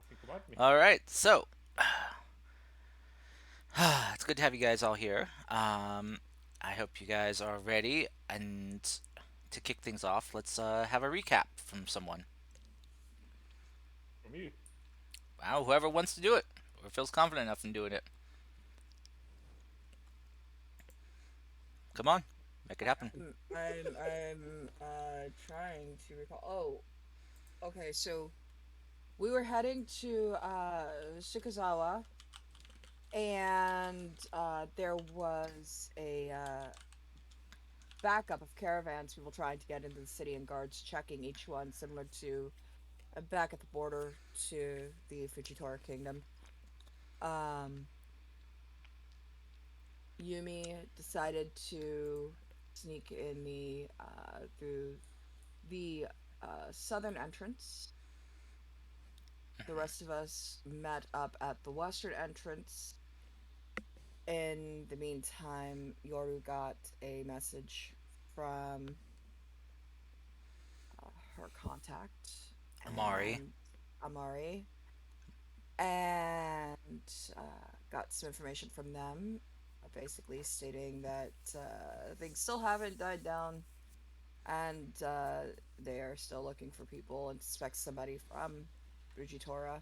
Think about me. All right, so it's good to have you guys all here. I hope you guys are ready. And to kick things off, let's have a recap from someone. From you. Wow, whoever wants to do it or feels confident enough in doing it. Come on, make it happen. I'm trying to recall. Okay, so we were heading to Sakuzawa, and there was a backup of caravans, people trying to get into the city, and guards checking each one, similar to back at the border to the Fujitora kingdom. Um, Yumi decided to sneak in the through the southern entrance. The rest of us met up at the western entrance. In the meantime, Yoru got a message from her contact Amari. and Amari, and got some information from them, basically stating that things still haven't died down, and they are still looking for people and suspect somebody from Fujitora.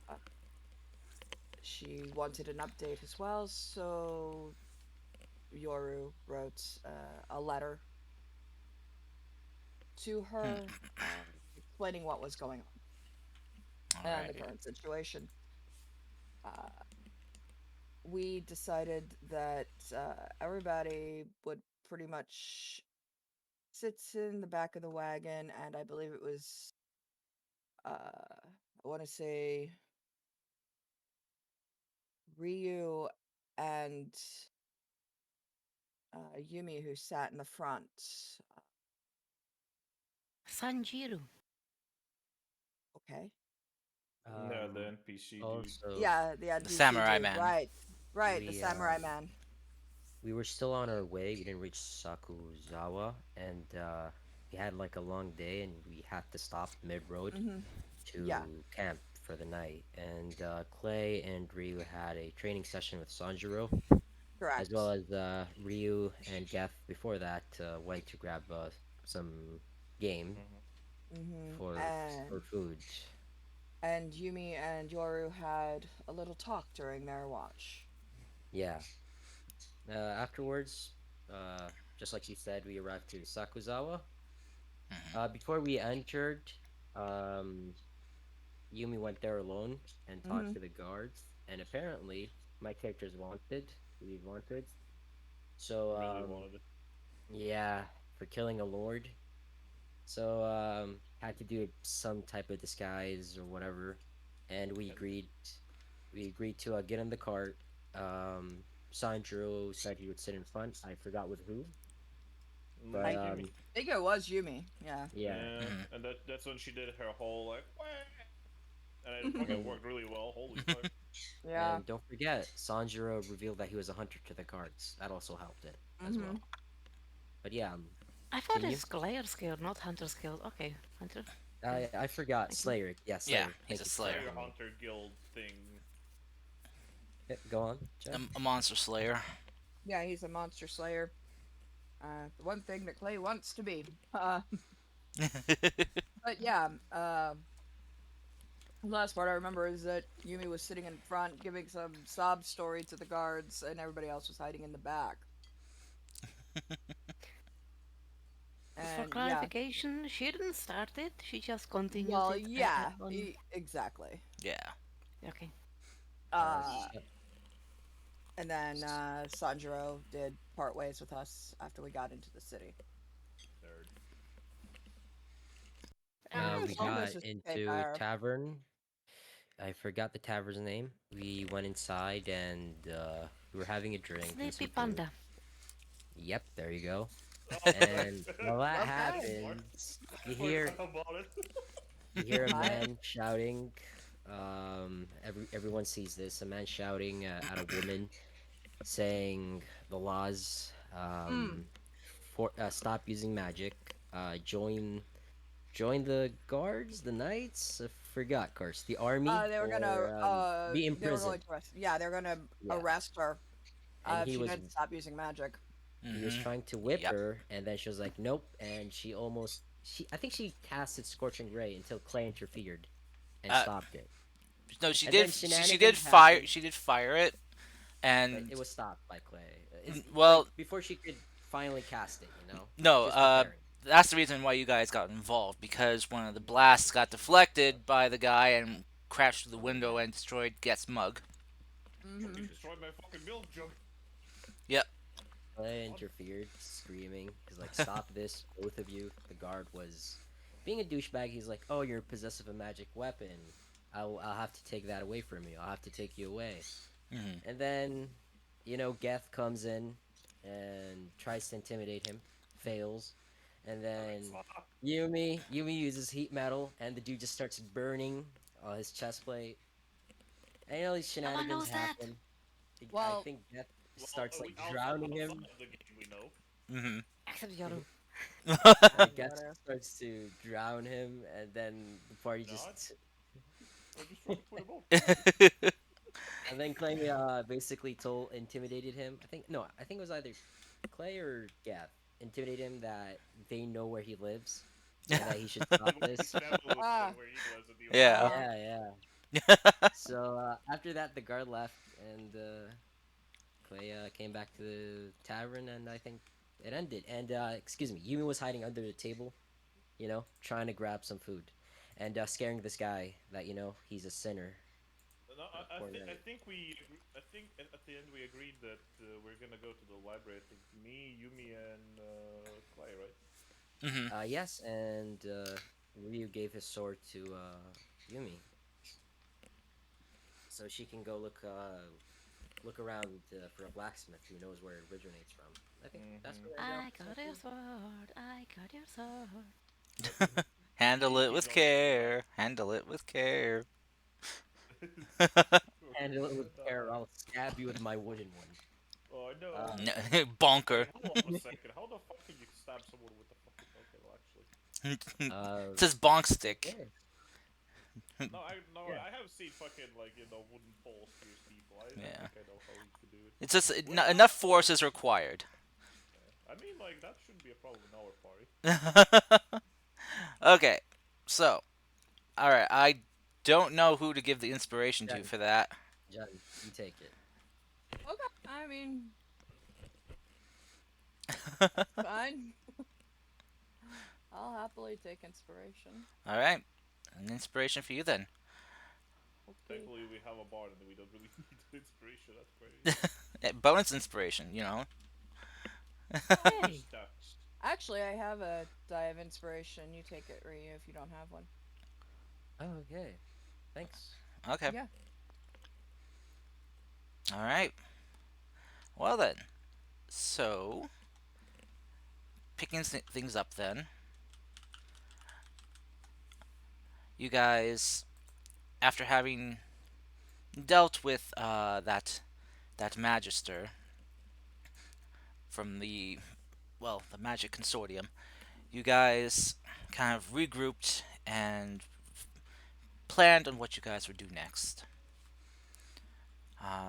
Uh, she wanted an update as well, so Yoru wrote a letter to her explaining what was going on and the Alrighty. current situation. Uh, we decided that everybody would pretty much sit in the back of the wagon, and I believe it was, I want to say Ryu and Yumi who sat in the front. Sanjiro. Okay. No, the Um, NPC dude. Also, Yeah, the The NPC Samurai dude, Man. right. Right, the we samurai man. we were still on our way. We didn't reach Sakuzawa, and we had like a long day, and we had to stop mid-road Mm-hmm. Yeah, to camp for the night. And Clay and Ryu had a training session with Sanjiro, as well correct. as Ryu and Geth before that went to grab some game Mm-hmm. Mm-hmm. for food. And Yumi and Yoru had a little talk during their watch. Yeah. Afterwards, just like you said, we arrived to Sakuzawa. Before we entered, um, Yumi went there alone and talked Mm-hmm. to the guards. And apparently, my character's wanted. He's wanted. So, Really wanted it. yeah, for killing a lord. So, had to do some type of disguise or whatever. And we And agreed. We agreed to get in the cart. Sandro said he would sit in front. I forgot with who, but I Yumi. think it was Yumi. Yeah. yeah. Yeah, Mhm. and that's when she did her whole like, wah! And it fucking And worked really well. Holy fuck. Yeah. And don't forget, Sanjiro revealed that he was a hunter to the cards. That also helped it as Mm-hmm. well. But yeah, I thought continue. it's Slayer's Guild, not Hunter's Guild. Okay, Hunter. Okay, I forgot thank you. Slayer. Yeah, Yeah, Slayer. he's Thank a you for slayer. Slayer correcting me. Hunter Guild thing. Go on, A, Jeff. a monster slayer. Yeah, he's a monster slayer. The one thing that Clay wants to be. But yeah, the last part I remember is that Yumi was sitting in front giving some sob story to the guards, and everybody else was hiding in the back. For And yeah, clarification, she didn't start it. She just continued well, it yeah, on. exactly. Yeah. Okay. Uh, So, and then Sanjiro did part ways with us after we got into the city. Nerd. Eh, we some of So, us got just became into better. tavern. I forgot the tavern's name. We went inside and we were having a drink and Sleepy some food. Panda. Yep, there you go. Oh, And while that Okay. Smart. happens, I forgot about it. you hear a I man shouting. Everyone sees this. A man shouting at a woman, saying the laws. mm, For stop using magic. Join join the guards, the knights. I forgot, course, the army, They were gonna or be they were going imprisoned. to arrest. Yeah, they're gonna Yeah, arrest her and if she doesn't stop using magic. he was Mm-hmm. trying to whip Yep. her, and then she was like, "Nope," and she I think she casted Scorching Ray until Clay interfered and Uh, stopped it, no, she and did. then She did shenanigans fire. happened, She did fire it, but and it was stopped by Clay. It's like well, before she could finally cast it, no. she was preparing. That's the reason why you guys got involved because one of the blasts got deflected by the guy and crashed through the window and destroyed Guest Mug. Fucking Mm-hmm. destroyed my fucking milk jug. Yep. Clay God. interfered, screaming. He's like, "Stop this, both of you!" The guard was being a douchebag. He's like, "Oh, you're possessed of a magic weapon. I'll have to take that away from you. I'll have to take you away." Mm-hmm. And then, Geth comes in and tries to intimidate him, fails, and then Yumi uses heat metal, and the dude just starts burning his chest plate. And these No one shenanigans knows that. happen. I Well, think Geth Well, starts we like drowning outside him. of the game, we know. Mm-hmm. Except Yoru. Geth whatever. starts to drown him, and then the party Not. just. I just tried to put him out. And then Clay basically intimidated him. I think it was either Clay or Gav intimidated him that they know where he lives and that he should stop this. Example would know Ah, where he was at the Yeah. uh, Yeah, yeah. So after that, the guard left, and Clay came back to the tavern, and I think it ended. And excuse me, Yumi was hiding under the table, trying to grab some food, and scaring this guy that he's a sinner. No, Poor I knight. think I think at the end we agreed that we're gonna go to the library. I think me, Yumi, and Clay, right? Mm-hmm. Yes, and Ryu gave his sword to Yumi, so she can go look around for a blacksmith who knows where it originates from. I think that's Mm-hmm. where I I got got your sword. I got your sword. Handle it He with got it from that. care. Handle it with care. handle it with care. Nah. I'll stab you with my wooden one. Oh no. Uh, Bonker. Okay, hold on a second. How the fuck can you stab someone with a fucking? Okay, well, actually, It uh, says bonk stick. okay, no, yeah. I have seen fucking like wooden poles pierce people. I Yeah. think I know how you could do it. It's just Well, enough force is required. I mean like that shouldn't be a problem in our party. Okay, so all right, I don't know who to give the inspiration to Jen, for that. Jen, you take it. okay. I mean, fine. I'll happily take inspiration. All right, an inspiration for you then. Okay. Thankfully, we have a bard and we don't really need the inspiration. That's great. Bonus inspiration, you know. Hey. Stats. Actually, I have a die of inspiration. You take it, Ryu, if you don't have one. Oh, okay, thanks. Okay. Yeah. All right. Well then, so picking things up then. You guys, after having dealt with that magister from the Magic Consortium, you guys kind of regrouped and planned on what you guys would do next.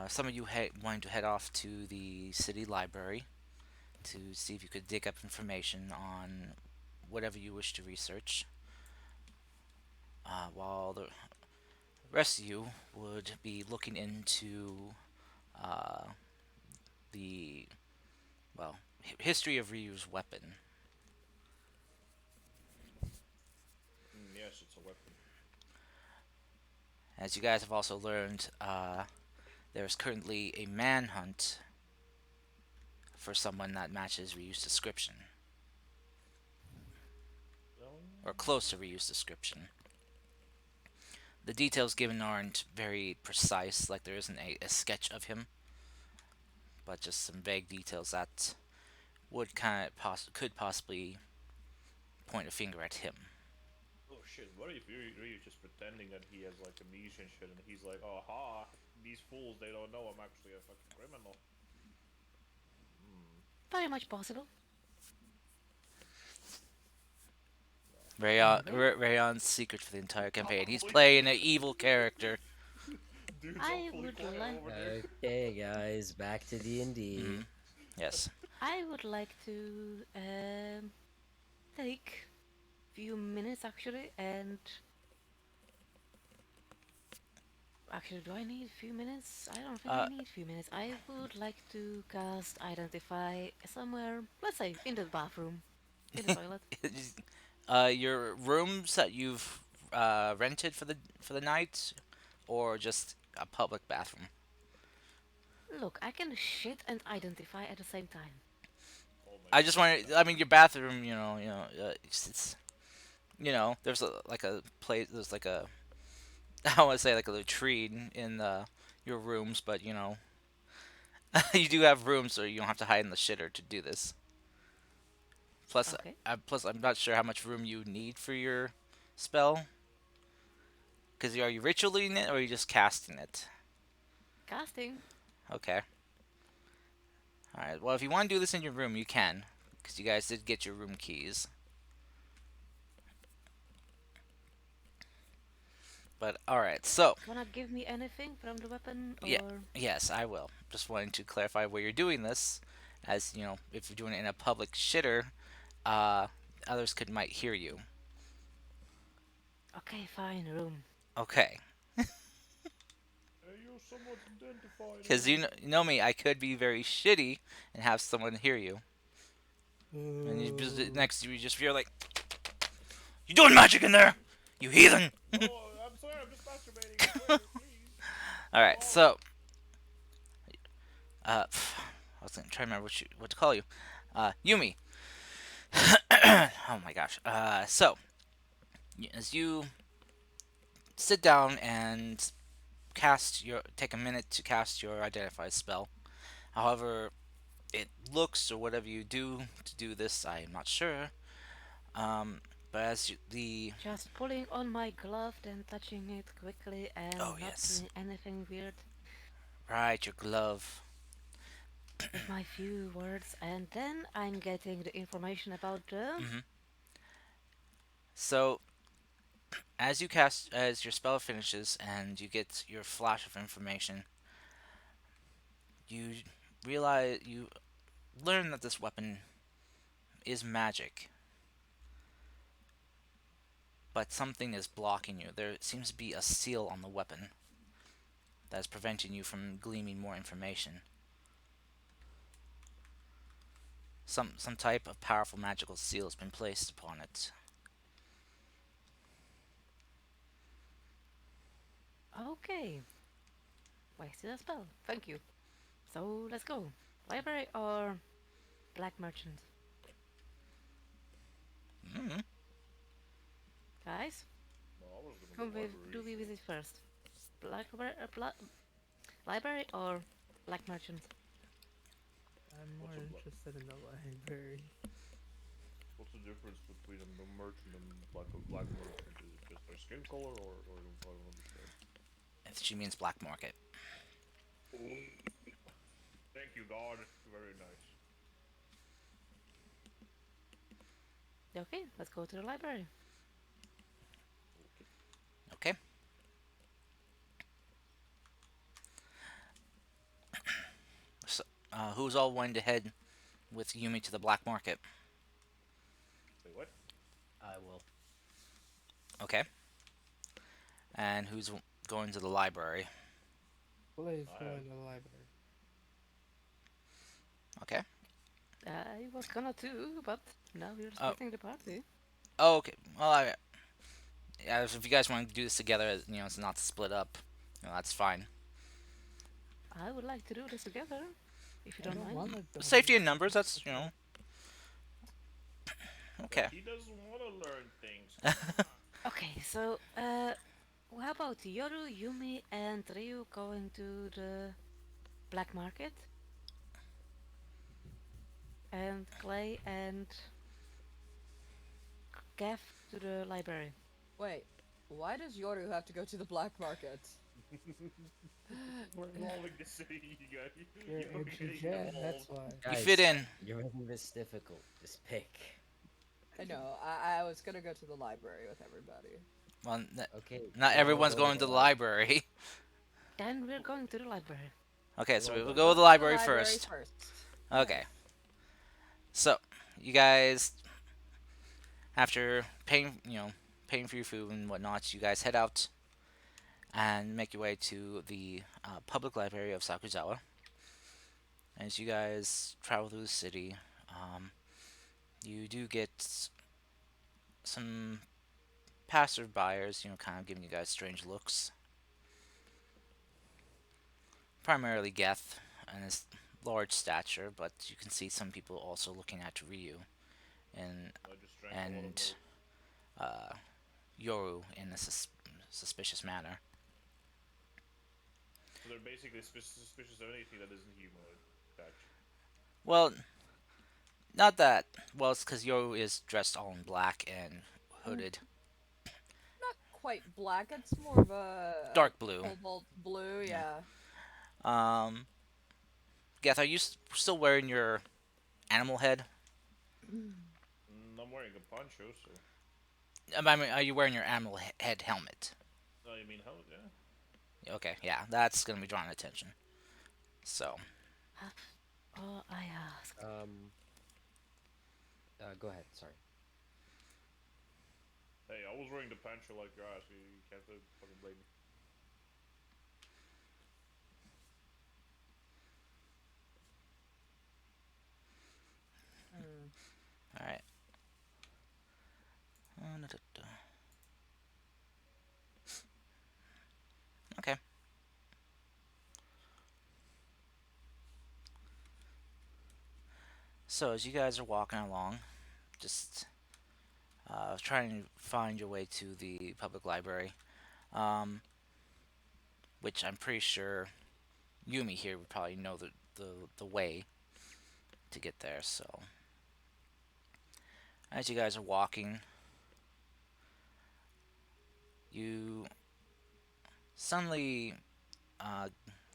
Some of you wanted to head off to the city library to see if you could dig up information on whatever you wish to research, while the rest of you would be looking into uh, the history of Ryu's weapon. Yes, it's a weapon. As you guys have also learned, there is currently a manhunt for someone that matches Ryu's description, or close to Ryu's description. The details given aren't very precise, like there isn't a sketch of him, but just some vague details that would could possibly point a finger at him. Oh shit! What if you're just pretending that he has like amnesia and shit, and he's like, "Oh ha! These fools, they don't know I'm actually a fucking criminal." Very much possible. Maybe. Rayon's secret for the entire campaign. He's Holy playing an shit. evil character. Dude's I awfully would quiet like over there. Okay, guys, back to D&D. Hmm. Yes. I would like to take few minutes actually and actually do I need few minutes? I don't think I Uh, need few minutes. I would like to cast identify somewhere, let's say in the bathroom, in the toilet. your rooms that you've rented for the night, or just a public bathroom. Look, I can shit and identify at the same time. Oh my I just god. want. I mean, your bathroom. It's there's like a place. There's like a I want to say like a latrine in your rooms, but you do have rooms, so you don't have to hide in the shitter to do this. Plus, Okay. plus I'm not sure how much room you need for your spell. Because are you ritualing it or are you just casting it? Casting. Okay. All right. Well, if you want to do this in your room, you can, because you guys did get your room keys. But all right. So Wanna give me anything from the weapon yeah, or yes, I will. Just wanting to clarify where you're doing this, as if you're doing it in a public shitter, uh, others could might hear you. okay, fine, room. Okay. Hey, you're somewhat identified Because here. you know me, I could be very shitty and have someone hear you, and next you just feel like, "You doing magic in there, you heathen!" Oh, I'm sorry, I'm just masturbating. I swear, please. All right, Oh. so I was gonna try to remember what to call you, Yumi. Oh my gosh. So as you sit down and take a minute to cast your identify spell. However, it looks or whatever you do to do this, I am not sure. But as the Just pulling on my glove and touching it quickly oh and not yes, doing anything weird right, your glove. with my few words, and then I'm getting the information about the. Hmm. So as your spell finishes and you get your flash of information, you you learn that this weapon is magic, but something is blocking you. There seems to be a seal on the weapon that is preventing you from gleaming more information. Some type of powerful magical seal has been placed upon it. Okay, wasted a spell. Thank you. So let's go. Library or black merchant? Mm. Guys, No, I was gonna go whom do library. we visit first? Library or black merchant? I'm more What's a interested in the library. what's the difference between a merchant and black merchant? Is it just their skin color, or I don't understand? She means black market. Thank you, God. Very nice. Okay, let's go to the library. Okay. So, who's all wanting to head with Yumi to the black market? Say what? I will. Okay. And who's going to the library? Please I go am. in the library. Okay. I was gonna too, but now we're Oh. splitting the party. Oh, okay. Well, yeah, if you guys want to do this together, it's not split up. That's fine. I would like to do this together, if you I don't don't mind. want to do Safety it. in numbers. That's But okay. he doesn't want to learn things. Okay, so how about Yoru, Yumi, and Ryu going to the black market, and Clay and Gav to the library? Wait, why does Yoru have to go to the black market? We're involving the city, you guys. You're You're getting APJ, that's involved. why. You fit Guys, in. you're making this difficult. Just pick. I know. I was gonna go to the library with everybody. Well, Okay, not we'll all everyone's go to going the to the library. library. Then we're going to the library. Okay, We'll so all we'll go to go the to the Off to the library library first. first. Okay, Yes. so you guys, after paying for your food and whatnot, you guys head out and make your way to the public library of Sakuzawa. As you guys travel through the city, um, you do get some passerbyers, kind of giving you guys strange looks. Primarily Geth and his large stature, but you can see some people also looking at Ryu and I just drank a lot of and milk. uh, Yoru in a suspicious manner. So they're basically suspicious of anything that isn't humanoid. Gotcha. Well, not that. Well, it's because Yoru is dressed all in black and Mm, hooded. not quite black. It's more of a Dark blue. cobalt blue. Yeah. Yeah. Um, Geth, are you still wearing your animal head? I'm wearing a poncho, so. I mean, are you wearing your animal head helmet? Oh, you mean how? Yeah. Okay, yeah, that's gonna be drawing attention. So, Oh, I asked. Go ahead. Sorry. Hey, I was wearing the poncho like your ass. You can't fucking blame me. Mm. all right. Okay. So as you guys are walking along, just trying to find your way to the public library, um, which I'm pretty sure Yumi here would probably know the way to get there. So as you guys are walking, you suddenly, uh,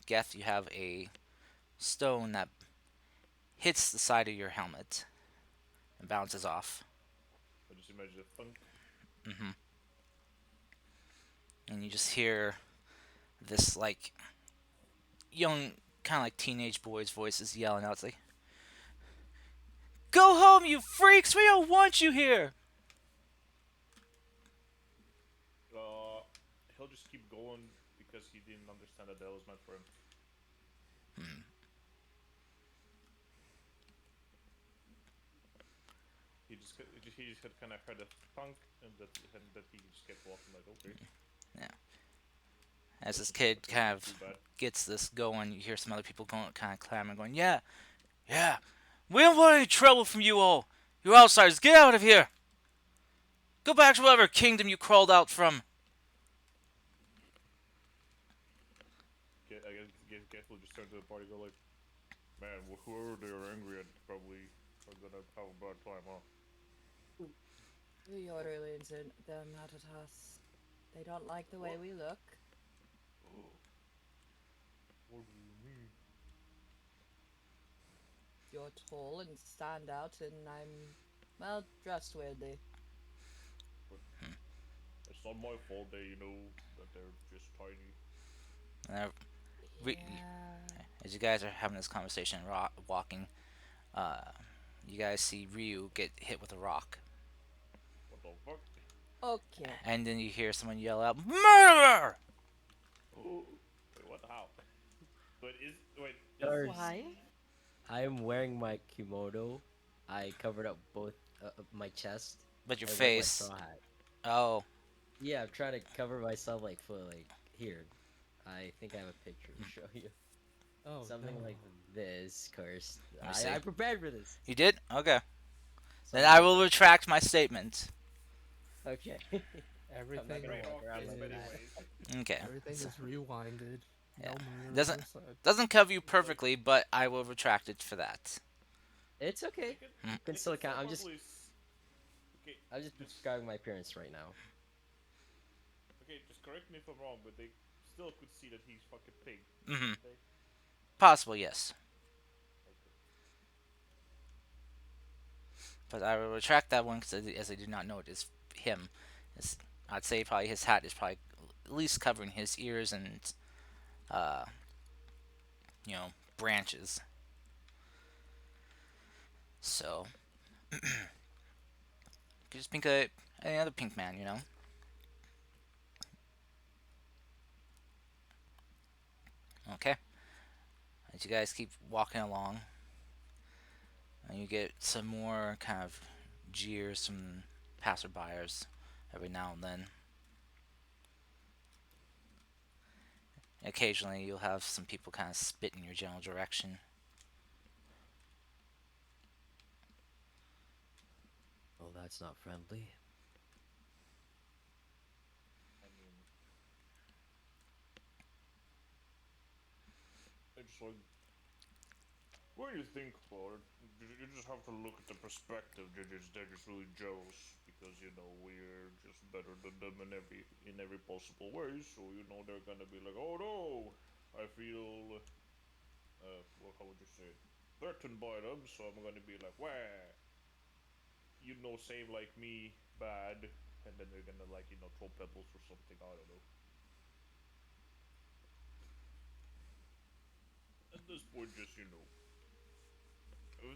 Geth, you have a stone that hits the side of your helmet and bounces off. I just imagine a thunk. hmm And you just hear this like young, kind of like teenage boy's voices yelling out, it's like, "Go home, you freaks! We don't want you here!" Uh, he'll just keep going because he didn't understand that that was meant for him. He just had kind of heard a thunk and that he just kept walking like okay. Yeah. As this Wasn't kid fucking kind too of bad. gets this going, you hear some other people going, kind of clamoring, going, "Yeah, yeah, we don't want any trouble from you all. You outsiders, get out of here! Go back to whatever kingdom you crawled out from." I guess we'll just turn to the party and go like, man, whoever they are angry at probably are gonna have a bad time, huh? You're really into them mad at us. They don't like the way we look. What do you mean? You're tall and stand out, and I'm, well, dressed weirdly. It's not my fault that they're just tiny. And we, Yeah. as you guys are having this conversation and walking, uh, you guys see Ryu get hit with a rock. What the fuck? Okay. And then you hear someone yell out, "Murderer!" Wait, what? How? Wait. Stars. Why? I am wearing my kimono. I covered up both my chest. But your and wearing my face. straw hat. Oh, Yeah, I'm trying to cover myself like fully. Like here, I think I have a picture to show you. Oh, Something no. like this, cursed. Let me see. I prepared for this. you did? Okay. Then Something I like will this. retract my statement. Okay. Everything, gonna walk around like is, that. Okay. everything is rewinded. Yeah. No mirrors Doesn't- are set. Doesn't cover you perfectly, but I will retract it for that. It's okay. Hmm. Can still count. I'm just Okay, describing my appearance right now. okay, just correct me if I'm wrong, but they still could see that he's fucking pig. Mm-hmm. Okay? Possible, yes. Okay. But I will retract that one because as I did not know it is him. It's, I'd say probably his hat is probably at least covering his ears and uh, you know, branches. So you could just think of any other pink man, you know. Okay. As you guys keep walking along, and you get some more kind of jeers from passerbyers every now and then. Occasionally, you'll have some people kind of spit in your general direction. Oh, that's not friendly. I mean, it's like, what do you think, Lord? You just have to look at the perspective. They're just really jealous because we're just better than them in every possible way. So they're gonna be like, oh no, I feel well, how would you say it? Threatened by them. So I'm gonna be like, wah, same like me, bad, and then they're gonna like throw pebbles or something. I don't know. At this point, just if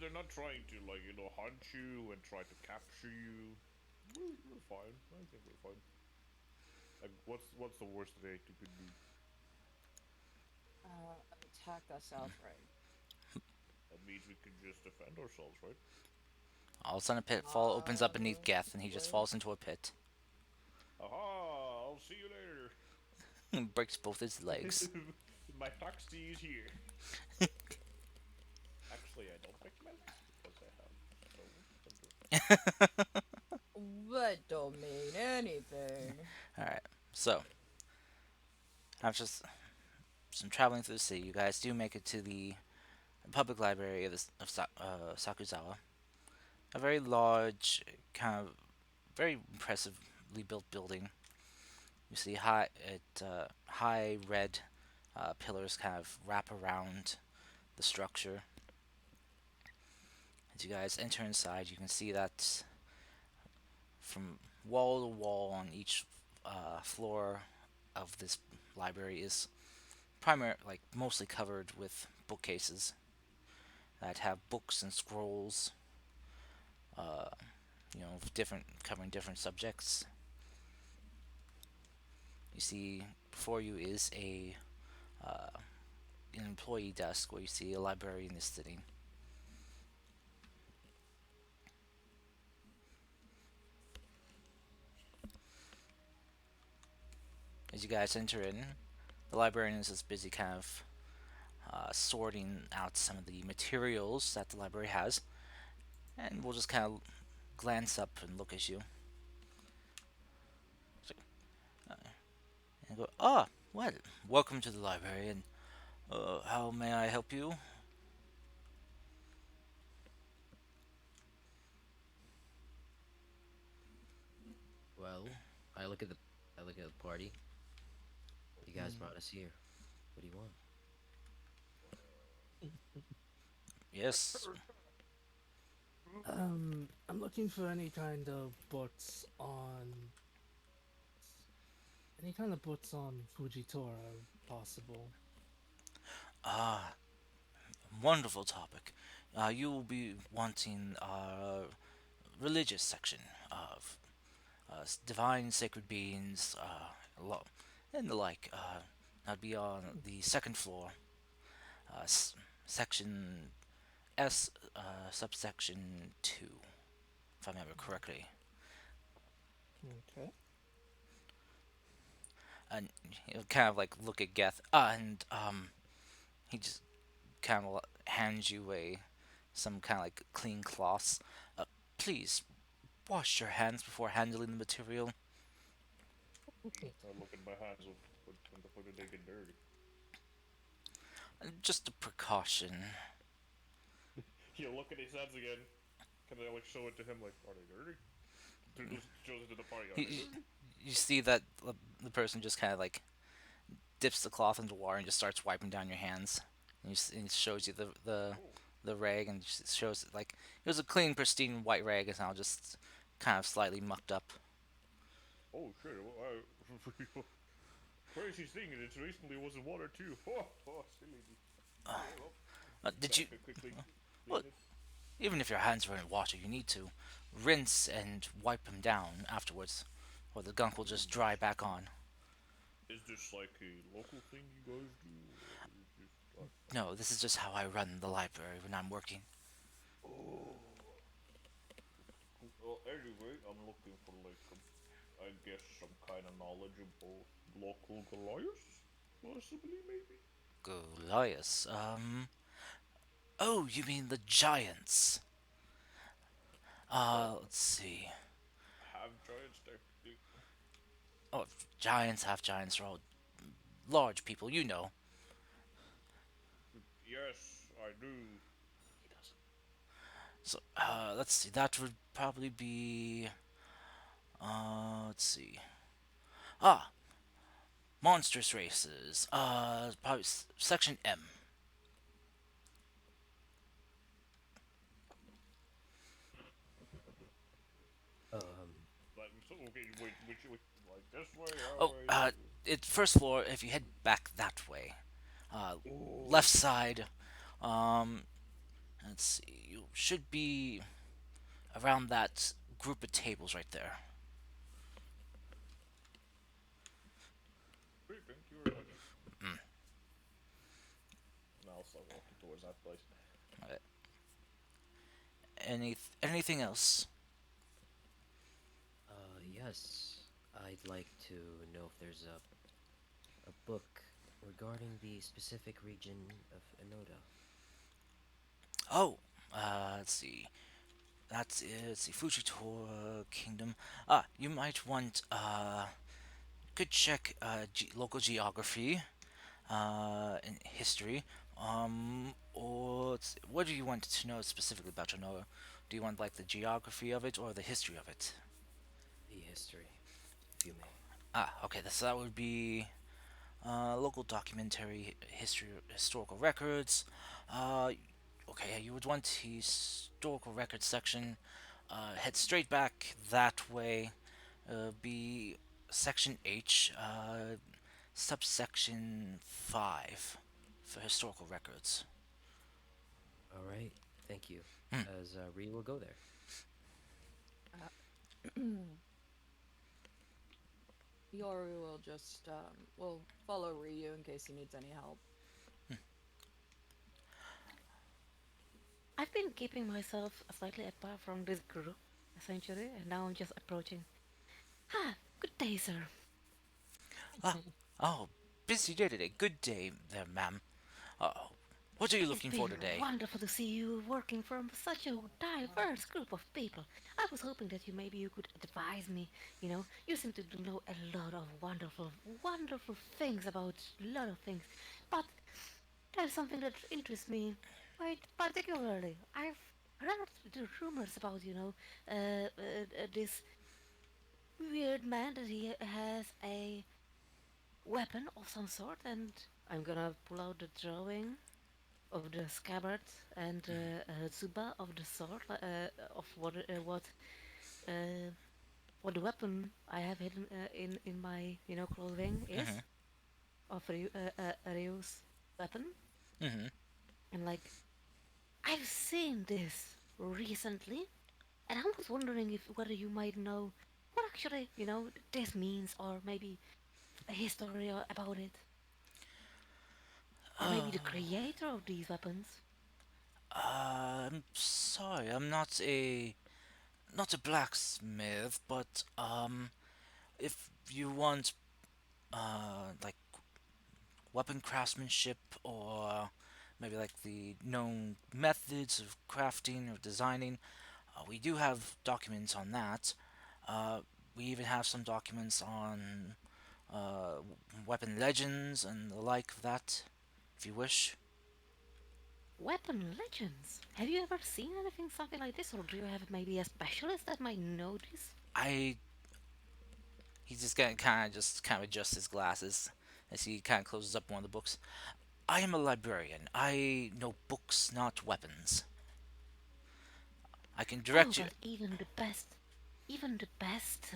they're not trying to like hunt you and try to capture you, we're fine. I think we're fine. Like, what's the worst they could do? Attack us outright. That means we can just defend ourselves, right? All of a sudden, a pitfall opens up beneath Geth, and he just Possibly. falls into a pit Aha! I'll see you later. and breaks both his legs. My taxi is here. Actually, I don't break my legs because I have That don't mean anything. Alright, so, after some traveling through the city, you guys do make it to the public library of Sakuzawa. A very large, kind of very impressively built building. You see high red pillars kind of wrap around the structure. As you guys enter inside, you can see that from wall to wall on each floor of this library is mostly covered with bookcases that have books and scrolls, uh, different covering different subjects. You see before you is uh, an employee desk where you see a librarian is sitting. As you guys enter in, the librarian is just busy kind of sorting out some of the materials that the library has, and we'll just kind of glance up and look at you. So, and go, ah, well, welcome to the library, and how may I help you? Well, I look at the party. You guys brought us here. What do you want? Yes. I'm looking for any kind of books on Fujitora, if possible. Ah, wonderful topic. You will be wanting religious section of divine sacred beings, and the like. That'd be on the second floor, section S, subsection 2, if I remember correctly. Okay. And he'll kind of like look at Geth, and he just kind of hands you some kind of like clean cloths. Please wash your hands before handling the material. I look at my hands. When the fuck did they get dirty? Just a precaution. You look at his hands again. Can I like show it to him? Like, are they dirty? Just shows it to the party. Are they You, dirty? you see that the person just kind of like dips the cloth into water and just starts wiping down your hands. And he shows you the Oh, the rag and shows it like it was a clean, pristine white rag, and now just kind of slightly mucked up. Oh shit! Crazy thing is, it recently was in water too. Oh, silly me. Okay, well, Did gonna you? quickly Well, clean it. even if your hands are in water, you need to rinse and wipe them down afterwards, or the gunk will just dry back on. Is this like a local thing you guys do, or is this like? No, this is just how I run the library when I'm working. Oh. Well, anyway, I'm looking for like, I guess some kind of knowledgeable local Goliath, possibly maybe. Goliath. Oh, you mean the giants? Well, Let's see. have giants technically. Oh, giants, half giants are all large people, you know. Yes, I do. He does. So, let's see. That would probably be. Let's see. Ah, monstrous races. Probably section M. Like, so, okay, wait, which, like this way, that Oh, way. it first floor. If you head back that way, uh, Oh, left side. Um, let's see. You should be around that group of tables right there. great, thank you very much. Mm. And I'll start walking towards that place. Okay. Anything else? Yes. I'd like to know if there's a book regarding the specific region of Enoda. Oh, let's see. That's it. Let's see. Fujitora Kingdom. Ah, you might want could check local geography, and history. Or what do you want to know specifically about Genoa? Do you want like the geography of it or the history of it? The history, if you may. Ah, okay. So that would be local documentary history, historical records. Uh, okay, you would want historical records section. Head straight back that way. Be section H, subsection 5 for historical records. All right. Thank you. Hmm. As Ree will go there. Yoru will just will follow Ryu in case he needs any help. I've been keeping myself slightly apart from this group, essentially, and now I'm just approaching. Ah, good day, sir. Ah, oh, busy day today. Good day there, ma'am. Oh, what are you It's looking for been today? wonderful to see you working from such a diverse group of people. I was hoping that maybe you could advise me. You know, you seem to know a lot of wonderful, wonderful things about a lot of things. But there's something that interests me quite particularly. I've heard the rumors about, this weird man that he has a weapon of some sort, and I'm gonna pull out the drawing of the scabbard and Zuba of the sword, of uh, what the weapon I have hidden in my clothing is Mm-hmm. of Ryu's weapon, Mm-hmm. and like I've seen this recently, and I was wondering if whether you might know what actually this means, or maybe a history about it, or maybe the creator of these weapons. I'm sorry, I'm not a blacksmith, but if you want like weapon craftsmanship or maybe like the known methods of crafting or designing, we do have documents on that. Uh, we even have some documents on uh, weapon legends and the like of that, if you wish. Weapon legends. Have you ever seen anything something like this, or do you have maybe a specialist that might know this? I He's just gonna kind of adjust his glasses as he kind of closes up one of the books. I am a librarian. I know books, not weapons. I can Oh, direct you. but even the best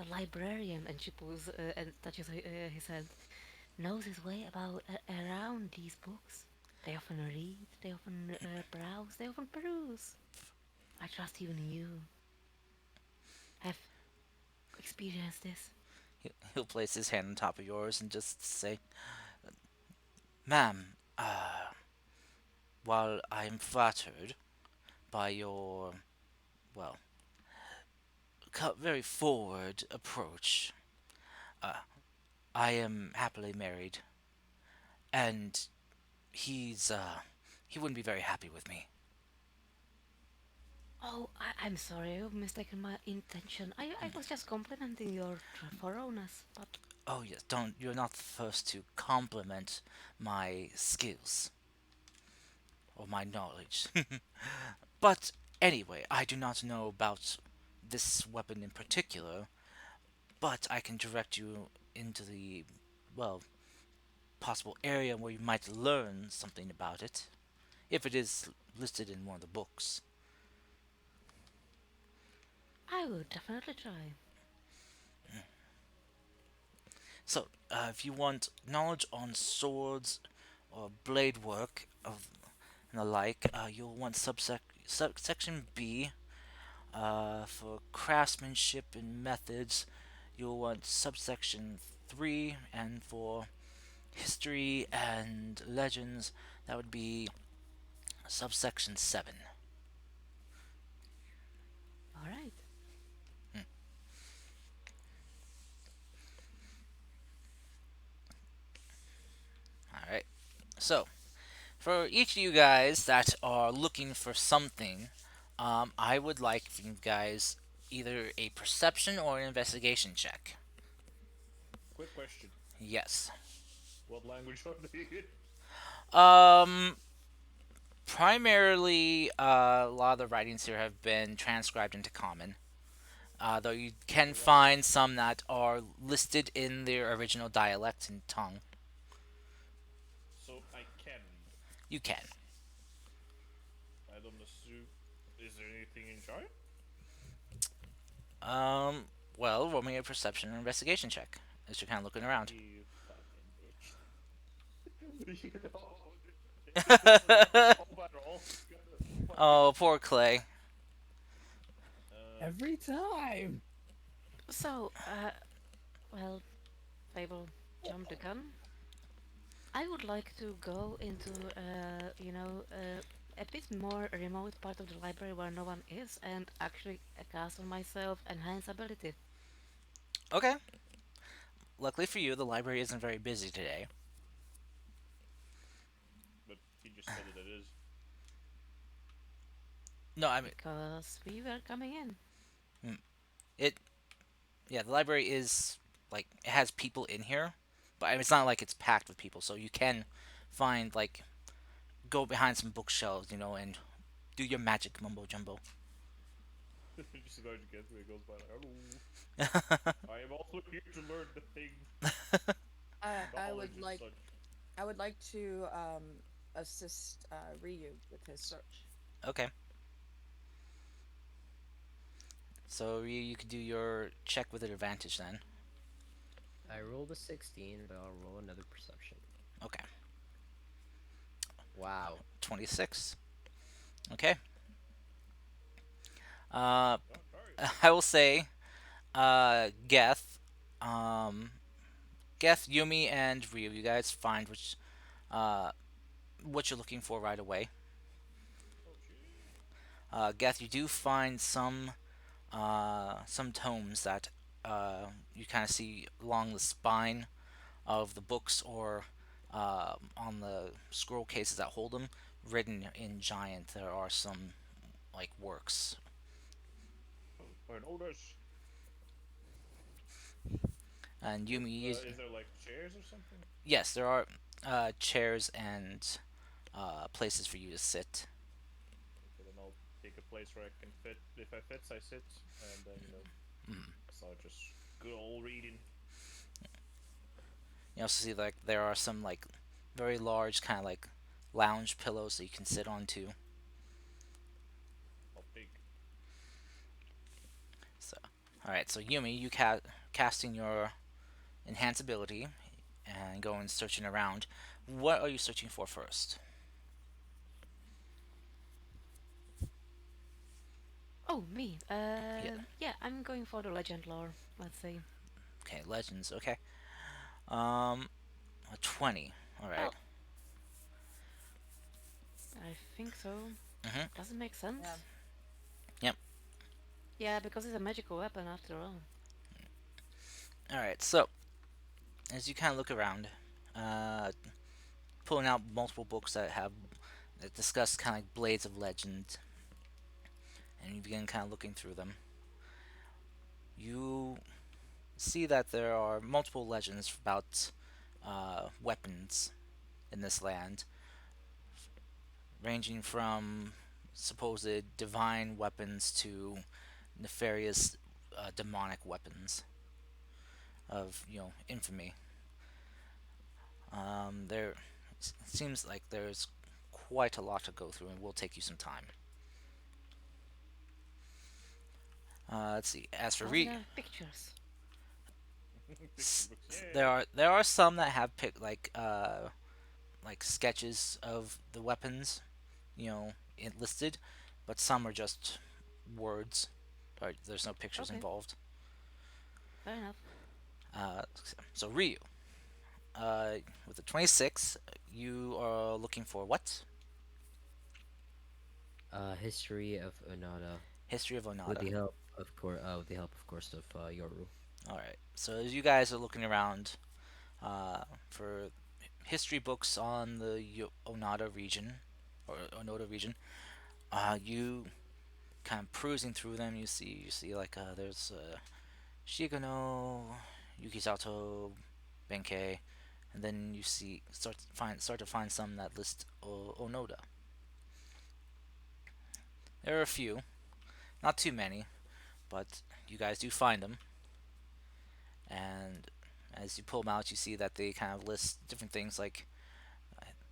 librarian, and she pulls and touches his hand, knows his way about around these books. They often read, they often browse, they often peruse. I trust even you have experienced this. He'll place his hand on top of yours and just say, "Ma'am, while I am flattered by your, well, very forward approach, I am happily married, and he wouldn't be very happy with me." Oh, I'm sorry, I've mistaken my intention. I was just complimenting your thoroughness, but Oh yes, don't. You're not the first to compliment my skills or my knowledge. But anyway, I do not know about this weapon in particular, but I can direct you into the, well, possible area where you might learn something about it, if it is listed in one of the books. I would definitely try. So, if you want knowledge on swords or blade work of and the like, you'll want subsection B. For craftsmanship and methods, you'll want subsection 3, and for history and legends, that would be subsection 7. All right. Alright, so for each of you guys that are looking for something, I would like from you guys either a perception or an investigation check. Quick question. Yes. What language are they in? Um, primarily, a lot of the writings here have been transcribed into Common. Though you can So what? find some that are listed in their original dialect and tongue. So I can read them. You can. I don't assume. Is there anything in giant? Um, well, roll me a perception or investigation check as you're kind of looking around. You fucking bitch. You know, this is not a combat roll. It's got a fucking. Oh, poor Clay. Uh, Every time. So, well, Fable jumped the gun. I would like to go into, a bit more remote part of the library where no one is and actually cast on myself enhance ability. Okay. Luckily for you, the library isn't very busy today. but he just said that it is. No, I mean Because we were coming in. it. Yeah, the library is like it has people in here, but I mean, it's not like it's packed with people. So you can find like go behind some bookshelves, and do your magic mumbo jumbo. Just going to get where he goes by like, hello. I am also here to learn the thing, I knowledge and such. I would like to assist Ryu with his search. Okay. So you could do your check with an advantage then. I rolled a 16, but I'll roll another perception. Okay. Wow. 26. Okay. God, sorry. I will say, Geth, um, Geth, Yumi, and Ryu, you guys find uh, what you're looking for right away. Oh shit. Geth, you do find some tomes that you kind of see along the spine of the books or on the scroll cases that hold them, written in giant. There are some like works, I know this. and Yumi is Is there like chairs or something? yes, there are chairs and places for you to sit. Okay, then I'll take a place where I can fit. If I fits, I sit, and then start just good old reading. You also see like there are some like very large, kind of like lounge pillows that you can sit on too. I'll take it. So, all right. So Yumi, casting your enhance ability and going searching around. What are you searching for first? Oh, me. Yeah. Yeah, I'm going for the legend lore. Let's say. Okay. Legends. Okay. Um, a 20. All right. Well, I think so. Mhm. Does it make Yeah. sense? Yep. Yeah, because it's a magical weapon after all. All right. So as you kind of look around, uh, pulling out multiple books that discuss kind of like blades of legend, and you begin kind of looking through them. You see that there are multiple legends about weapons in this land, ranging from supposed divine weapons to nefarious demonic weapons of infamy. There seems like there's quite a lot to go through, and will take you some time. Let's see. As for Does it have pictures? Picture books, there yay! are some that have like sketches of the weapons, listed, but some are just words. Or there's no pictures Okay, involved. fair enough. Uh, so Ryu, uh, with the 26, you are looking for what? History of Onada, History of with Onada. the help of course, of Yoru. All right. So as you guys are looking around for history books on the Onada region or Onoda region, you kind of perusing through them. You see like there's Shigano, Yukisato, Benkei, and then you see start to find some that list Onoda. There are a few, not too many, but you guys do find them. And as you pull them out, you see that they kind of list different things like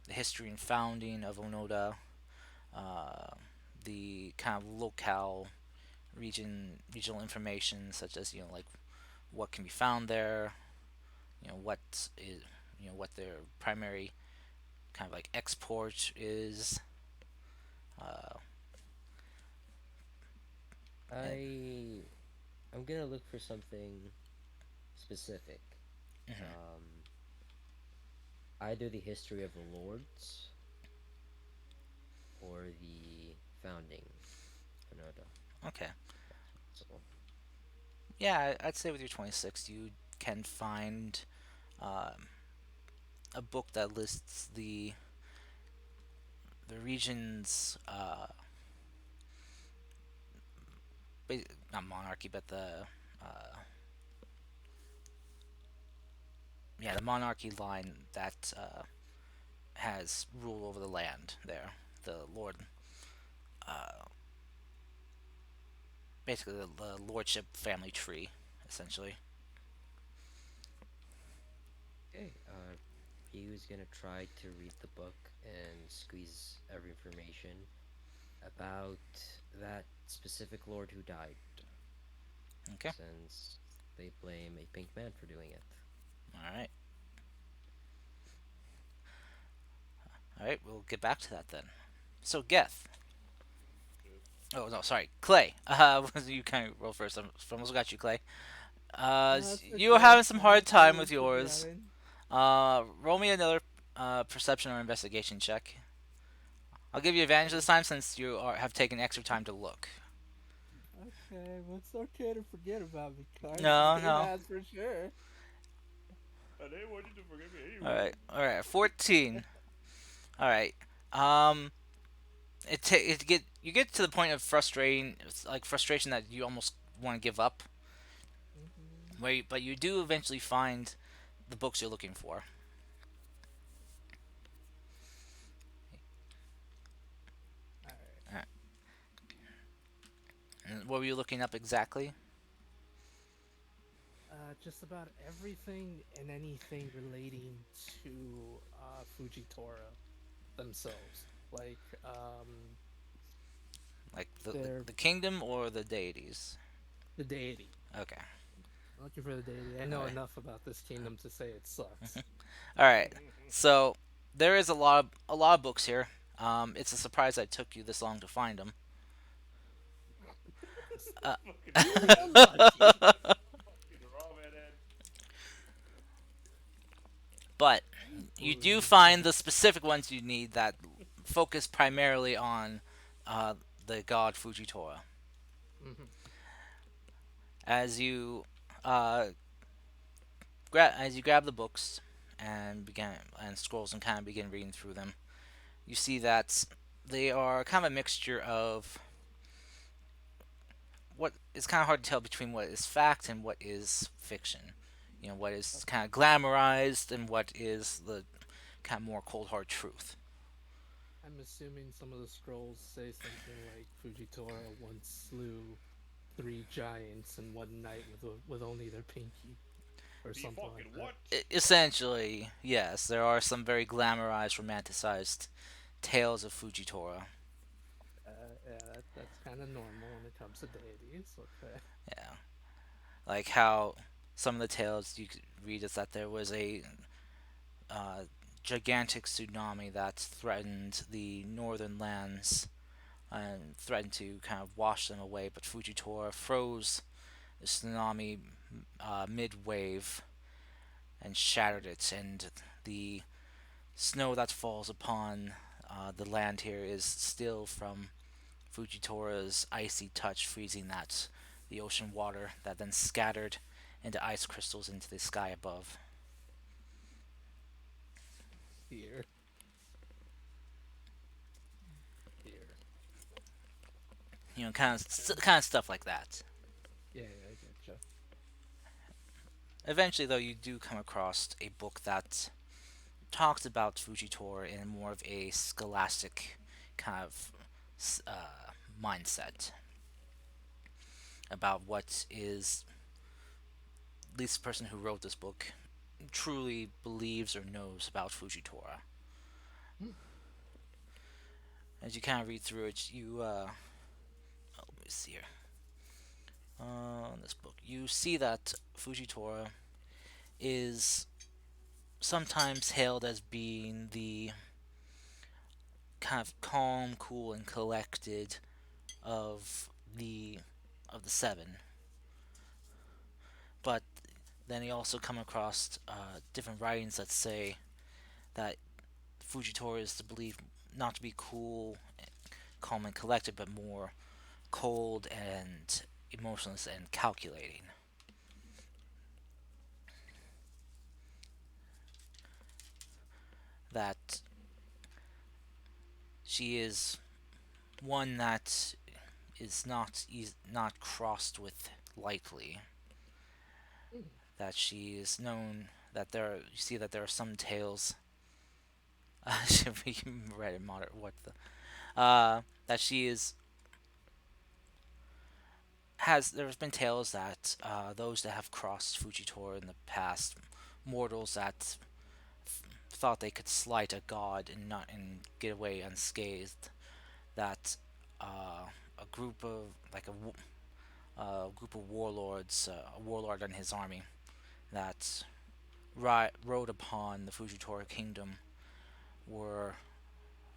the history and founding of Onoda, uh, the kind of locale regional information such as like what can be found there, what is what their primary kind of like export is. Uh, and, I I'm gonna look for something specific. mhm. Um, Either the history of the lords or the founding of Onoda. Okay. That's possible. Yeah, I'd say with your 26, you can find um, a book that lists the region's not monarchy, but the uh, yeah, the monarchy line that has rule over the land there. The lord, uh, basically the lordship family tree, essentially. Okay. Ryu's gonna try to read the book and squeeze every information about that specific lord who died, Okay. since they blame a pink man for doing it. All right. All right. We'll get back to that then. So Geth. Yes. Oh no, sorry, Clay. You kind of roll first. I almost got you, Clay. That's You were okay. having some I'm hard time still with yours. forgetting. Roll me another perception or investigation check. I'll give you advantage this time since have taken extra time to look. Okay, but it's okay to forget about me, guys. No, Game no. has for sure. I didn't want you to forget me All anyway. right, all right. 14. All right. Um, you get to the point of frustrating, it's like frustration that you almost want to give up. Hmm. But you do eventually find the books you're looking for. All right. All right. And what were you looking up exactly? just about everything and anything relating to Fujitora themselves. Like Like the, the, they're the kingdom or the deities? the deity. Okay. Looking for the deity. I know Alright. enough about this kingdom to say it sucks. Alright. So there is a lot of books here. It's a surprise I took you this long to find them. Uh, Fucking You raw were lucky. fucking raw man. but you do Thankfully. find the specific ones you need that focus primarily on uh, the god Fujitora. Mhm. As you uh, as you grab the books and scrolls and kind of begin reading through them, you see that they are kind of a mixture of what it's kind of hard to tell between what is fact and what is fiction. You know, what is kind of glamorized and what is the kind of more cold hard truth. I'm assuming some of the scrolls say something like Fujitora once slew three giants in one night with only their pinky, or The something like fucking that. what? Essentially, yes, there are some very glamorized, romanticized tales of Fujitora. Yeah, that's kind of normal when it comes to deities. Okay. Yeah, like how some of the tales you could read is that there was a uh, gigantic tsunami that threatened the northern lands and threatened to kind of wash them away, but Fujitora froze the tsunami mid wave and shattered it, and the snow that falls upon the land here is still from Fujitora's icy touch, freezing the ocean water that then scattered into ice crystals into the sky above. Here, here. You know, kind of stuff like that. Yeah, yeah, I getcha. Eventually, though, you do come across a book that talks about Fujitora in more of a scholastic kind of mindset about what is at least the person who wrote this book truly believes or knows about Fujitora. As you kind of read through it, let me see here. In this book, you see that Fujitora is sometimes hailed as being the kind of calm, cool, and collected of the of the seven. But then you also come across different writings that say that Fujitora is to believe not to be cool, calm, and collected, but more cold and emotionless and calculating. That she is one that is not crossed with lightly. That she is known that you see that there are some tales. Should we read in modern what the that she is has there's been tales that those that have crossed Fujitora in the past, mortals that thought they could slight a god and get away unscathed, that a group of a group of warlords, a warlord and his army that rode upon the Fujitora kingdom were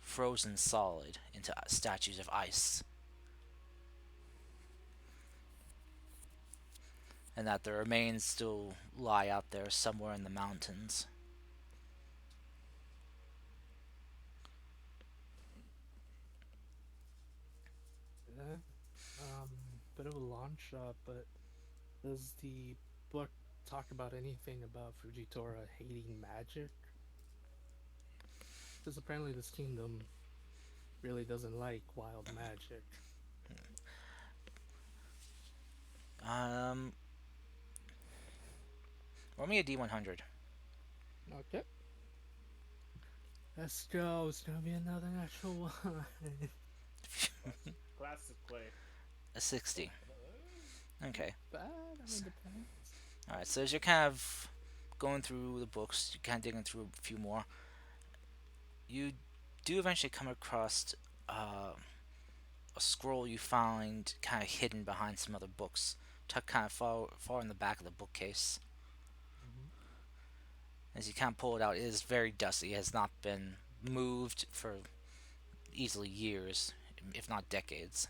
frozen solid into statues of ice, and that their remains still lie out there somewhere in the mountains. Yeah. Bit of a long shot, but does the book talk about anything about Fujitora hating magic? Because apparently this kingdom really doesn't like wild magic. Um, roll me a D100. Okay. Let's go. It's gonna be another natural one. Classic Clay. A 60. Okay. Bad. I mean, depends. All right, so as you're kind of going through the books, you're kind of digging through a few more. You do eventually come across uh, a scroll you find kind of hidden behind some other books, tucked kind of far in the back of the bookcase. Hmm. As you kind of pull it out, it is very dusty. It has not been moved for easily years, if not decades,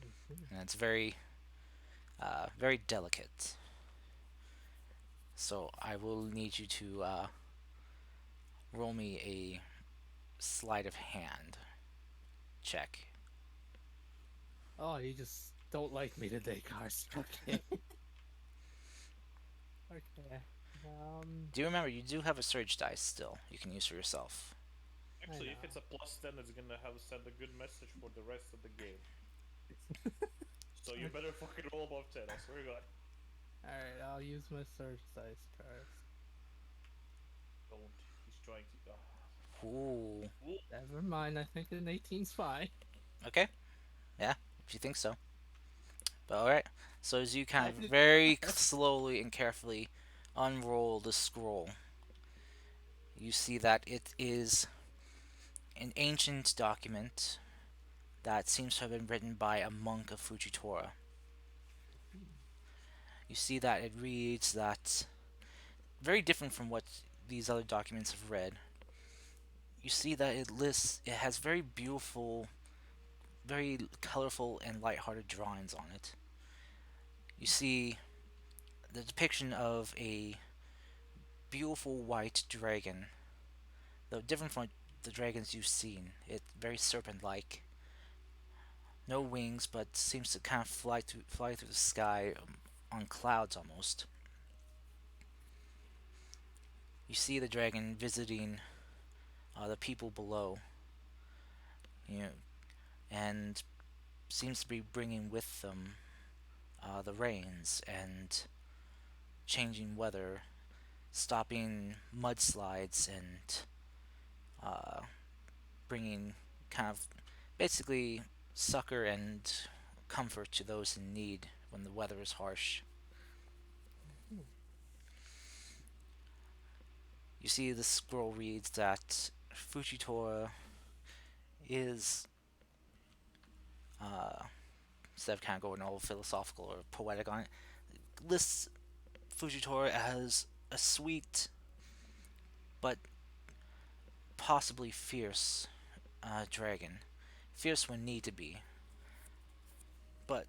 Hmm. and it's very delicate. So I will need you to roll me a sleight of hand check. Oh, you just don't like me today, Cars. Okay. Okay. Um, Do you remember you do have a surge dice still you can use for yourself? I Actually, if it's know. a +10, it's gonna have send a good message for the rest of the game. So you better fucking roll above 10, I swear to God. Alright, I'll use my surge dice, Cars. Don't. He's trying to. Ooh. Ooh. Never mind, I think an 18's fine. Okay. Yeah, if you think so. But alright. So as you kind I of did very not. slowly and carefully unroll the scroll, you see that it is an ancient document that seems to have been written by a monk of Fujitora. You see that it reads that very different from what these other documents have read. You see that it has very beautiful, very colorful and light-hearted drawings on it. You see the depiction of a beautiful white dragon, though different from the dragons you've seen. It's very serpent-like, no wings, but seems to kind of fly through the sky on clouds almost. You see the dragon visiting the people below, you know, and seems to be bringing with them the rains and changing weather, stopping mudslides, and uh, bringing kind of basically succor and comfort to those in need when the weather is harsh. You see, the scroll reads that Fujitora is, uh, instead of kind of going all philosophical or poetic on it, lists Fujitora as a sweet but possibly fierce dragon. Fierce when need to be, but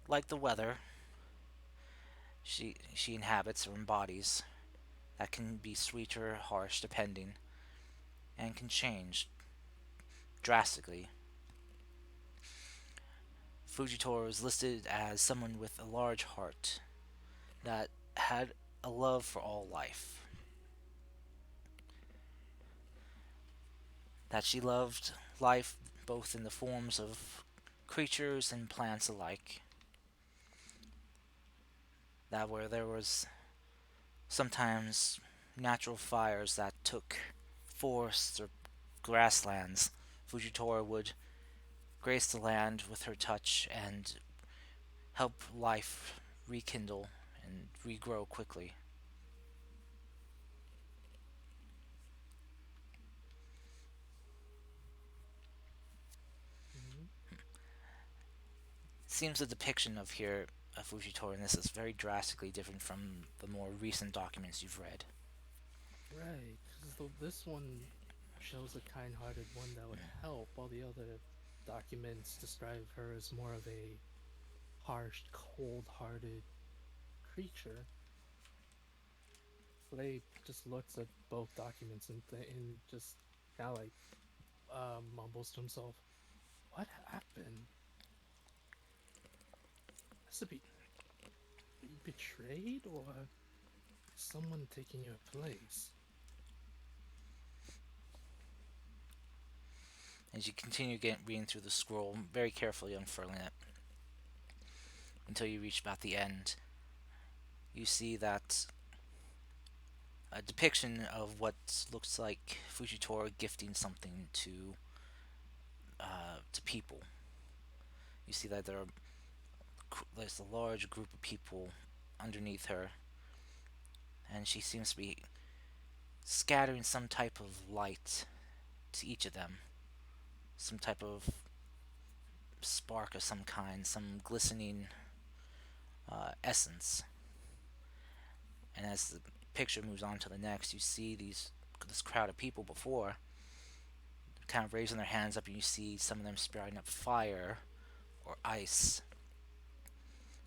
like the weather, she inhabits or embodies that can be sweet or harsh depending, and can change drastically. Fujitora is listed as someone with a large heart that had a love for all life. That she loved life both in the forms of creatures and plants alike. That where there was sometimes natural fires that took forests or grasslands, Fujitora would grace the land with her touch and help life rekindle and regrow quickly. Mhm. It seems the depiction of here of Fujitora in this is very drastically different from the more recent documents you've read. Right, because this one shows a kind-hearted one that would help, while the other documents describe her as more of a harsh, cold-hearted creature. Blade just looks at both documents and just kind of like mumbles to himself, "What happened? Has to be betrayed, or is someone taking your place?" As you continue reading through the scroll, very carefully unfurling it until you reach about the end, you see that a depiction of what looks like Fujitora gifting something to people. You see that there's a large group of people underneath her, and she seems to be scattering some type of light to each of them, some type of spark of some kind, some glistening essence. And as the picture moves on to the next, you see this crowd of people before kind of raising their hands up, and you see some of them spouting up fire or ice,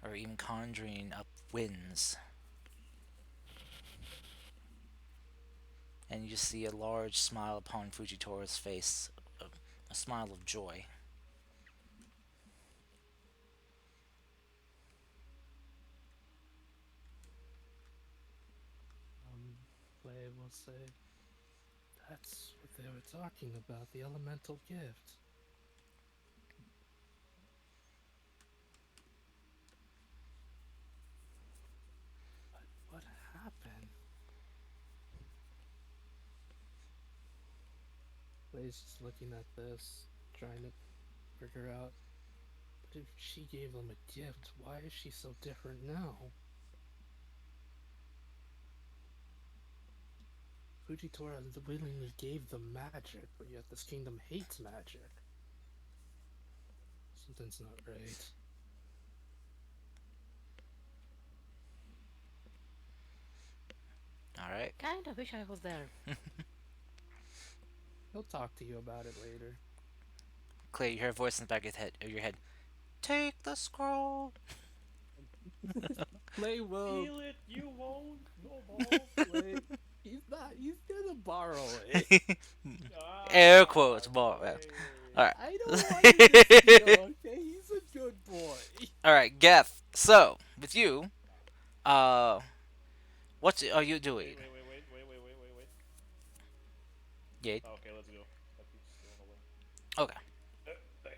or even conjuring up winds. And you just see a large smile upon Fujitora's face, a smile of joy. Clay will say, that's what they were talking about, the elemental gift. But what happened? Clay's just looking at this, trying to figure out, but if she gave them a gift, why is she so different now? Fujitora willingly gave them magic, but yet this kingdom hates magic. Something's not right. All right. Kinda wish I was there. He'll talk to you about it later. Clay, you hear a voice in the back of your head. Take the scroll. Clay will. Steal it, you won't. No balls. Clay, he's not. He's gonna borrow it. Air quotes, more. Clay. All right. I don't want him to steal. Okay, he's a good boy. All right, Geth. So with you, what are you doing? Wait. Yate. Okay, let's go. That keeps going away. Okay. There.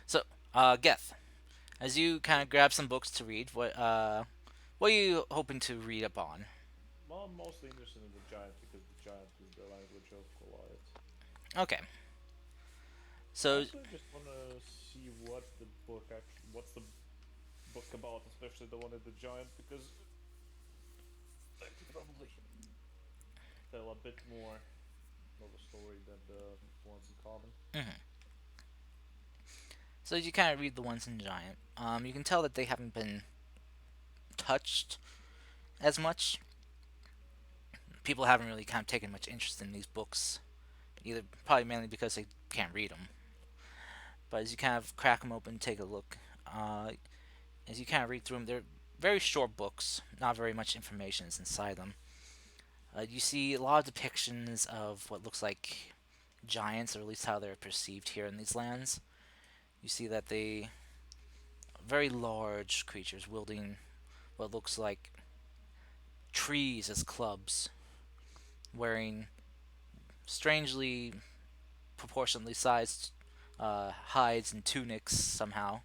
So, Geth, as you kind of grab some books to read, what are you hoping to read up on? Well, I'm mostly interested in the giant because the giant is the language of Goliath. Okay. I So, actually just wanna see what the what's the book about, especially the one with the giant, because I could probably tell a bit more of a story than the ones in common. so as you kind of read the ones in Giant, you can tell that they haven't been touched as much. People haven't really kind of taken much interest in these books, either probably mainly because they can't read them. But as you kind of crack them open, take a look, as you kind of read through them, they're very short books. Not very much information is inside them. You see a lot of depictions of what looks like giants, or at least how they're perceived here in these lands. You see that they very large creatures wielding what looks like trees as clubs, wearing strangely proportionately sized hides and tunics somehow.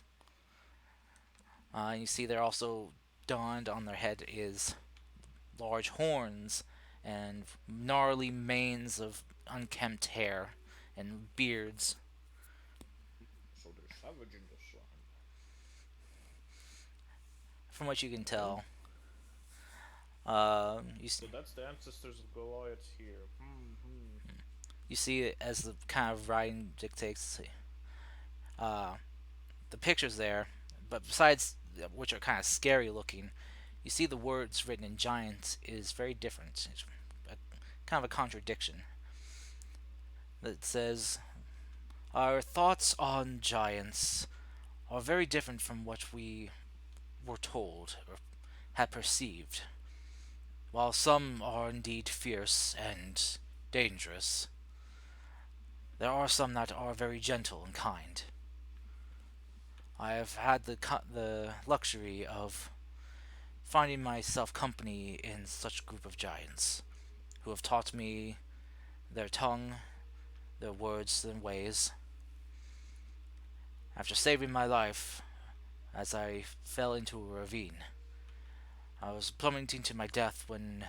You see they're also donned on their head is large horns and gnarly manes of unkempt hair and beards. So they're savage in this land. From what you can tell, So that's the ancestors of Goliath here. you see it as the kind of writing dictates. Uh, the pictures there, but besides which are kind of scary looking, you see the words written in giant is very different. It's kind of a contradiction. That says, "Our thoughts on giants are very different from what we were told or had perceived. While some are indeed fierce and dangerous, there are some that are very gentle and kind. I have had the luxury of finding myself company in such a group of giants who have taught me their tongue, their words, and ways. After saving my life as I fell into a ravine, I was plummeting to my death when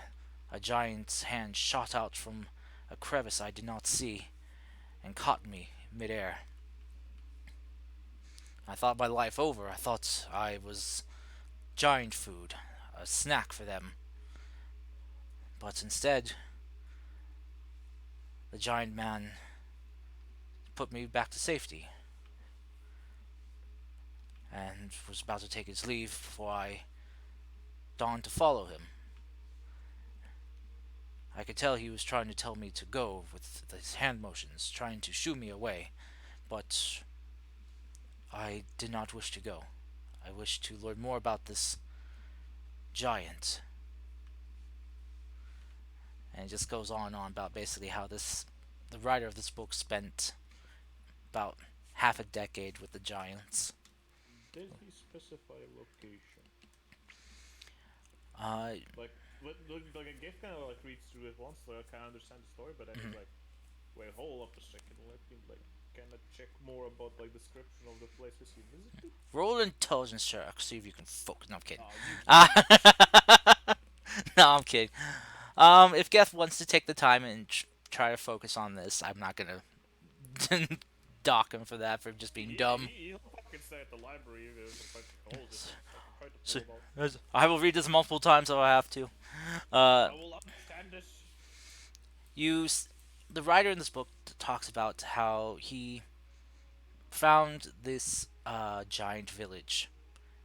a giant's hand shot out from a crevice I did not see and caught me midair. I thought my life over. I thought I was giant food. a snack for them. But instead, the giant man put me back to safety and was about to take his leave before I dawned to follow him. I could tell he was trying to tell me to go with his hand motions, trying to shoo me away, but I did not wish to go. I wished to learn more about this giant. And it just goes on and on about basically how the writer of this book spent about half a decade with the giants. Did he specify a location? Uh, Like a gift kind of like reads through it once, like I kind of understand the story, but then he's like, wait, hold up a second, let me like kind of check more about like description of the places he visited. roll an intelligence check, see if you can focus. No, I'm kidding. Oh, you No, I'm kidding. If Geth wants to take the time and try to focus on this, I'm not gonna dock him for that for just being dumb. He'll fucking stay at the library if there's a bunch of calls in there. I can try to So, pull him out. I will read this multiple times if I have to. Uh, I will understand this. you, the writer in this book talks about how he found this giant village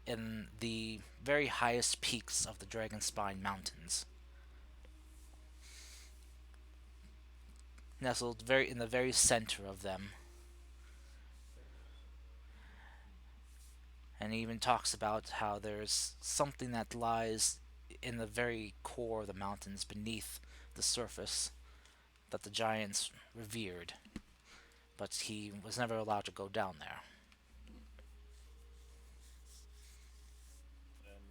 in the very highest peaks of the Dragonspine Mountains, nestled very in the very center of them. And he even talks about how there's something that lies in the very core of the mountains beneath the surface that the giants revered, but he was never allowed to go down there. Then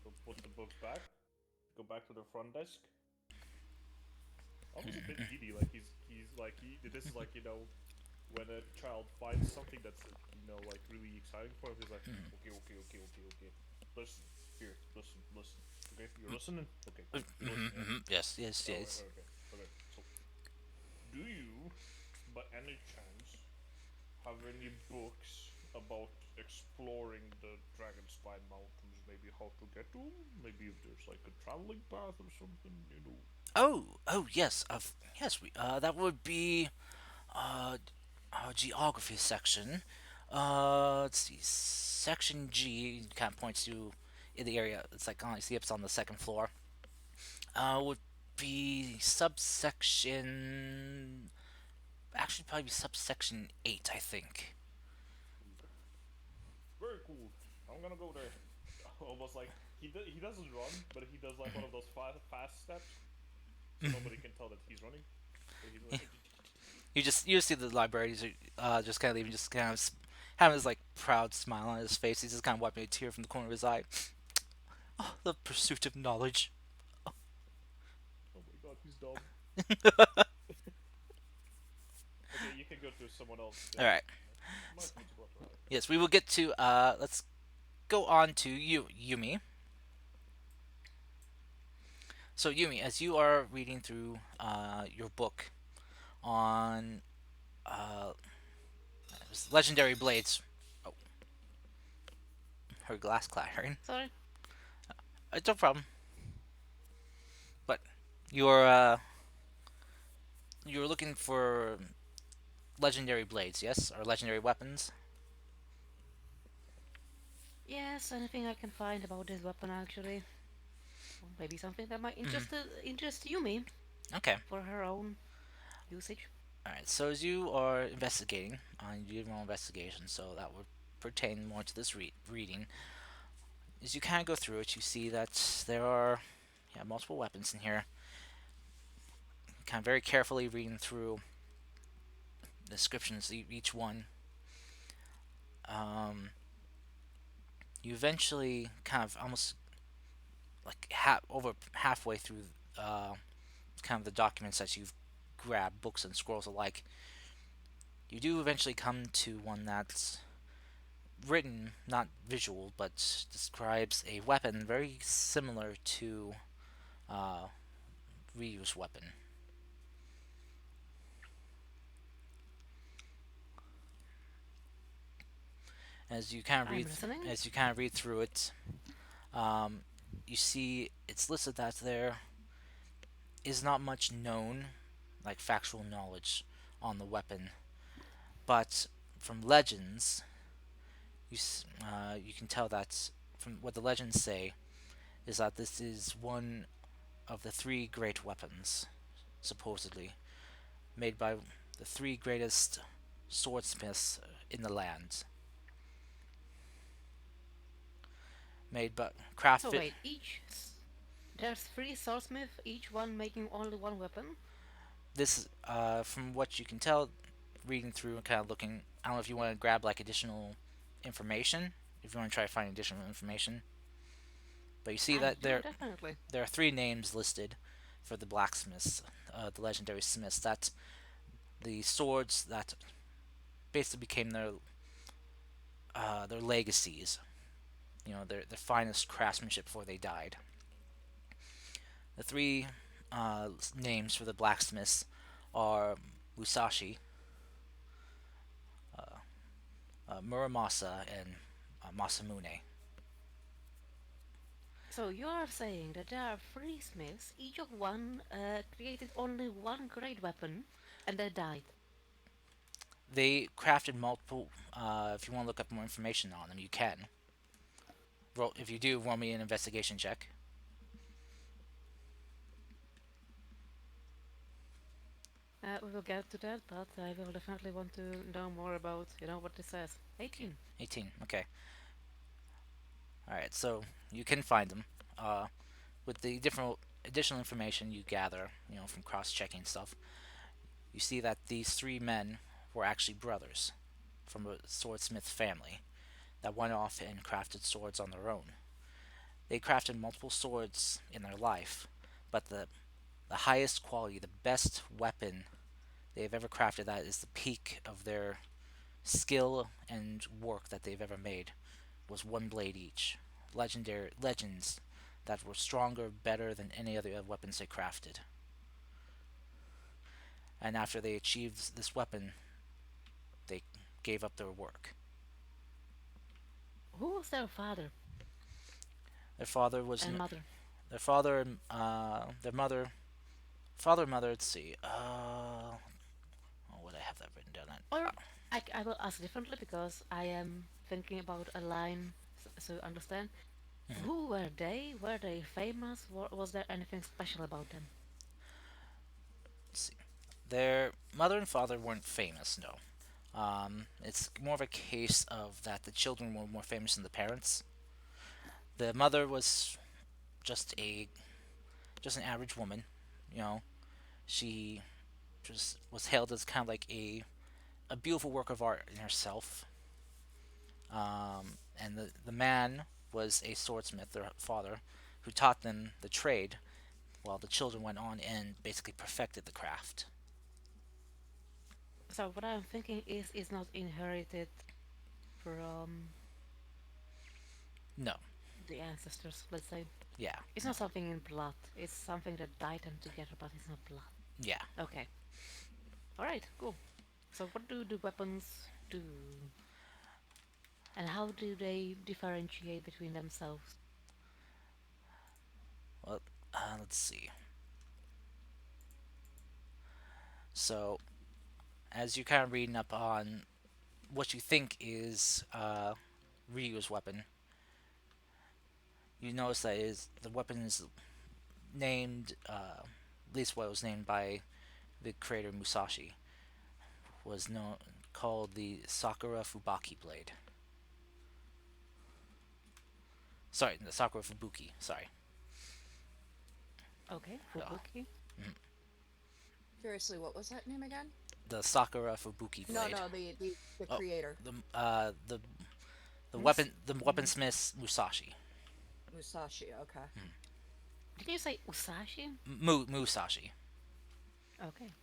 he'll put the book back, go back to the front desk. Almost a bit needy, like he's like this is like when a child finds something that's like really exciting for him. He's like, okay. Listen, here, listen. Okay, you're listening. Okay, cool. You're listening. Yeah? Yes, yes, yes. Okay. So, do you, by any chance, have any books about exploring the Dragonspine Mountains? Maybe how to get to them? Maybe if there's like a traveling path or something. Oh, yes. Yes. That would be geography section. Let's see. Section G kind of points to in the area. It's like see it's on the second floor. Would be subsection. Actually, probably be subsection 8, I think. Very cool. I'm gonna go there. Almost like he doesn't run, but he does like one of those fast steps, so nobody can tell that he's running. So he's like, You see the librarians just kind of leaving, just kind of having his like proud smile on his face. He's just kind of wiping a tear from the corner of his eye. Oh, the pursuit of knowledge. oh my god, he's dumb. Okay, you can go to someone else. All right. My Fujitora, right? Yes, we will get to. Let's go on to Yumi. So Yumi, as you are reading through your book on uh, legendary blades. Oh, her glass clattering. Sorry. It's no problem. But you're you're looking for legendary blades, yes, or legendary weapons. Yes, anything I can find about this weapon actually. Or maybe something that might interest Yumi Okay. for her own usage. All right. So as you are investigating, you do your own investigation, so that would pertain more to this reading. As you kind of go through it, you see that there are multiple weapons in here. Kind of very carefully reading through the descriptions of each one. Um, you eventually kind of almost like over halfway through kind of the documents that you've grabbed, books and scrolls alike. You do eventually come to one that's written, not visual, but describes a weapon very similar to uh, Ryu's weapon. As you kind of I'm read, listening. as you kind of read through it, um, you see it's listed that there is not much known, like factual knowledge, on the weapon, but from legends, you can tell that from what the legends say is that this is one of the three great weapons, supposedly made by the three greatest swordsmiths in the land. Made but So crafted. wait, there's three swordsmiths, each one making only one weapon. This, from what you can tell, reading through and kind of looking. I don't know if you want to grab like additional information. If you want to try to find additional information, but you see that Yeah, there definitely. there are three names listed for the blacksmiths, the legendary smiths. That the swords that basically became their legacies. You know, their finest craftsmanship before they died. The three names for the blacksmiths are Musashi, Muramasa, and Masamune. So you are saying that there are three smiths, each of one created only one great weapon, and they died. They crafted multiple. If you want to look up more information on them, you can. If you do, roll me an investigation check. We will get to that, but I will definitely want to know more about, what this says. Okay, 18. 18. Okay. All right. So you can find them. Uh, with the different additional information you gather, from cross-checking stuff, you see that these three men were actually brothers from a swordsmith family that went off and crafted swords on their own. They crafted multiple swords in their life, but the highest quality, the best weapon they've ever crafted, that is the peak of their skill and work that they've ever made, was one blade each. Legendary legends that were stronger, better than any other weapons they crafted. And after they achieved this weapon, they gave up their work. Who was their father Their father was and mother? their father, their mother, father, mother. Let's see. Oh, would I have that written down? Or I will ask differently because I am thinking about a line so understand. Who were they? Were they famous? Was there anything special about them? Let's see. Their mother and father weren't famous. No. It's more of a case of that the children were more famous than the parents. The mother was just a just an average woman. You know, she just was hailed as kind of like a beautiful work of art in herself. And the man was a swordsmith, their father, who taught them the trade, while the children went on and basically perfected the craft. So what I'm thinking is not inherited from No, the ancestors, let's say. yeah, It's no, not something in blood. It's something that tied them together, but it's not blood. yeah. Okay. Alright, cool. So what do the weapons do? And how do they differentiate between themselves? Well, let's see. So, as you're kind of reading up on what you think is Ryu's weapon, you notice that is the weapon is named, at least what it was named by the creator Musashi, was known called the Sakura Fubaki blade. Sorry, the Sakura Fubuki. Sorry. Okay, Uh, Fubuki. Curiously, what was that name again? the Sakura Fubuki No, blade. no, the Oh, creator. the Mus- weaponsmith Musashi. Musashi, okay. Did you say Usashi? Musashi. Okay.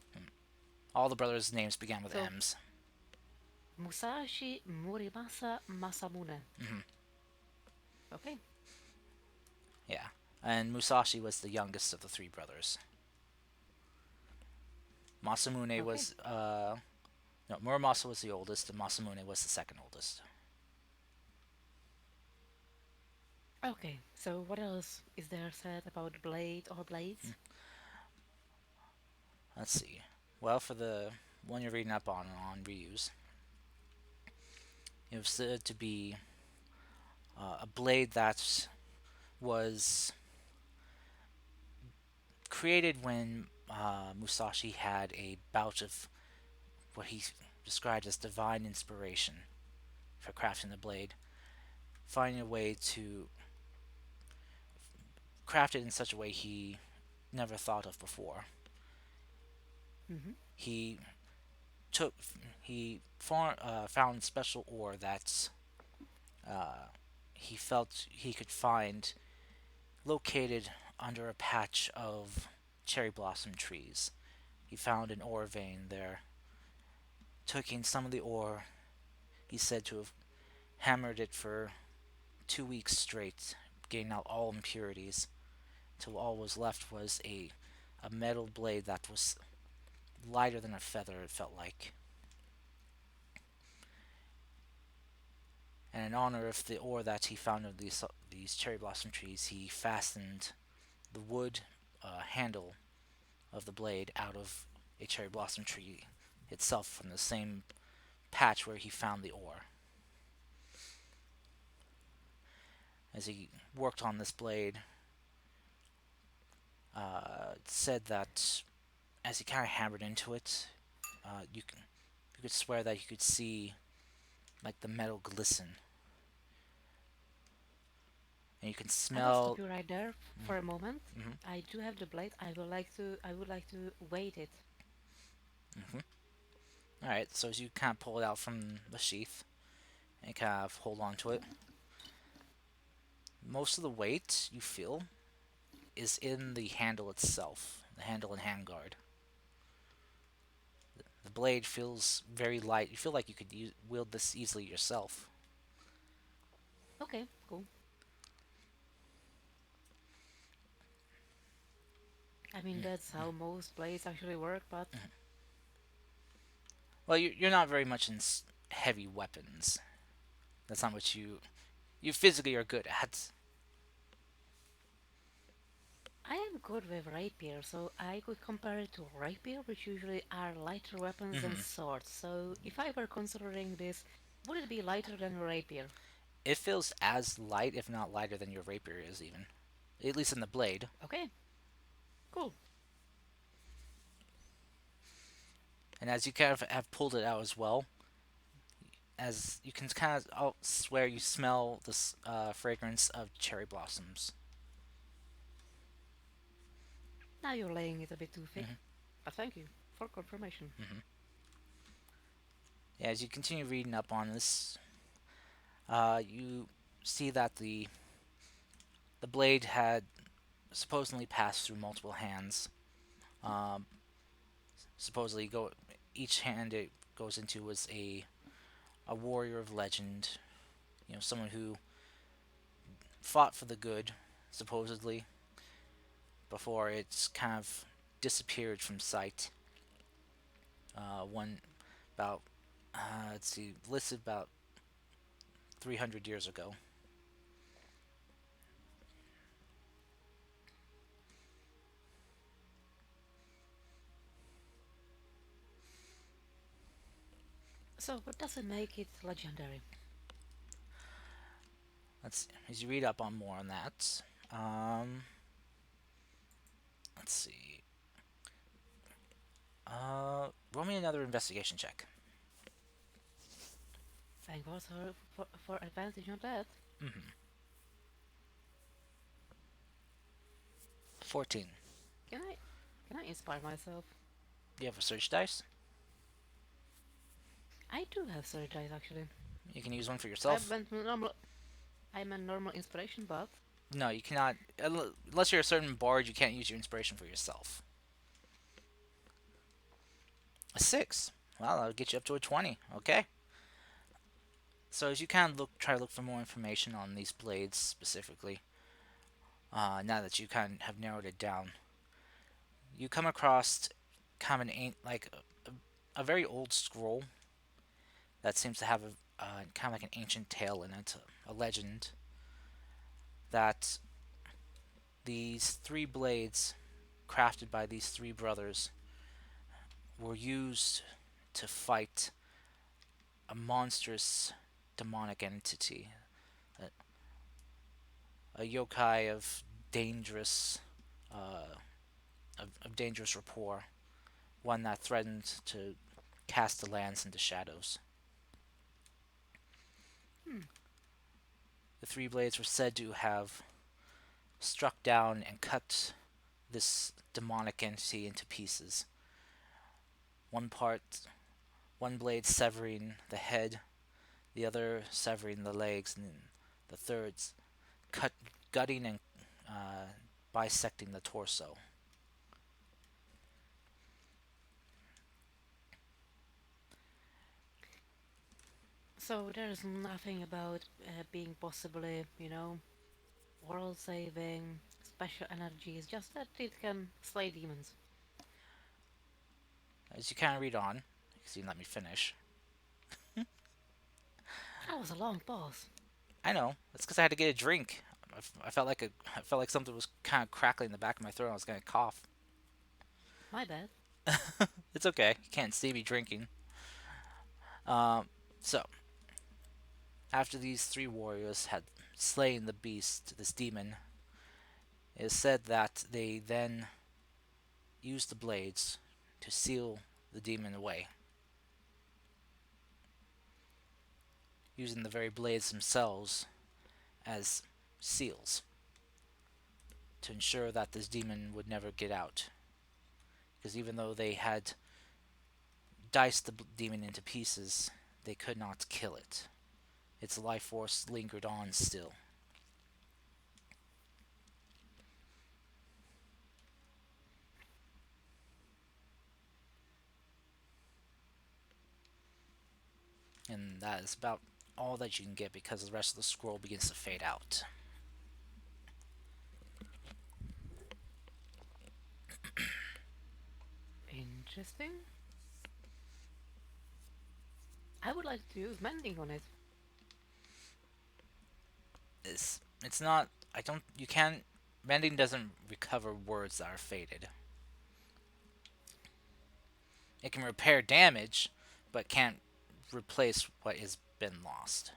All the brothers' names began with So M's. Musashi Murimasa Masamune. Hmm. Okay. Yeah, and Musashi was the youngest of the three brothers. Masamune Okay. was no, Muramasa was the oldest, and Masamune was the second oldest. Okay, so what else is there said about blade or blades? Let's see. Well, for the one you're reading up on reuse, it was said to be a blade that was created when Musashi had a bout of what he described as divine inspiration for crafting the blade, finding a way to craft it in such a way he never thought of before. Mm-hmm. He took found special ore that he felt he could find located under a patch of cherry blossom trees. He found an ore vein there. Taking some of the ore, he said to have hammered it for 2 weeks straight, getting out all impurities, till all was left was a metal blade that was lighter than a feather, it felt like. And in honor of the ore that he found of these cherry blossom trees, he fastened the wood handle of the blade out of a cherry blossom tree itself from the same patch where he found the ore. As he worked on this blade, it said that as he kind of hammered into it, you could swear that you could see like the metal glisten, and you can I will stop smell. you right there for a moment. Mm-hmm, I do have the blade. I would like to weight it. mm-hmm. All right, so as you kind of pull it out from the sheath and kind of hold on to it, most of the weight you feel is in the handle itself, the handle and handguard. The blade feels very light. You feel like you could wield this easily yourself. Okay, cool. I mean, that's how most blades actually work, but Well, you're not very much in heavy weapons. That's not what you physically are good at. I am good with rapier, so I could compare it to rapier, which usually are lighter weapons than Hmm. swords. So if I were considering this, would it be lighter than a rapier? It feels as light, if not lighter, than your rapier is, even. At least in the blade. Okay, cool. And as you kind of have pulled it out as well, as you can kind of swear you smell this fragrance of cherry blossoms. Now you're laying it a bit too thick, Hmm. but thank you for confirmation. Hmm. Yeah, as you continue reading up on this, you see that the blade had supposedly passed through multiple hands. Um, supposedly, each hand it goes into was a warrior of legend. Someone who fought for the good, supposedly, before it's kind of disappeared from sight. One about let's see, listed about 300 years ago. So, what doesn't make it legendary? As you read up on more on that. Um, let's see. Roll me another investigation check. Thank God for advantage on that. Mm-hmm. 14. Can I can I inspire myself? Do you have a search dice? I do have surge dice actually. You can use one for I yourself. went normal. I'm a normal inspiration, but No, you cannot. Unless you're a certain bard, you can't use your inspiration for yourself. A 6. Well, that'll get you up to a 20. Okay. So as you kind of try to look for more information on these blades specifically, now that you kind of have narrowed it down, you come across kind of a very old scroll that seems to have kind of like an ancient tale in it, a legend. that these three blades, crafted by these three brothers, were used to fight a monstrous demonic entity, a, a yokai of dangerous, uh, of dangerous rapport, one that threatened to cast the lands into shadows. Hmm. The three blades were said to have struck down and cut this demonic entity into pieces. One part, one blade severing the head, the other severing the legs, and the third cut, gutting and bisecting the torso. So there's nothing about being possibly, world saving, special energies, just that it can slay demons. As you kind of read on, because you didn't let me finish. That was a long pause. I know. That's because I had to get a drink. I felt like I felt like something was kind of crackling in the back of my throat. I was gonna cough. My bad. It's okay. You can't see me drinking. Um, so after these three warriors had slain the beast, this demon, it is said that they then used the blades to seal the demon away, using the very blades themselves as seals to ensure that this demon would never get out. Because even though they had diced the demon into pieces, they could not kill it. Its life force lingered on still. And that is about all that you can get because the rest of the scroll begins to fade out. Interesting. I would like to use mending on it. It's not. I don't. You can't. Mending doesn't recover words that are faded. It can repair damage, but can't replace what has been lost,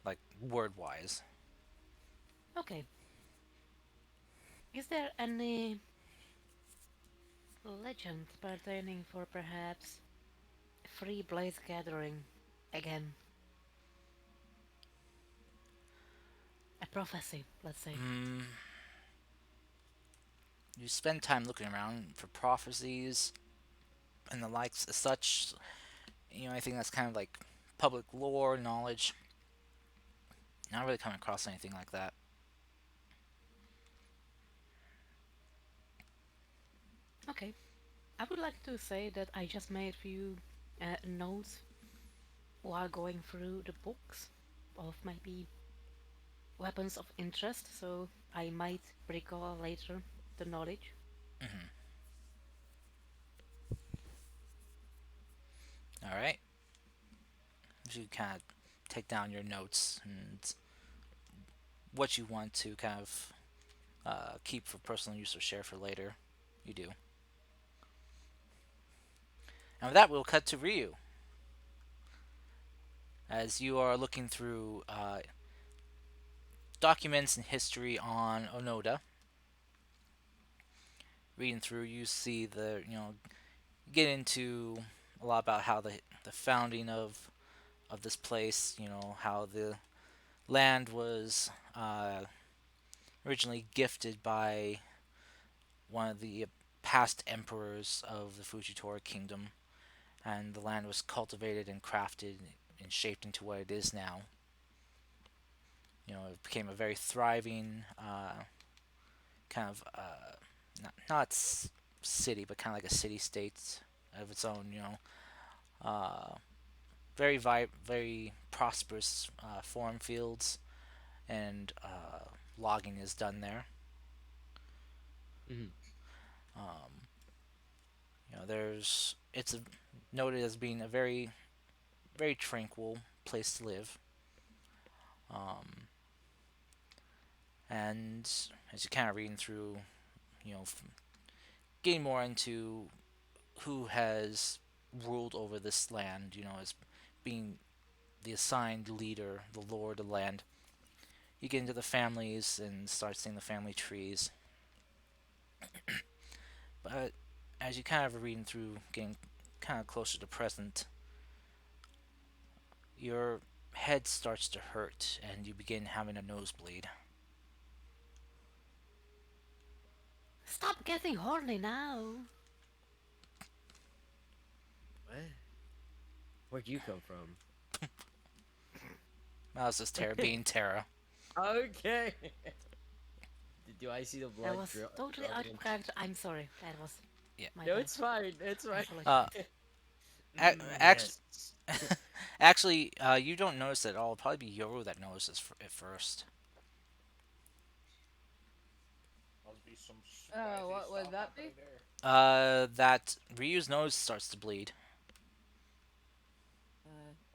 like word wise. Okay. Is there any legend pertaining for perhaps Free Blaze Gathering again? A prophecy, let's say. Mm, you spend time looking around for prophecies and the likes as such. I think that's kind of like public lore knowledge. Not really coming across anything like that. Okay. I would like to say that I just made a few notes while going through the books of maybe weapons of interest, so I might recall later the knowledge. Hmm. All right. You kind of take down your notes and what you want to kind of keep for personal use or share for later. You do. And with that, we'll cut to Ryu. As you are looking through documents and history on Onoda, reading through, you see get into a lot about how the founding of this place. How the land was originally gifted by one of the past emperors of the Fujitora kingdom, and the land was cultivated and crafted and shaped into what it is now. It became a very thriving kind of not city, but kind of like a city state of its own. Uh, very prosperous farm fields and logging is done there. Hmm. Um, there's it's noted as being a very tranquil place to live. Um, And as you're kind of reading through, you know, getting more into who has ruled over this land, as being the assigned leader, the lord of the land. You get into the families and start seeing the family trees. But as you kind of are reading through, getting kind of closer to present, your head starts to hurt and you begin having a nosebleed. Stop getting horny now. What? Where'd you come from? That was just Terra being Terra. Okay. Do I see the That blood was totally out dropping? of character. I'm sorry. That was Yeah. my No, bad. it's fine. It's fine. Apologies. Uh, actually, Yes. actually, you don't notice it at all. It'll probably be Yoru that notices at first. Must be some Oh, spicy what would stuff that be? happening there. That Ryu's nose starts to bleed.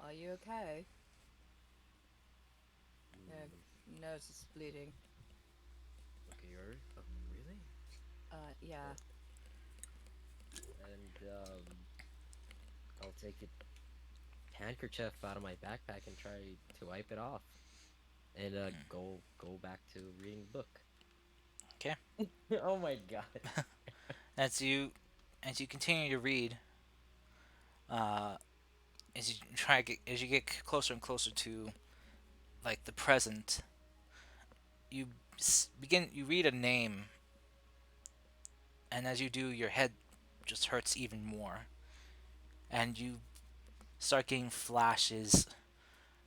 Are you okay? Your Mm, nose is bleeding. okay, you're really? Yeah. And I'll take a handkerchief out of my backpack and try to wipe it off, and go back to reading the book. Okay. Oh my god. As you as you continue to read, uh, as you get closer and closer to like the present, you you read a name, and as you do, your head just hurts even more, and you start getting flashes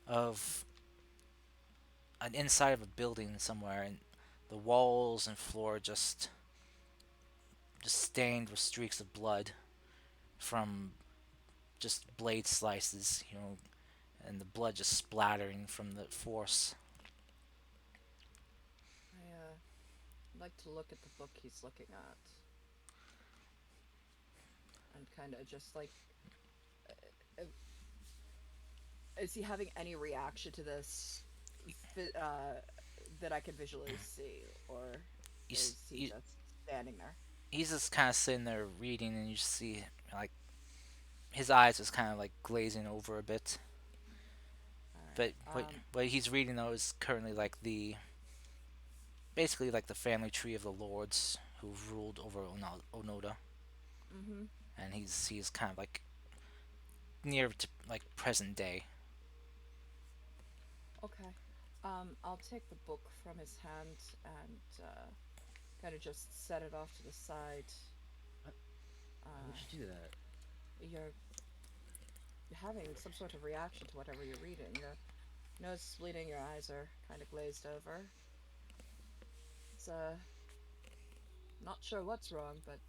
of an inside of a building somewhere, and the walls and floor just stained with streaks of blood from just blade slices, and the blood just splattering from the force. I'd like to look at the book he's looking at. And kind of just like. uh, Is he having any reaction to this that I can visually see? Or You, is he you, just standing there? he's just kind of sitting there reading, and you see like his eyes is kind of like glazing over a bit. But Alright. what he's reading though is currently like the basically like the family tree of the lords who ruled over Onoda, Mm-hmm. and he's kind of like near to like present day. Okay. I'll take the book from his hand and kind of just set it off to the side. What? Why Uh, would you do that? you're having some sort of reaction to whatever you're reading. Your nose is bleeding, your eyes are kind of glazed over. It's not sure what's wrong, but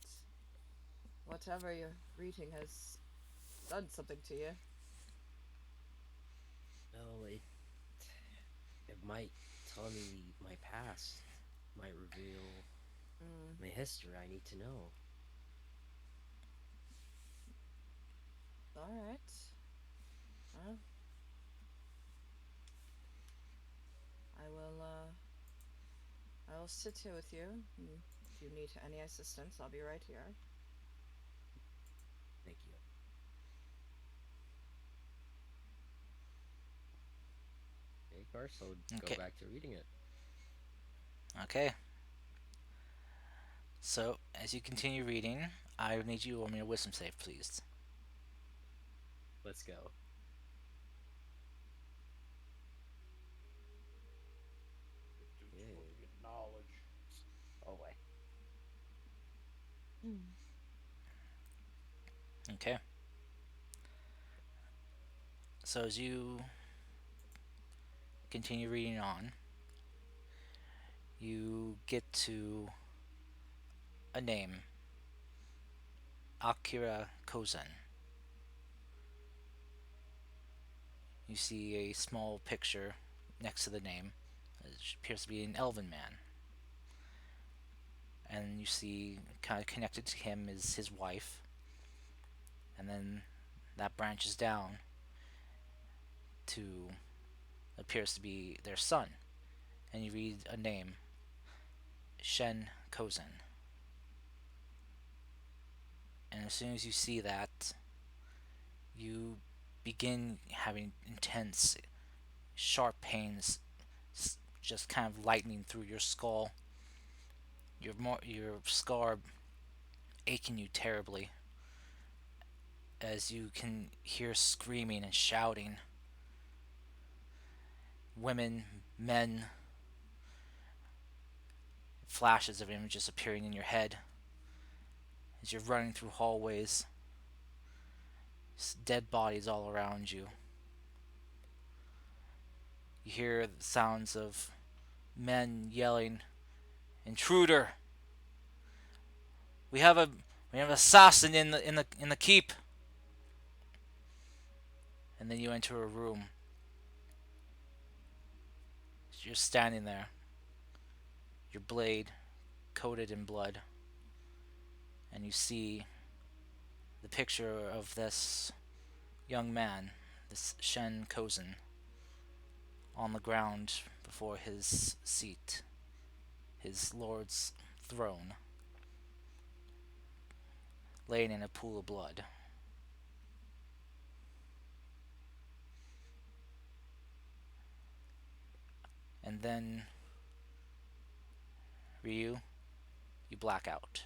whatever you're reading has done something to you. Well, it might tell me my past, might reveal Mm, my history. I need to know. all right. Well, I will. I will sit here with you. If you need any assistance, I'll be right here. Thank you. Okay, Garth, so go Okay. back to reading it. Okay. So as you continue reading, I need you to roll me a wisdom save, please. Let's go. The dude's Okay. looking at knowledge. Oh boy. Mm. Okay. So as you continue reading on, you get to a name, Akira Kozen. You see a small picture next to the name. It appears to be an elven man. And you see, kind of connected to him is his wife. And then that branches down to appears to be their son. And you read a name, Shen Kozen. And as soon as you see that, you begin having intense, sharp pains just kind of lightning through your skull. Your scar aching you terribly as you can hear screaming and shouting. Women, men, flashes of images appearing in your head as you're running through hallways, dead bodies all around you. You hear the sounds of men yelling, "Intruder! We have a we have an assassin in the keep!" And then you enter a room. You're standing there, your blade coated in blood, and you see the picture of this young man, this Shen Kozen, on the ground before his seat, his lord's throne, laying in a pool of blood. And then, Ryu, you black out.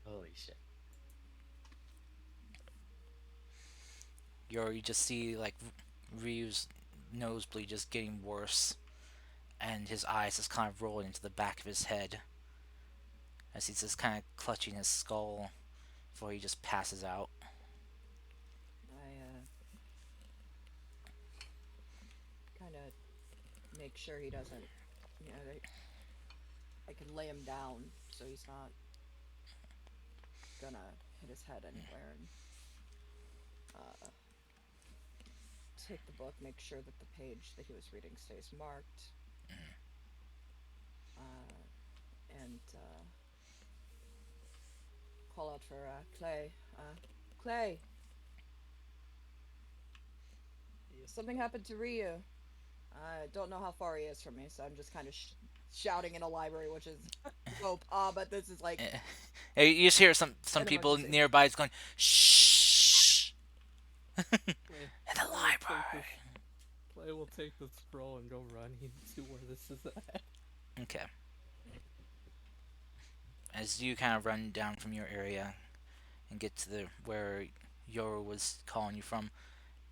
Holy shit. You just see like Ryu's nosebleed just getting worse, and his eyes just kind of rolling into the back of his head as he's just kind of clutching his skull before he just passes out. I kind of make sure he doesn't, I can lay him down so he's not gonna hit his head anywhere, and uh, take the book, make sure that the page that he was reading stays marked, and call out for Clay. Clay, something happened to Ryu. I don't know how far he is from me, so I'm just kind of shouting in a library, which is dope. But this is like Hey, you just hear some an people emergency. nearby is going shh Clay, in the library. Clay will take the scroll and go running to where this is at. Okay. As you kind of run down from your area and get to the where Yoru was calling you from,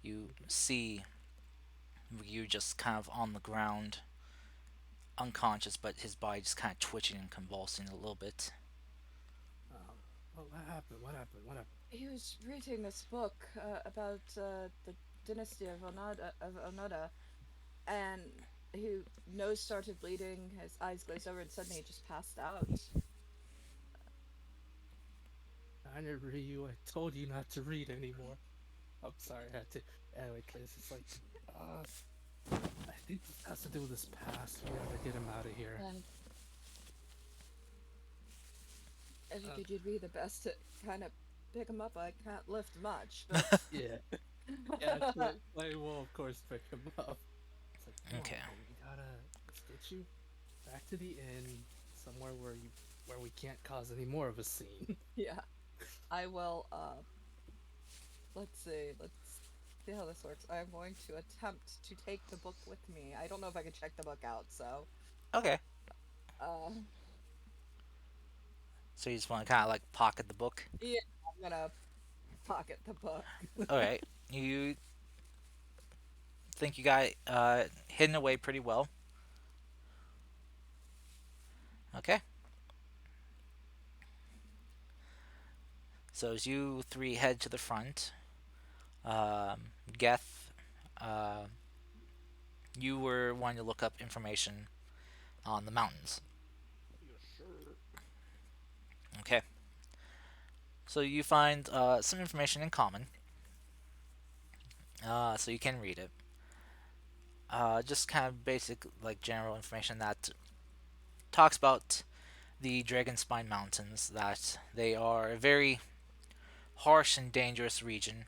you see Ryu just kind of on the ground, unconscious, but his body just kind of twitching and convulsing a little bit. What happened? What happened? What happened? He was reading this book about the dynasty of Onoda, and his nose started bleeding, his eyes glazed over, and suddenly he just passed out. I never Ryu. I told you not to read anymore. I'm sorry, I had to. Anyway, Clay, it's like, I think this has to do with this past. We gotta get him out of here. And I figured you'd be the best to kind of pick him up. I can't lift much, but Yeah. Yeah, Clay will, of course, pick him up. It's like, come Okay. on, let's get you back to the inn, somewhere where we can't cause any more of a scene. yeah, I will. Let's see. Let's see how this works. I'm going to attempt to take the book with me. I don't know if I can check the book out, so. Okay. Uh, So you just want to kind of like pocket the book. yeah, I'm gonna pocket the book. All right. You think you got hidden away pretty well. Okay. So as you three head to the front, Geth, uh, you were wanting to look up information on the mountains. Yes, sir. Okay. So you find some information in common. So you can read it. Just kind of basic, like general information that talks about the Dragonspine Mountains. That they are a very harsh and dangerous region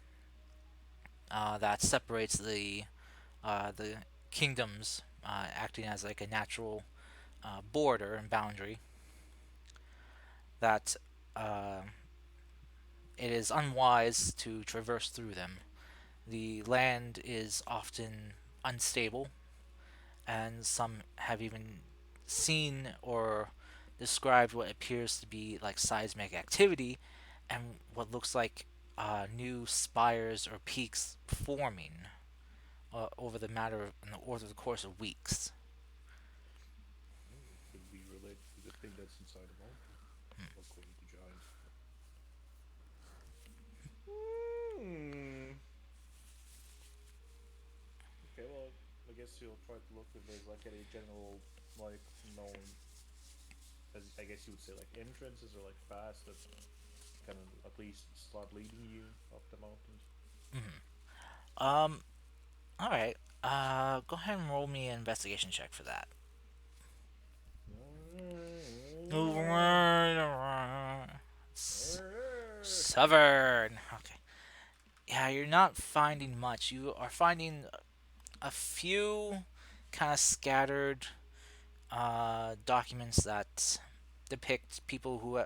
that separates the kingdoms, acting as like a natural border and boundary, that uh, it is unwise to traverse through them. The land is often unstable, and some have even seen or described what appears to be like seismic activity and what looks like new spires or peaks forming over the over the course of weeks. It could be related to the thing that's inside the mountain, according to giants. Hmm. Okay, well, I guess you'll try to look if there's like any general, like, known, as I guess you would say, like entrances or like paths that kind of at least start leading you up the mountains. Um, all right. Go ahead and roll me an investigation check for that. Severn. Okay. Yeah, you're not finding much. You are finding a few kind of scattered documents that depict people who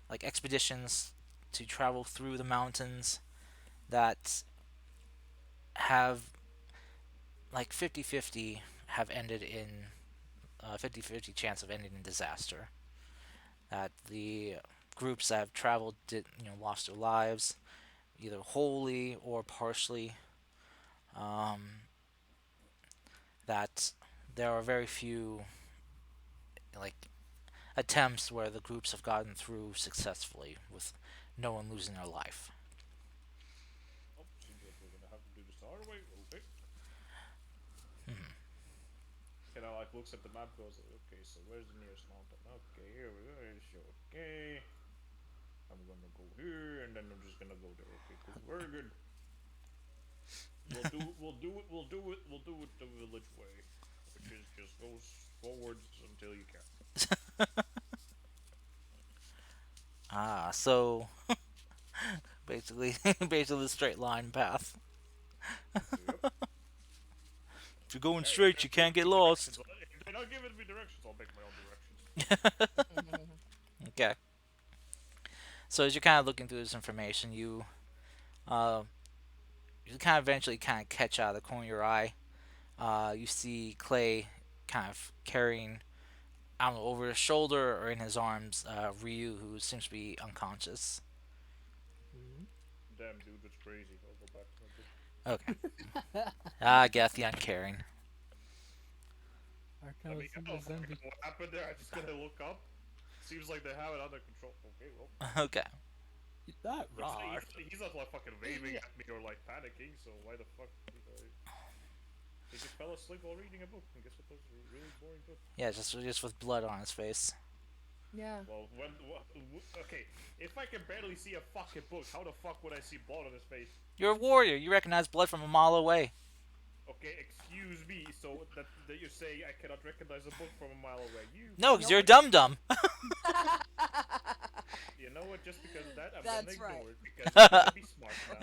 like expeditions to travel through the mountains that have like 50-50 have ended in 50-50 chance of ending in disaster. That the groups that have traveled did lost their lives either wholly or partially. Um, that there are very few like attempts where the groups have gotten through successfully with no one losing their life. Oh, seems like we're gonna have to do this the hard way. Okay. Kind of like looks at the map, goes, okay, so where's the nearest mountain? Okay, here we go. Okay, I'm gonna go here, and then I'm just gonna go there. Okay, cool, very good. We'll do it the village way, which is just goes forwards until you can. So basically, basically the straight line path. Yep. If you're going Hey, straight, you can't get lost. if they're not giving me directions, I'll make my own directions. Okay. So as you're kind of looking through this information, uh, you kind of eventually kind of catch out of the corner of your eye. You see Clay kind of carrying, I don't know, over his shoulder or in his arms, Ryu, who seems to be unconscious. Hmm. Damn, dude, that's crazy. I'll go back to my book. Okay. I get the uncaring. I Arkell mean, is I don't is then fucking know what happened there. I just gotta look up. Seems like they have it under control. Okay, well, Okay. that rock. he's not like fucking waving at me or like panicking. So why the fuck? He just fell asleep while reading a book. And guess what? That was a really boring book. Yeah, just with blood on his face. Yeah. Well, okay, if I can barely see a fucking book, how the fuck would I see blood on his face? You're a warrior. You recognize blood from a mile away. Okay, excuse me. So that you're saying I cannot recognize a book from a mile away? No, because you're a dum dum. You know what? Just because of that, I'm gonna That's right. ignore it because I'm gonna be smart now.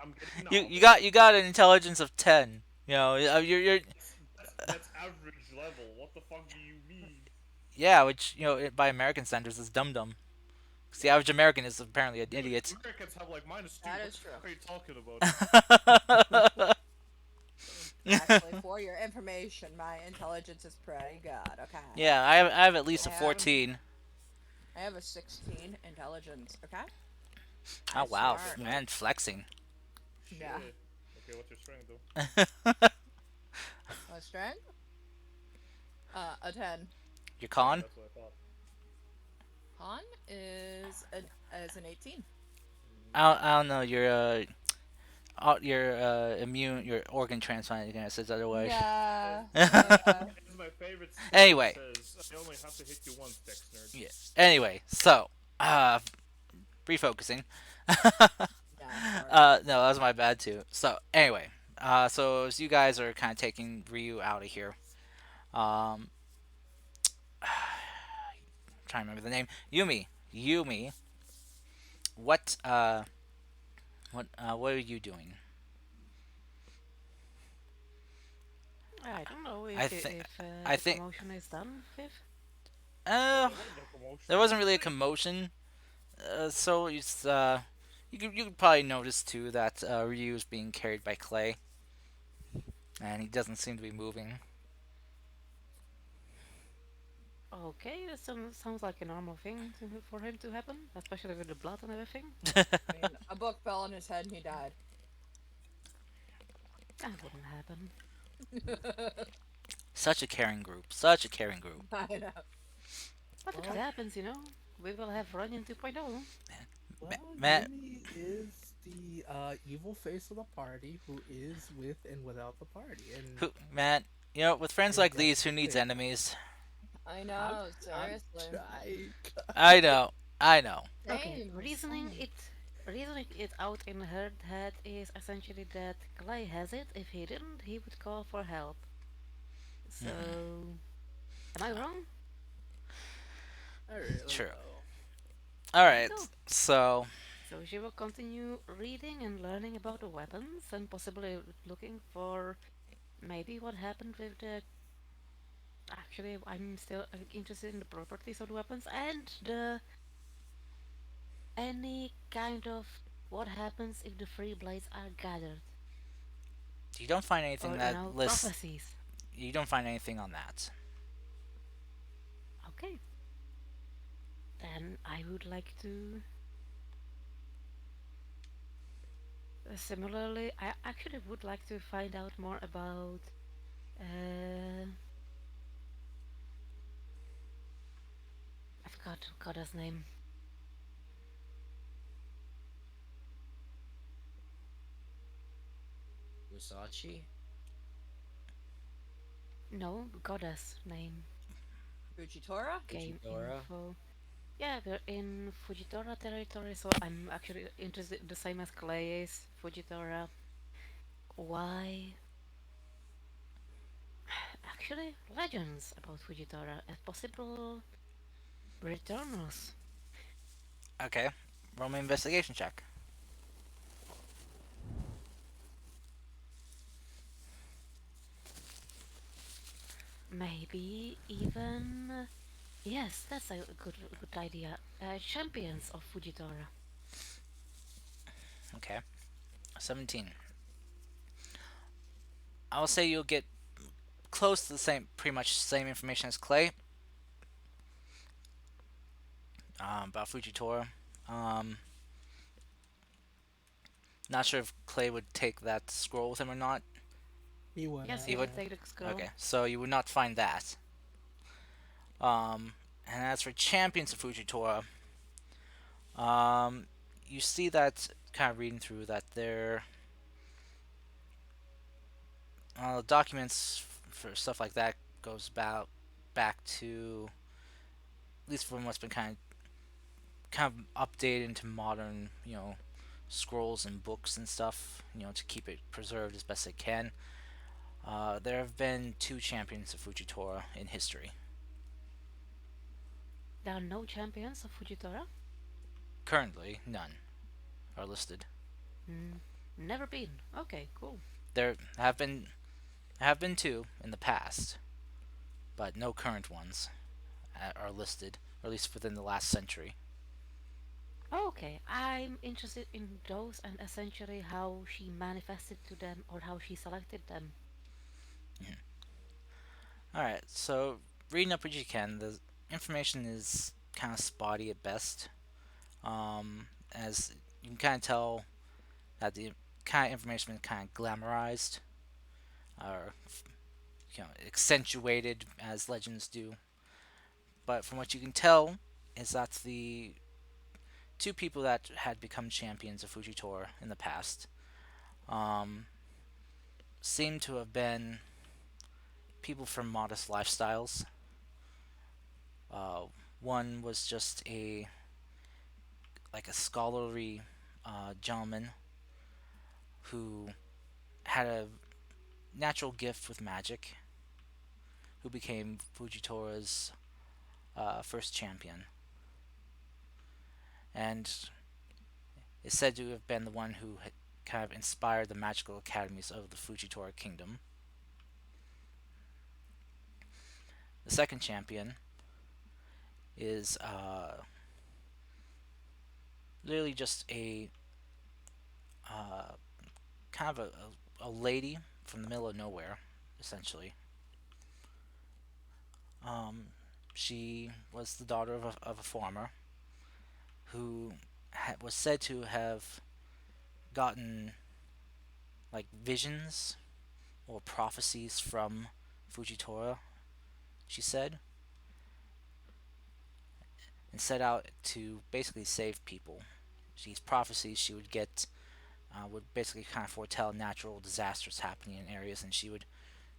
I'm getting knowledge. You got an intelligence of 10. You're That's average level. What the fuck do you mean? yeah, which by American standards is dum dum. Because the average American is apparently an Dude, idiot. Americans have like -2. That What is the true. fuck are you talking about? Actually, for your information, my intelligence is pretty good. Okay. Yeah, I have at least a I have 14. I have a 16 intelligence. Okay. Oh I'm wow, smart. man, flexing. Yeah. Shit. Okay, what's your strength though? My strength? A 10. Your Yeah, con? that's what I thought. Con is an 18. I don't know. Your immune, your organ transplant again says otherwise. Yeah. As Yeah. as my favorite skill Anyway. says, I only have to hit you once, Dex nerd. Yeah. Anyway, so refocusing. Yeah. Sorry. No, that was my bad too. So anyway, so as you guys are kind of taking Ryu out of here, um, trying to remember the name, Yumi. What what are you doing? I don't know I if think I the think commotion is done with. Oh, uh there was no there commotion. wasn't really a commotion. So you could probably notice too that Ryu is being carried by Clay, and he doesn't seem to be moving. Okay, that sounds like a normal thing for him to happen, especially with the blood and everything. I mean, a book fell on his head and he died. That wouldn't happen. Such a caring group. Such a caring group. I know. But if it Well, happens, we will have Runyon 2.0. Matt, Yumi is the evil face of the party who is with and without the party, and Matt, with friends and like that's these, who the needs thing. enemies? I I'm know, I'm seriously. trying. I know. I know. Okay, Same, same. reasoning it out in her head is essentially that Clay has it. If he didn't, he would call for help. So, am I wrong? I really True. know. All There you right. go. So, So she will continue reading and learning about the weapons and possibly looking for maybe what happened with the. Actually, I'm still interested in the properties of the weapons and the any kind of what happens if the three blades are gathered, you don't find anything or that lists. prophecies. You don't find anything on that. Okay, then I would like to. Similarly, I actually would like to find out more about. Uh, I forgot Goda's name. Musashi? No, Goda's name. Fujitora? Game Fujitora? info. Yeah, we're in Fujitora territory, so I'm actually interested the same as Clay is. Fujitora. Why? Actually, legends about Fujitora as possible returners. Okay. Roll me investigation check. Maybe even. Yes, that's a good idea. Champions of Fujitora. Okay. 17. I will say you'll get close to the same, pretty much same information as Clay about Fujitora. Um, Not sure if Clay would take that scroll with him or not. He would Yes, have, He he would. would yeah. take the scroll. Okay, so you would not find that. And as for champions of Fujitora, um, you see that kind of reading through that their documents for stuff like that goes about back to at least from what's been kind of updated into modern, scrolls and books and stuff, to keep it preserved as best they can. There have been two champions of Fujitora in history. There are no champions of Fujitora. Currently, none are listed. Mm, never been. Okay, cool. There have been two in the past, but no current ones are listed, or at least within the last century. Okay, I'm interested in those and essentially how she manifested to them or how she selected them. All right, so reading up what you can, the information is kind of spotty at best. As you can kind of tell that the kind of information is kind of glamorized or accentuated as legends do. But from what you can tell, is that the two people that had become champions of Fujitora in the past um, seem to have been people from modest lifestyles. Uh, One was just a scholarly gentleman who had a natural gift with magic, who became Fujitora's first champion, and is said to have been the one who kind of inspired the magical academies of the Fujitora kingdom. The second champion is literally just a uh, kind of a lady from the middle of nowhere, essentially. Um, she was the daughter of a farmer who was said to have gotten like visions or prophecies from Fujitora, she said, and set out to basically save people. These prophecies she would get would basically kind of foretell natural disasters happening in areas, and she would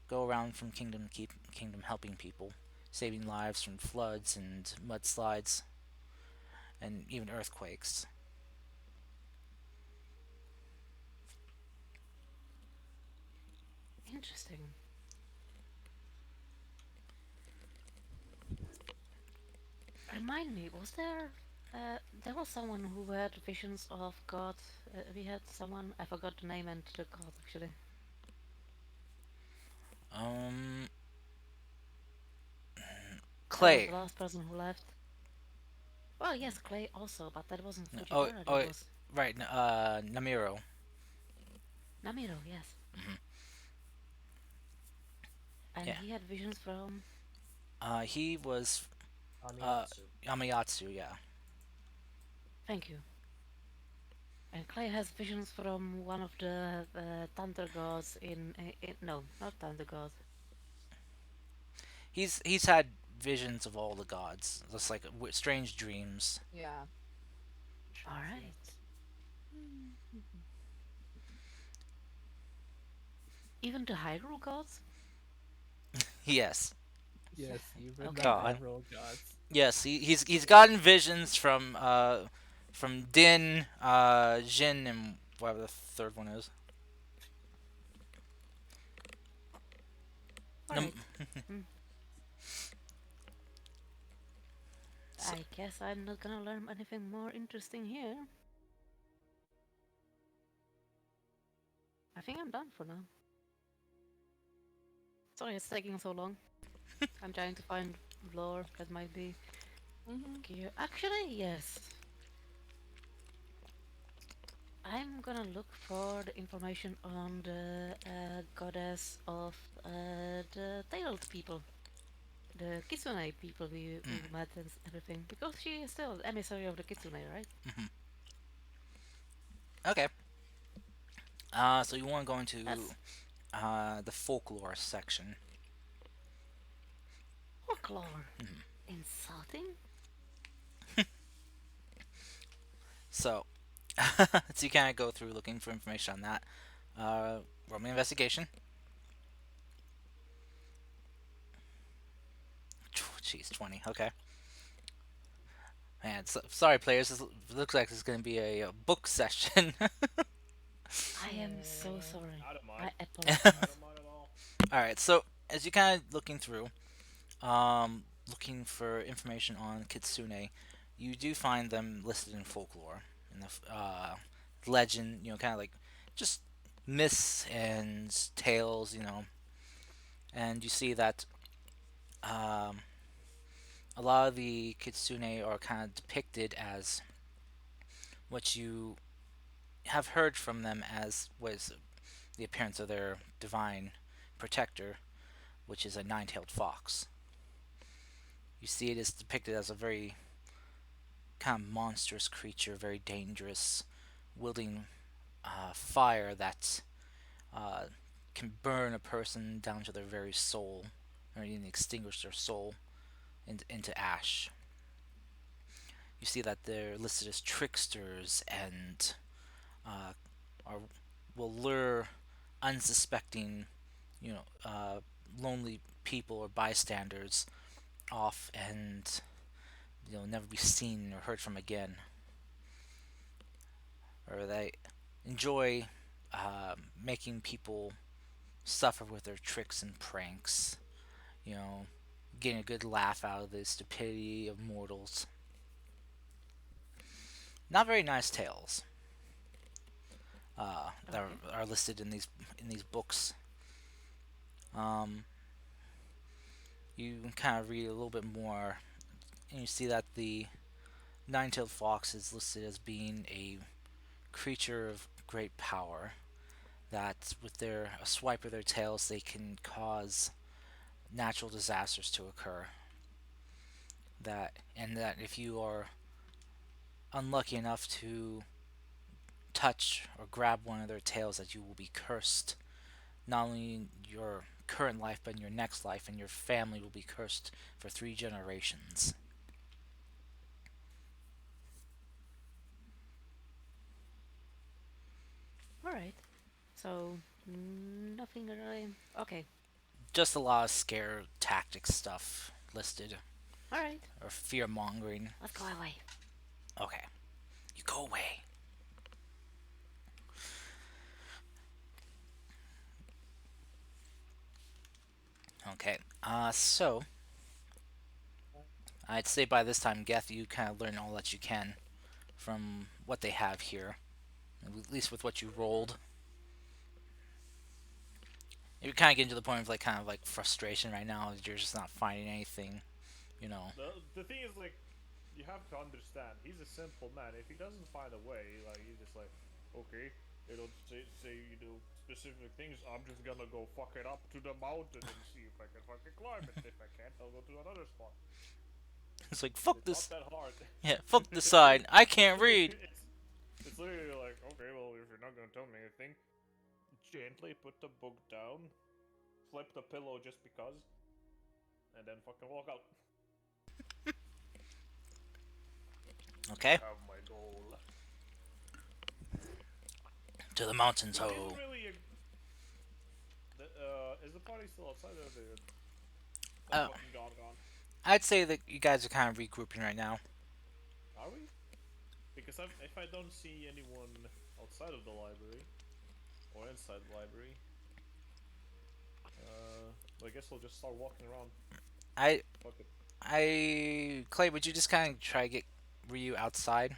go around from kingdom to kingdom helping people, saving lives from floods and mudslides and even earthquakes. Interesting. Remind me, was there? There was someone who had visions of God. We had someone. I forgot the name and the god actually. Um, That was Clay. the last person who left. Well, yes, Clay also, but that wasn't Oh, Fujitora. That oh, was right. Namiro. Namiro. Yes, Hmm. and Yeah. he had visions from. He was uh Amiyatsu. Yamayatsu. Yeah. Thank you. And Clay has visions from one of the thunder gods in no, not thunder god. He's had visions of all the gods, just like strange dreams. Yeah. All right. Transient. Even the Hyrule gods. Yes. Yeah. Yes, even the Okay. God. Hyrule gods. Yes. He's gotten visions from Din, Jin, and whatever the third one is. All Nam- right. Mm, so, I guess I'm not gonna learn anything more interesting here. I think I'm done for now. Sorry it's taking so long. I'm trying to find lore that might be Mhm. gear. Actually, yes. I'm gonna look for the information on the goddess of the tailed people, the Kitsune people we met and everything, because she is still emissary of the Kitsune, right? mhm. Okay. So you want to go into That's the folklore section. folklore. Insulting? So, so you kind of go through looking for information on that. Roll me investigation. Jeez, 20. Okay. Man, so, sorry, players. This looks like this is going to be a book session. I am so sorry. I don't mind. I I apologize. don't mind at all. All right. So as you kind of looking through, looking for information on kitsune, you do find them listed in folklore, in the legend. Kind of like just myths and tales. And you see that um, a lot of the kitsune are kind of depicted as what you have heard from them as was the appearance of their divine protector, which is a nine-tailed fox. You see it is depicted as a very kind of monstrous creature, very dangerous, wielding fire that uh, can burn a person down to their very soul, or even extinguish their soul into ash. You see that they're listed as tricksters and uh, are will lure unsuspecting, lonely people or bystanders off and never be seen or heard from again, or they enjoy making people suffer with their tricks and pranks. You know, getting a good laugh out of the stupidity of mortals. Not very nice tales that Okay. are listed in these books. Um, You kind of read a little bit more, and you see that the nine-tailed fox is listed as being a creature of great power. That with their a swipe of their tails, they can cause natural disasters to occur. That if you are unlucky enough to touch or grab one of their tails, that you will be cursed. Not only in your current life, but in your next life, and your family will be cursed for 3 generations. All right. So nothing really. Okay. Just a lot of scare tactics stuff listed, All right. or fear mongering. Let's go away. Okay, you go away. Okay, so I'd say by this time, Geth, you kind of learn all that you can from what they have here, at least with what you rolled. You're kind of getting to the point of like kind of like frustration right now. You're just not finding anything, you know. The thing is, like, you have to understand, he's a simple man. If he doesn't find a way, like, he's just like, okay, they don't say you do specific things. I'm just gonna go fuck it up to the mountain and see if I can fucking climb it. If I can't, I'll go to another spot. It's like fuck It's this. not that hard. Yeah, fuck the sign. I can't read. It's literally like, okay, well, if you're not gonna tell me anything, gently put the book down, flip the pillow just because, and then fucking walk out. Okay, I have my goal. to the mountains, We ho. didn't really. Is the party still outside or they Oh, fucking gone? I'd say that you guys are kind of regrouping right now. Are we? Because if I don't see anyone outside of the library or inside the library, I guess we'll just start walking around. I, Fuck it. Clay, would you just kind of try to get Ryu outside?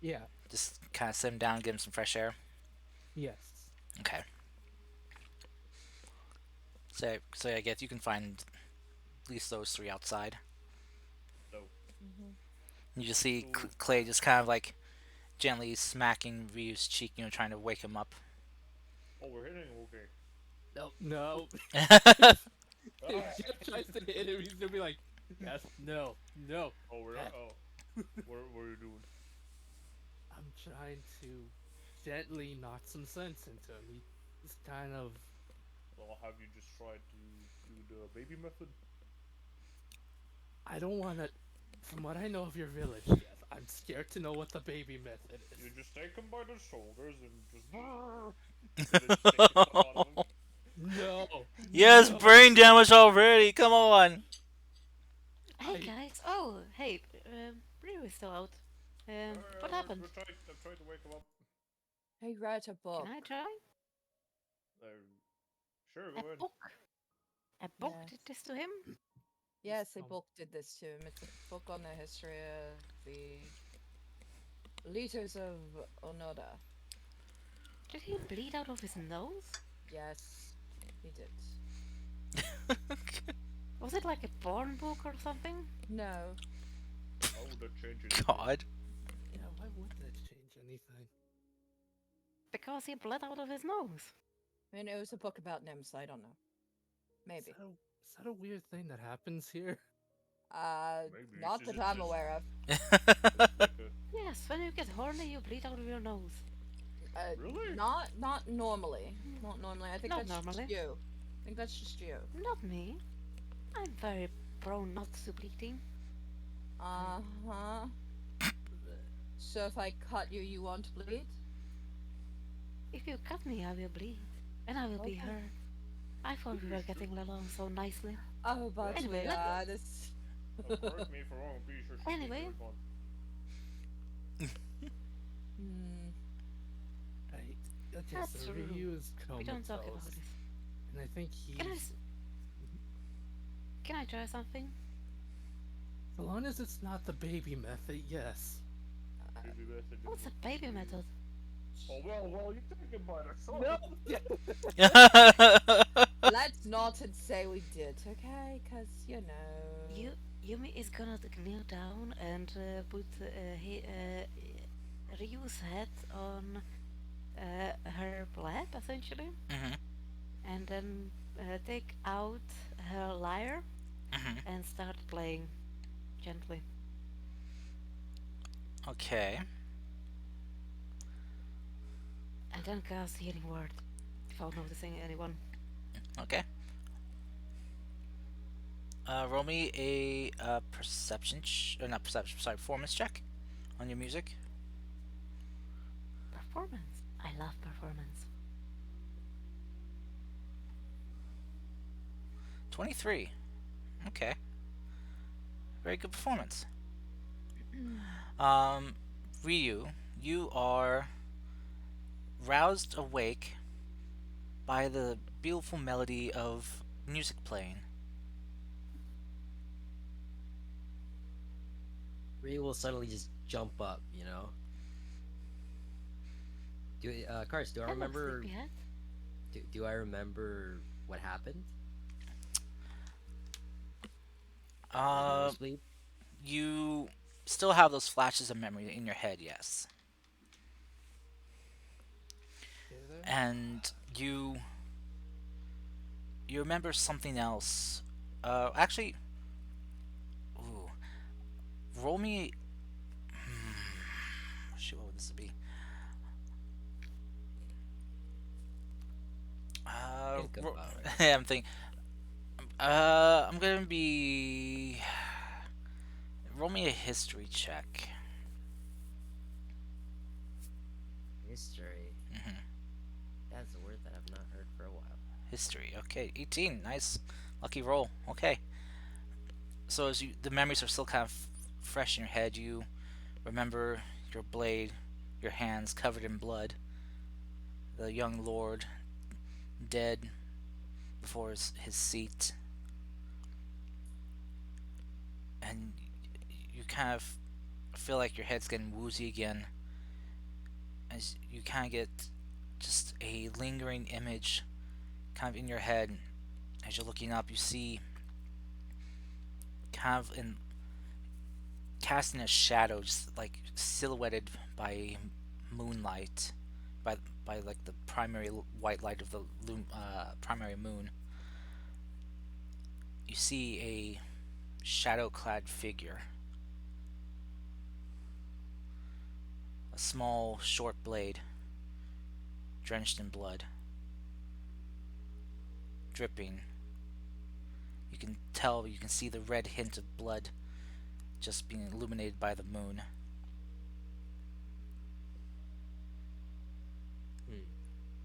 Yeah. Just kind of sit him down, give him some fresh air. Yes. Okay. So I guess you can find at least those 3 outside. No. You just see Clay just kind of like gently smacking Ryu's cheek, you know, trying to wake him up. Oh, we're hitting him. Okay. No. No. Ah! If Jeff tries to hit him, he's gonna be like, yes, no, no. Oh, we're what are you doing? I'm trying to gently knock some sense into him. He's kind of. Well, have you just tried to do the baby method? I don't want to. From what I know of your village, yes, I'm scared to know what the baby method is. You just take him by the shoulders and just. And then just take the cut out of him. No. Yes, no. brain damage already. Come on. Hey guys. Oh, hey. Ryu is still out. What happened? I'm trying to wake him up. I read a book. Can I try? Sure, A go ahead. book. A book Yes. did this to him? Yes, a book did this to him. It's a book on the history of the leaders of Onoda. Did he bleed out of his nose? Yes, he did. Was it like a porn book or something? No. How would that change anything? God. Yeah, why would that change anything? Because he bled out of his nose. I mean, it was a book about Nim, so I don't know. Maybe. Is that a weird thing that happens here? Maybe Not it's that I'm just- aware of. Yes, when you get horny, you bleed out of your nose. Really? Not normally. Not normally. I think Not that's normally. just you. I think that's just you. Not me. I'm very prone not to bleeding. Uh-huh. So if I cut you, you won't bleed? If you cut me, I will bleed. And I will be Okay. hurt. I thought we were getting along so nicely. Oh, but Anyway, yeah, this... Correct me if I'm wrong. I'm pretty sure. she's Anyway. very fun. Hmm. Right. Okay, That's so true. Ryu is We don't talk about comatose, this. and I think Can I, he's. can I try something? So long as it's not the baby method, yes. Baby method. What's a baby method? Oh well, you take him by the shoulder. No. Let's not say we did, okay? Because, you You know. Yumi is gonna kneel down and put Ryu's head on her lap, essentially, Hmm. and then take out her lyre Hmm. and start playing gently. Okay. And then cast Healing Word without noticing anyone. Okay. Roll me a perception, or not perception, sorry, performance check on your music. Performance. I love performance. 23. Okay. Very good performance. Um, Ryu, you are roused awake by the beautiful melody of music playing. Ryu will suddenly just jump up, you know. Cars, do I Hello, remember? sleepyhead. Do I remember what happened in the Uh, nosebleed? you still have those flashes of memory in your head, yes. Okay then. And you remember something else. Actually, ooh, roll me. Shoot, what would this be? Think about it. Yeah, I'm thinking. I'm gonna be. Roll me a history check. History. Hmm. That's a word that I've not heard for a while. History. Okay, 18. Nice, lucky roll. Okay, so as the memories are still kind of fresh in your head, you remember your blade, your hands covered in blood, the young lord dead before his seat, and you kind of feel like your head's getting woozy again as you kind of get just a lingering image kind of in your head. As you're looking up, you see kind of in casting a shadow, just like silhouetted by moonlight, by like the primary white light of the primary moon. You see a shadow-clad figure, a small, short blade, drenched in blood, dripping. You can tell, you can see the red hint of blood just being illuminated by the moon. Hmm.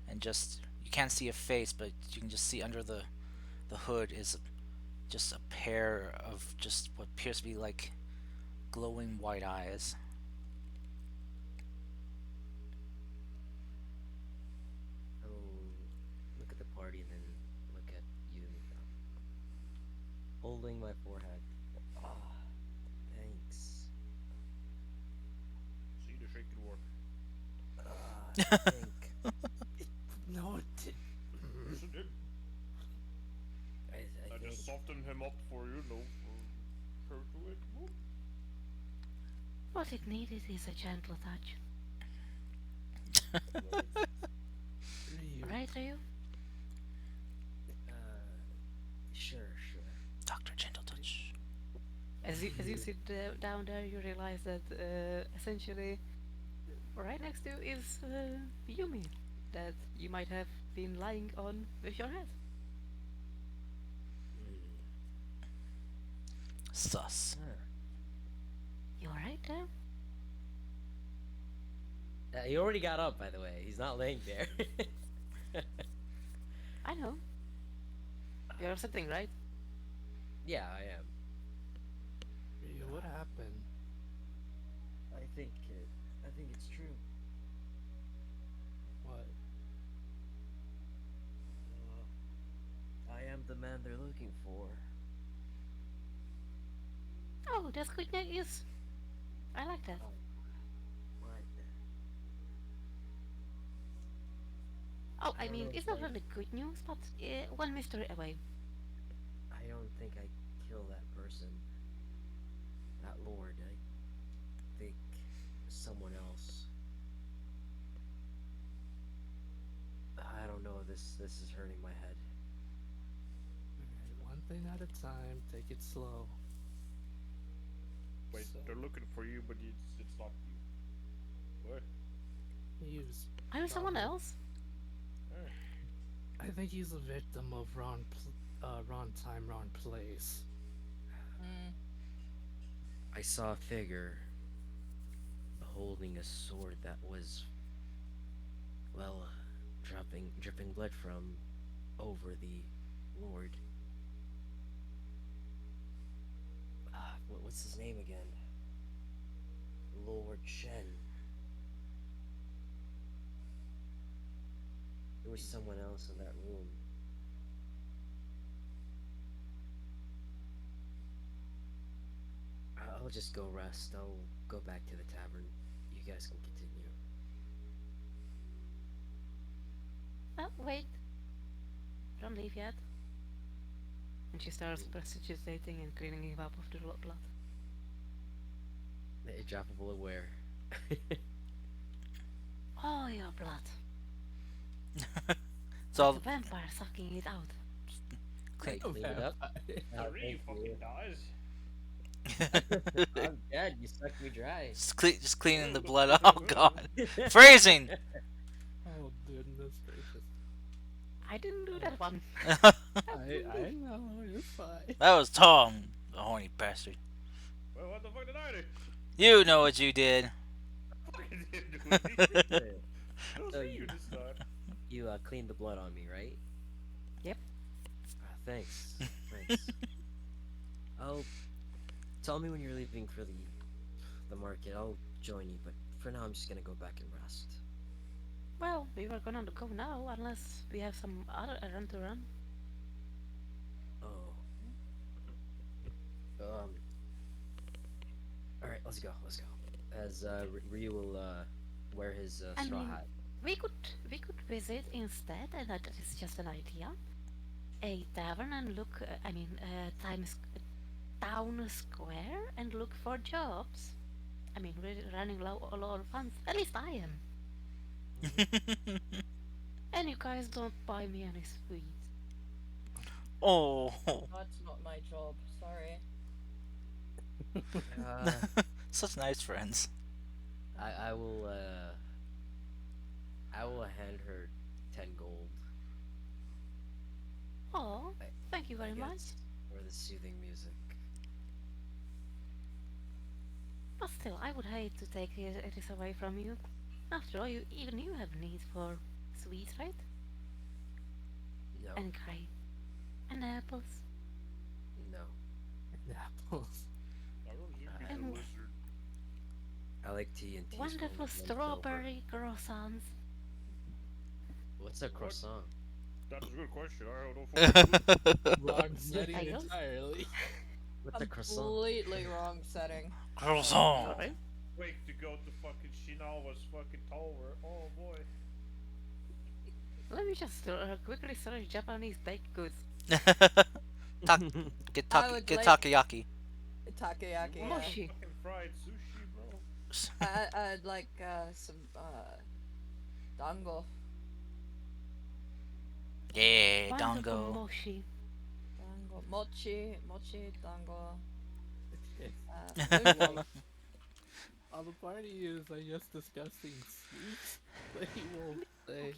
And just, you can't see a face, but you can just see under the hood is just a pair of just what appears to be like glowing white eyes. I will look at the party and then look at Yumi, holding my forehead. Ah, thanks. See, the shake it work. I think No, it did. Yes, it did. I I think just softened him up for you, know, for sure to it. Whoop. What it needed is a gentle touch. Right. Ryu. Right, Ryu? sure, sure. Dr. Gentle Touch. As you Ryu. sit down there, you realize that essentially right next to you is Yumi, that you might have been lying on with your head. Mm. Sus. Huh. You alright there? He already got up, by the way. He's not laying there. I know. You're sitting, right? Yeah, I am. Ryu, what happened? I think it's true. What? I am the man they're looking for. Oh, that's good news. I like that. What? Oh, I I don't mean, know it's if not really good news, but one mystery away. I don't think I killed that person, that lord. I think someone else. I don't know. This is hurting my head. Alright, one thing at a time. Take it slow. Wait, So they're looking for you, but it's not you. What? he's I'm someone probably. else. Eh. I think he's a victim of wrong time, wrong place. Mm. I saw a figure holding a sword that was, well, dripping blood from over the lord. What's his name again? Lord Shen. There was someone else in that room. I'll just go rest. I'll go back to the tavern. You guys can continue. Oh, wait. Don't leave yet. And she starts Hmm. prestidigitating and cleaning him up of the blood. A droppable aware. Oh, your blood. It's Like all a vampire sucking it out. clean. I A cleaned it up. vampire. Three Thank fucking you. dies. I'm dead. You sucked me dry. Just cleaning the blood. Oh god, phrasing. Oh goodness gracious! I didn't do Oh, that one. I know you're fine. That was Tom, the horny bastard. Well, what the fuck did I do? You know what you did. Fucking didn't do anything. Yeah. It was So me who this time. you cleaned the blood on me, right? Yep. Thanks. Thanks. I'll tell me when you're leaving for the market. I'll join you, but for now I'm just gonna go back and rest. Well, we were gonna go now, unless we have some other errand to run. Oh. Um. All right, let's go. Let's go. As Ryu will wear his I straw mean, hat. we could visit instead, and that is just an idea. A tavern and look. Town square and look for jobs. I mean, we're running low a lot of funds. At least I am. And you guys don't buy me any sweets. Oh, That's not my job. Sorry. Uh, such nice friends. I will I will hand her 10 gold. Oh, I thank you I very much. guess for the soothing music. But still, I would hate to take this away from you. After all, even you have need for sweets, right? No, And grape and apples no. Apples. I don't think I, he's a and wizard. I like tea and teaspoon wonderful with one silver. strawberry croissants. What's a What? croissant? That is a good question. I don't fucking clue. Wrong setting I guess. entirely. What's a croissant? Completely wrong setting. Croissant. Sorry. Wait to go to fucking Shinawa's fucking tower. Oh boy. Let me just quickly search Japanese baked goods. Tak- I would get like takoyaki. takoyaki. You Yeah. want some Moshi. fucking fried sushi, bro? I'd like some dango. Yeah, Wonderful dongo. mochi. Dango. Mochi, dango. While Sushi. while the party is, I guess, discussing sweets, say,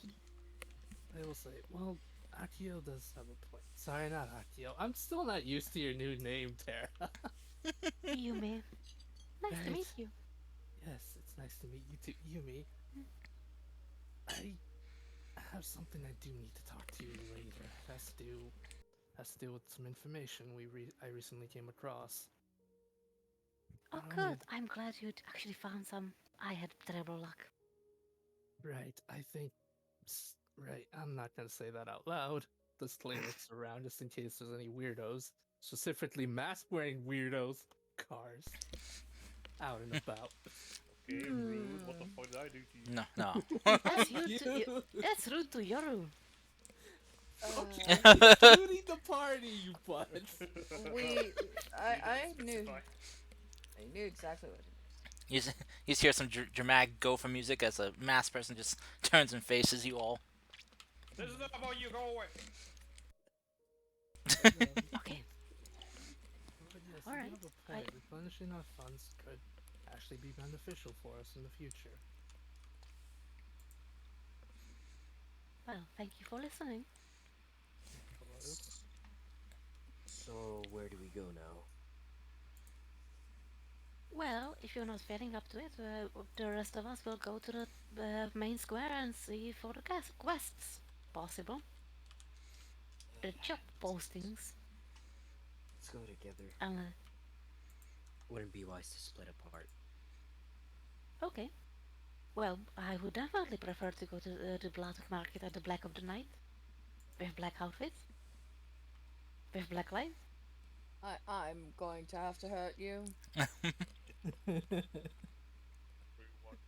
they will say, well, Akio does have a point. Sorry, not Akio. I'm still not used to your new name, Tara. Yume. Nice to Right. meet you. Yes, it's nice to meet you too, Yumi. I have something I do need to talk to you later. It has to do with some information I recently came across. Oh, I good. wanted- I'm glad you actually found some. I had terrible luck. Right, I think. Right, I'm not gonna say that out loud. Disclaimers around just in case there's any weirdos, specifically mask-wearing weirdos, cars, out and about. Okay, rude. What the What did I do to you? No, no. That's rude to you. You That's rude to Yoru. shooting the party, you butts. We, I It's knew, fine. I knew exactly what. You just, you just hear some dramatic gopher music as a masked person just turns and faces you all. This is not about you. Go away. Okay. But yes, All you right. have a point. Replenishing our funds could actually be beneficial for us in the future. Well, thank you for listening. Hello? So where do we go now? Well, if you're not feeling up to it, the rest of us will go to the main square and see for the quests possible. The job postings. Let's go together. And Wouldn't be wise to split apart. okay. Well, I would definitely prefer to go to the black market at the black of the night with black outfits, with black light. I'm going to have to hurt you. Wait, what?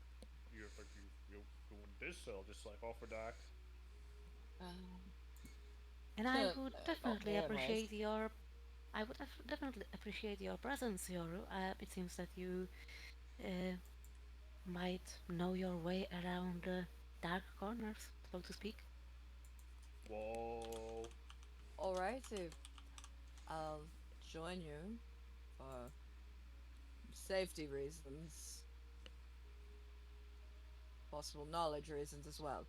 You're like you doing this? I'll just like offer that. Um, And I uh, would not definitely me, anyways. appreciate your. I would definitely appreciate your presence, Yoru. It seems that you uh, might know your way around the dark corners, so to speak. Whoa. Alrighty, I'll join you for safety reasons, possible knowledge reasons as well.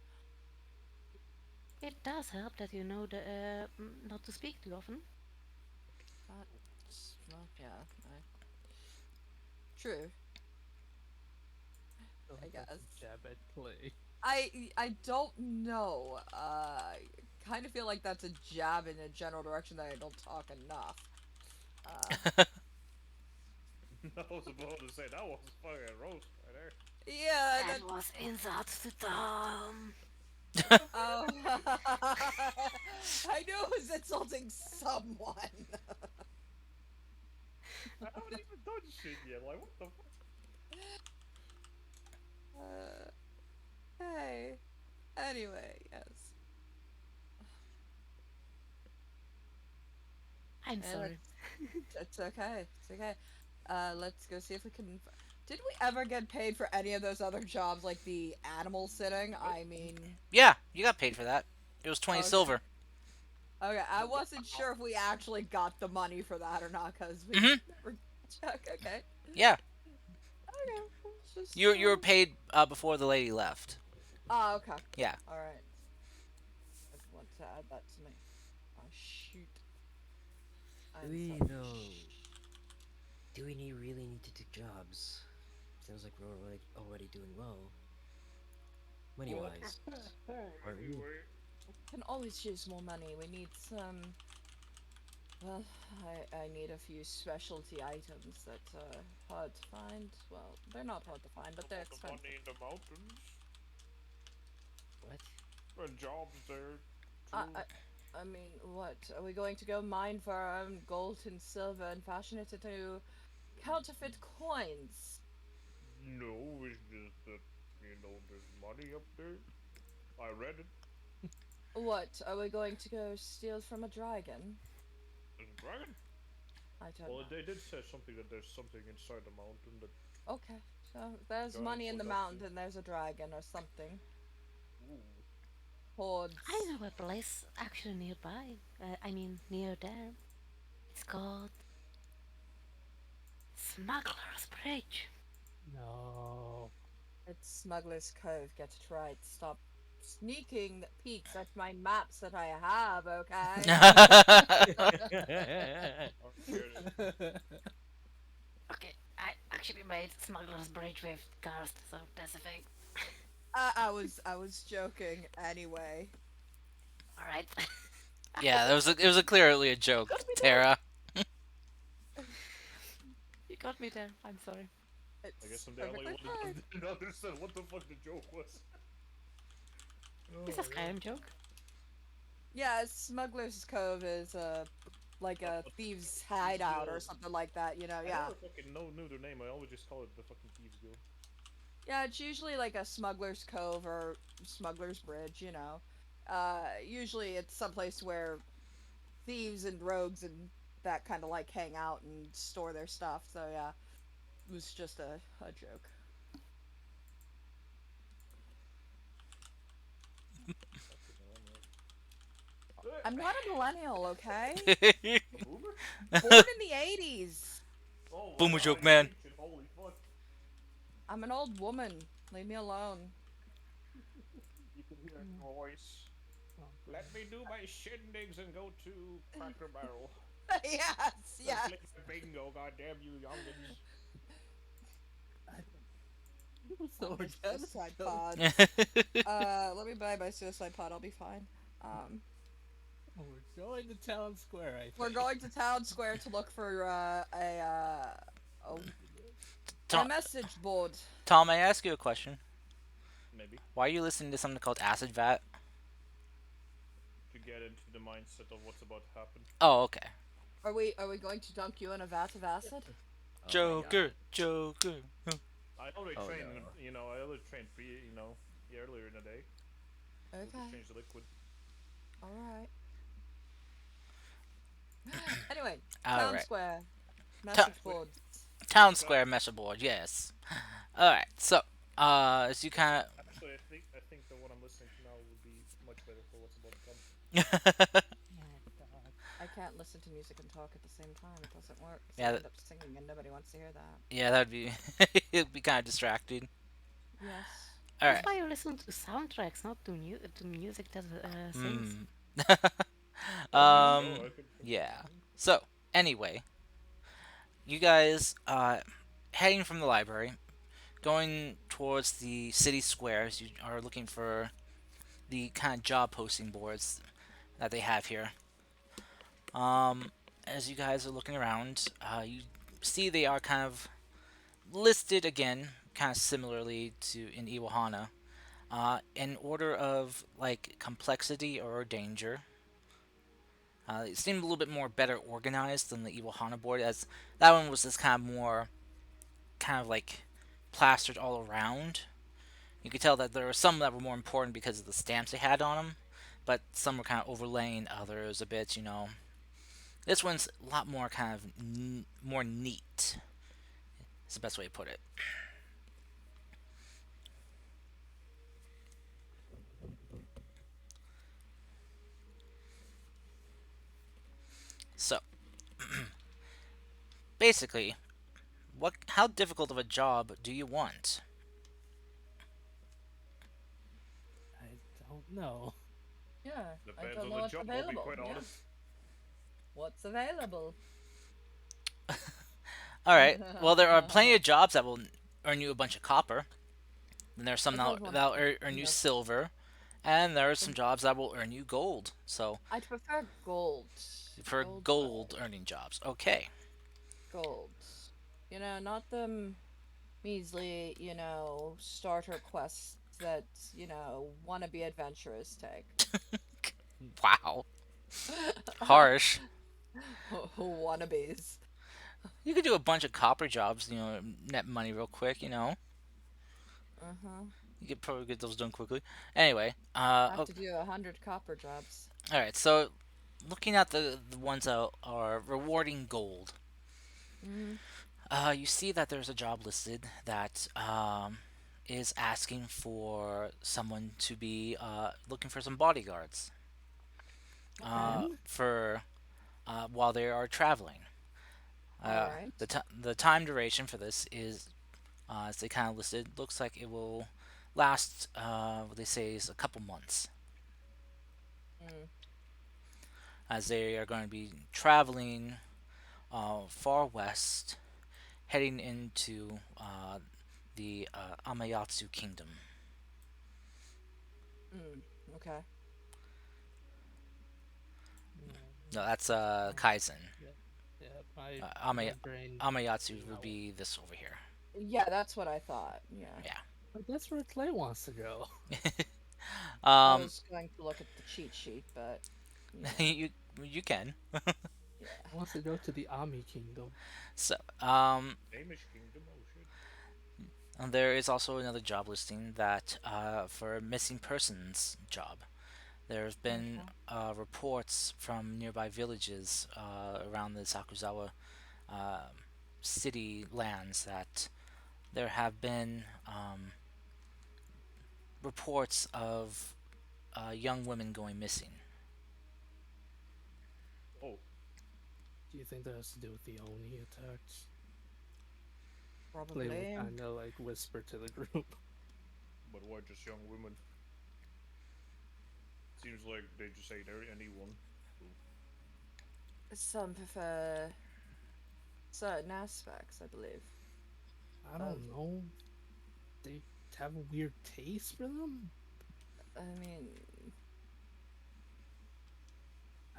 It does help that you know not to speak too often. Well, yeah, true, Oh, I that's guess. a jab at Clay. I don't know. I kind of feel like that's a jab in a general direction that I don't talk enough. I was about to say that was fucking roast right there. Yeah, That was insult to Tom. oh, I knew it was insulting someone. I haven't even done shit yet. Like what the fuck? Hey. Anyway, yes. I'm Yeah, sorry. it's okay. It's okay. Let's go see if we can. Did we ever get paid for any of those other jobs, like the animal sitting? I mean, Yeah, you got paid for that. It was 20 okay. silver. Okay, I wasn't sure if we actually got the money for that or not, because we Mhm. never check. Okay. Yeah, Okay. Let's just. you were paid before the lady left. Oh, okay. Yeah. All right. I want to add that to me. Oh shoot. Do I'm we so know? Do we really need to do jobs? Seems like we're already doing well. Money wise. Are we? Anyway, Can always use more money. We need some. Well, I need a few specialty items that are hard to find. Well, they're not hard to find, but they're about the expensive. money in the mountains What? and jobs there I, too. I mean, what? Are we going to go mine for our own gold and silver and fashion it into counterfeit coins? No, it's just that there's money up there. I read it. What? Are we going to go steal from a dragon? There's a dragon. I don't Well, know. they did say something that there's something inside the mountain that. Okay, so there's Giant money in the would have to- mountain, there's a dragon or something. Ooh. Hordes. I know a place actually nearby. I mean, near there. It's called Smuggler's Bridge. No. It's Smuggler's Cove, get it right. Stop sneaking peeks at my maps that I have, okay? I'm scared. Okay, I actually made Smuggler's Bridge with cars, so that's a thing. I was joking anyway. Alright. Yeah, it was a clearly a joke, Tara. You got me there. I'm sorry. It's I guess I'm the only perfectly one fine. that didn't understand what the fuck the joke was. It's a Skyrim joke. Yeah, Smuggler's Cove is like a thieves' hideout or something like that, you know, I yeah. never fucking knew their name. I always just call it the fucking Thieves Guild. Yeah, it's usually like a smuggler's cove or smuggler's bridge, you know. Usually it's someplace where thieves and rogues and that kind of like hang out and store their stuff. So yeah, it was just a joke. That's a millennial. I'm not a millennial, okay? A boomer? Born in the 80s. Oh my Boomer god, joke, you're man. ancient, holy fuck. I'm an old woman. Leave me alone. You can hear Mm. her voice. Oh, Let me do my shindigs and go to Cracker Barrel. Yes, Let's yes. play the bingo, goddamn you youngins. so My we're down to suicide show. pods. Let me buy my suicide pod. I'll be fine. Um, We're going to town square, I we're think. going to town square to look for a a Tom, message board. Tom, may I ask you a question? Maybe. Why are you listening to something called Acid Vat? To get into the mindset of what's about to happen. Oh, okay. Are we going to dunk you in a vat of acid? Oh my Joker, god. Joker. I already Oh trained, no. I already trained earlier in the day. We'll just Okay. change the liquid. All right. Anyway, All town right. square Ta- message board. Town So, Square message board. Yes. All right. So, as you kind actually, I think the one I'm listening to now would be much better for what's about to come. of. Oh god. I can't listen to music and talk at the same time. It doesn't work because Yeah. I end up singing and nobody wants to hear that. Yeah, that'd be. It'd be kind of distracting. Yes. All That's right. why you listen to soundtracks, not to music that sings. Hmm. I guess so. I could probably. Yeah. So, anyway, you guys heading from the library, going towards the city squares. You are looking for the kind of job posting boards that they have here. Um, as you guys are looking around, you see they are kind of listed again, kind of similarly to in Iwahana, in order of like complexity or danger. It seemed a little bit more better organized than the Iwahana board, as that one was just kind of more, kind of like plastered all around. You could tell that there were some that were more important because of the stamps they had on them, but some were kind of overlaying others a bit. This one's a lot more kind of more neat. Is the best way to put it. So basically, how difficult of a job do you want? I don't know. Yeah. I Depends don't on know the what's job. I'll be available. quite Yeah. honest. What's available? All right. Well, there are plenty of jobs that will earn you a bunch of copper. Then there are some I don't want that'll to. earn you No. silver, and there are some jobs that will earn you gold. So I'd prefer gold. for Gold's gold better. earning jobs, okay. Gold. Not them measly, starter quests that, wanna be adventurers take. Wow, harsh. Wannabes. You could do a bunch of copper jobs, net money real quick. Uh-huh. You could probably get those done quickly. Anyway, Have to do 100 copper jobs. all right. So looking at the ones that are rewarding gold, Mm-hmm. you see that there's a job listed that is asking for someone to be looking for some bodyguards Okay. for while they are traveling. All right. The time duration for this is, as they kind of listed, looks like it will last. What they say is a couple months, Mm. as they are going to be traveling far west, heading into the Amayatsu Kingdom. Mm. Okay. Yeah, No, that's um, Kaizen. yeah, yeah. My Amay- my brain. Amayatsu would No. be this over here. Yeah, that's what I thought. Yeah. Yeah. But that's where Clay wants to go. I um, was going to look at the cheat sheet, but you you can. yeah. He wants to go to the Ami Kingdom. So Amish Kingdom. Oh shit. And there is also another job listing that for a missing persons job. There have been Okay. reports from nearby villages around the Sakuzawa uh, city lands that there have been reports of young women going missing. Oh, Do you think that has to do with the Oni attacks? Clay will Probably. kind of like whisper to the group. but why just young women? Seems like they just hate anyone. So, Some prefer certain aspects, I believe. I Of, don't know. They have a weird taste for them. I mean,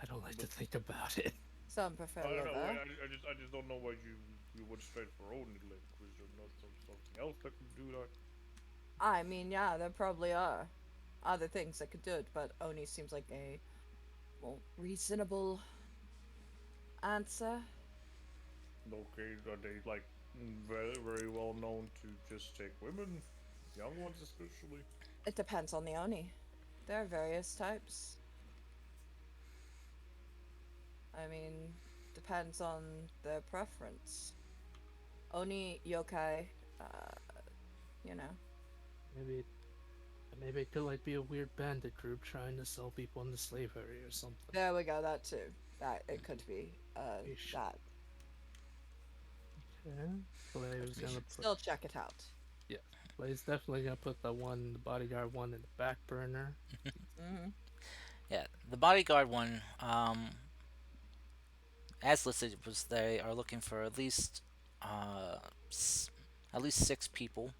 I don't like to but think about it. some prefer I don't know. liver. I just don't know why you went straight for only. Like, was there not something else that could do that? I mean, yeah, there probably are other things that could do it, but Oni seems like a more reasonable answer. Okay, are they like very well known to just take women, young ones especially? It depends on the Oni. There are various types. I mean, depends on their preference. Oni yokai, uh, you know. Maybe, maybe it could like be a weird bandit group trying to sell people into slavery or something. There we go. That too. That it could be. Ish. That Okay. Clay but was we gonna should put. still check it out. Yeah. Clay's definitely gonna put the bodyguard one in the back burner. Hmm. Yeah, the bodyguard one, as listed, was they are looking for uh, s- at least 6 people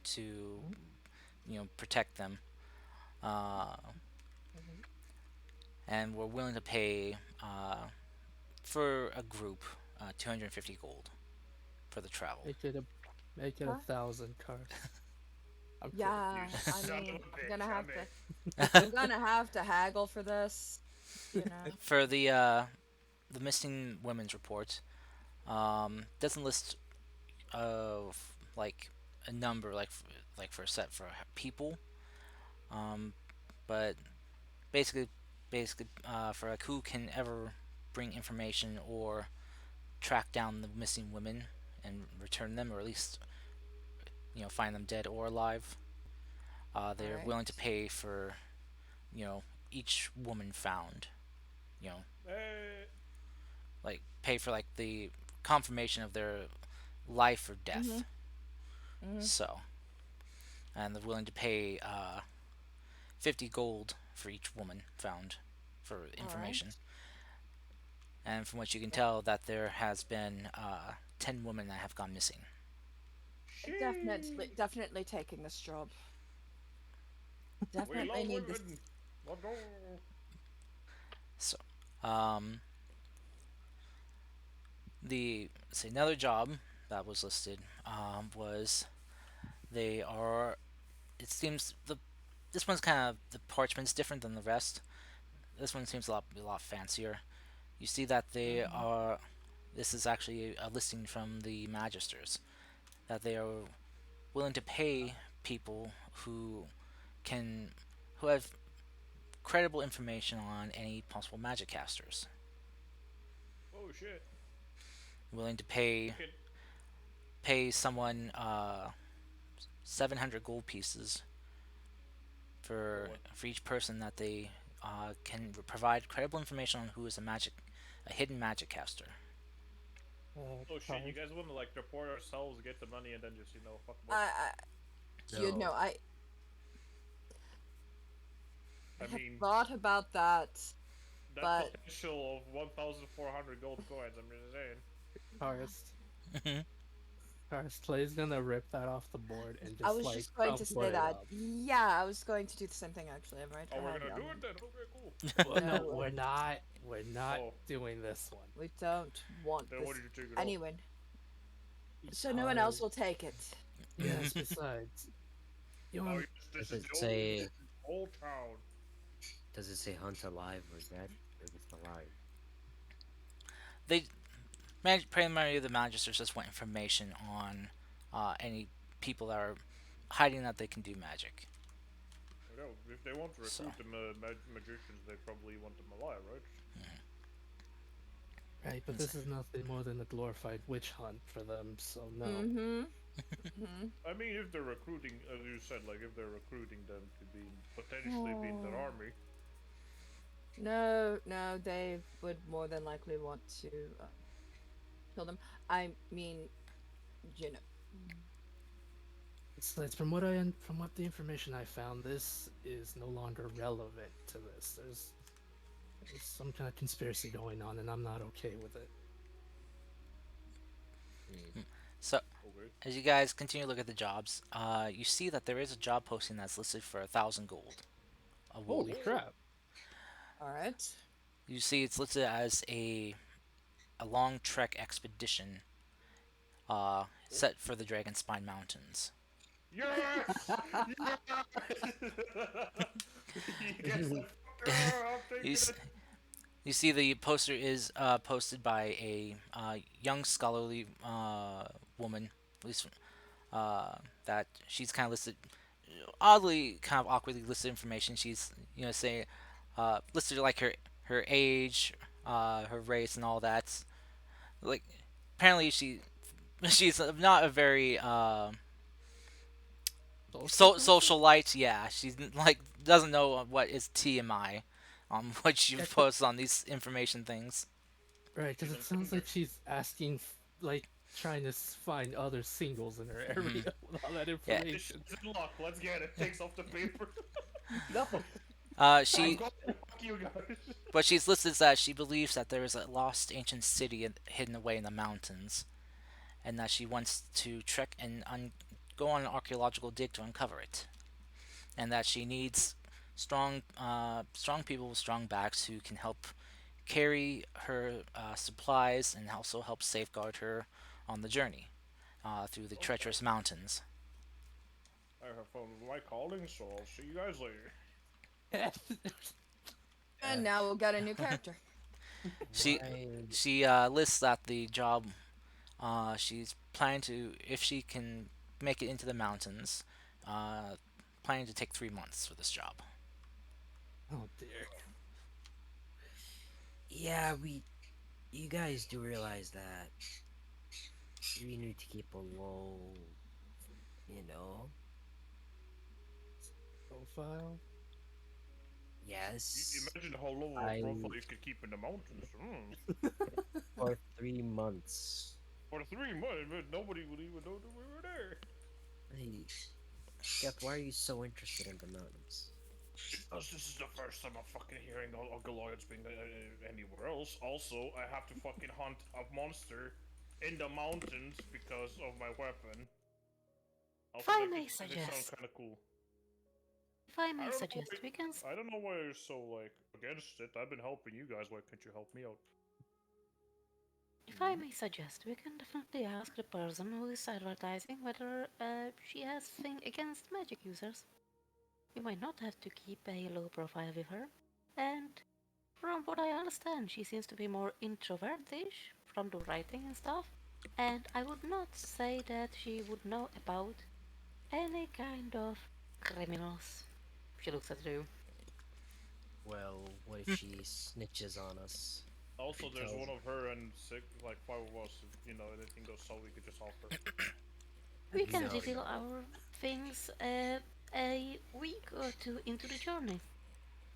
to protect them, uh, Mhm. and we're willing to pay for a group 250 gold for the travel. Make it a, make it a Huh? 1,000 cars. I'm kidding. You Yeah. I son of mean, a I'm bitch! gonna I have mean, to. I'm gonna have to haggle for this. You know. For the missing women's report, doesn't list of like a number like for a set for people, um, but basically for like who can ever bring information or track down the missing women and return them, or at least find them dead or alive. All They're right. willing to pay for each woman found. You know, eh, like pay for like the confirmation of their life or death. Mhm. Mhm. So, and they're willing to pay 50 gold for each woman found for All right. information. And from what you can tell, that there has been 10 women that have gone missing. Definitely, she. definitely taking this job. We Definitely love need this. women. Let's go. So, um, the say another job that was listed was they are. It seems this one's kind of the parchment's different than the rest. This one seems a lot fancier. You see that they Mhm. are. This is actually a listing from the magisters that they are willing to pay people can who have credible information on any possible magic casters. Oh shit. Willing to We pay can. pay someone 700 gold pieces For for what? each person that they can provide credible information on who is a hidden magic caster. Oh shit. You Cars. guys want to like report ourselves, get the money, and then just fuck them up. I, you know, No. I I had mean, thought about that, that but potential of 1,400 gold coins. I'm just saying. Cars. Cars. Clay's gonna rip that off the board and I just was like just going to crumple say it that. up. Yeah, I was going to do the same thing actually. I'm right Oh, we're ahead, gonna do young. it then. Okay, cool. Well, no, No, we're not. We're not Oh, doing this one we don't want then what this. did you take it off? Anyway, so no one else because will take it. yes. Besides, you Oh want yes, this Does is it the only say? one in the whole town. Does it say hunt alive or dead? Or just alive? They primarily the magisters just want information on any people that are hiding that they can do magic. You know, if they want to So, recruit them magicians, they probably want them alive, right? Right, but it's- this is nothing more than a glorified witch hunt for them, so no. Mm-hmm. Mm-hmm. I mean, if they're recruiting, as you said, like if they're recruiting them to be potentially be in their Oh. army, No, no, they would more than likely want to kill them. I mean, you know. It's from what the information I found, this is no longer relevant to this. There's some kind of conspiracy going on, and I'm not okay with it. so okay. as you guys continue to look at the jobs, you see that there is a job posting that's listed for 1,000 gold. A wool. Holy crap! All right. You see it's listed as a long trek expedition set for the Dragonspine Mountains. Yes! Yes! You guys like, I'm You, taking s- it. you see the poster is posted by a young scholarly woman, at least that she's kind of listed oddly, kind of awkwardly listed information. She's saying listed like her age, her race, and all that. Like apparently she's not a very Social person? socialite. Yeah, she's like doesn't know what is TMI, what she Yeah, posts on these information things. right, because She's it in sounds Tinder. like she's asking, like, trying to find other singles in her area with all that Yeah, This information. shit's in luck. Let's get it. Takes off the paper. No. I'm she going to fuck you guys. but she's listed that she believes that there is a lost ancient city hidden away in the mountains, and that she wants to trek and go on an archaeological dig to uncover it, and that she needs strong people with strong backs who can help carry her supplies and also help safeguard her on the journey through the Okay. treacherous mountains. I have fun with my calling, so I'll see you guys later. And now we'll get a new character. She Why? she lists that the job she's planning to, if she can make it into the mountains, uh, planning to take 3 months for this job. Oh dear. Yeah, you guys do realize that we need to keep a low, you know. Profile? Yes, Imagine how low of a I profile you could keep in the mountains. for 3 months. For 3 months, but nobody would even know that we were there. Hey, Jeff, why are you so interested in the mountains? Because this is the first time I'm fucking hearing of Goliaths being anywhere else. Also, I have to fucking hunt a monster in the mountains because of my weapon. If Also, I like, may it sounds suggest, kind of cool. if I I may don't know. suggest, we can. I don't know why you're so like against it. I've been helping you guys. Why can't you help me out? If I may suggest, we can definitely ask the person who is advertising whether she has thing against magic users. We might not have to keep a low profile with her, and from what I understand, she seems to be more introvertish from the writing and stuff. And I would not say that she would know about any kind of criminals. She looks at you. Well, what if she snitches on us? If Also, she there's tells. one of her and like 5 of us. If, anything goes south, we could just offer. We can No, reveal no. our things a week or two into the journey.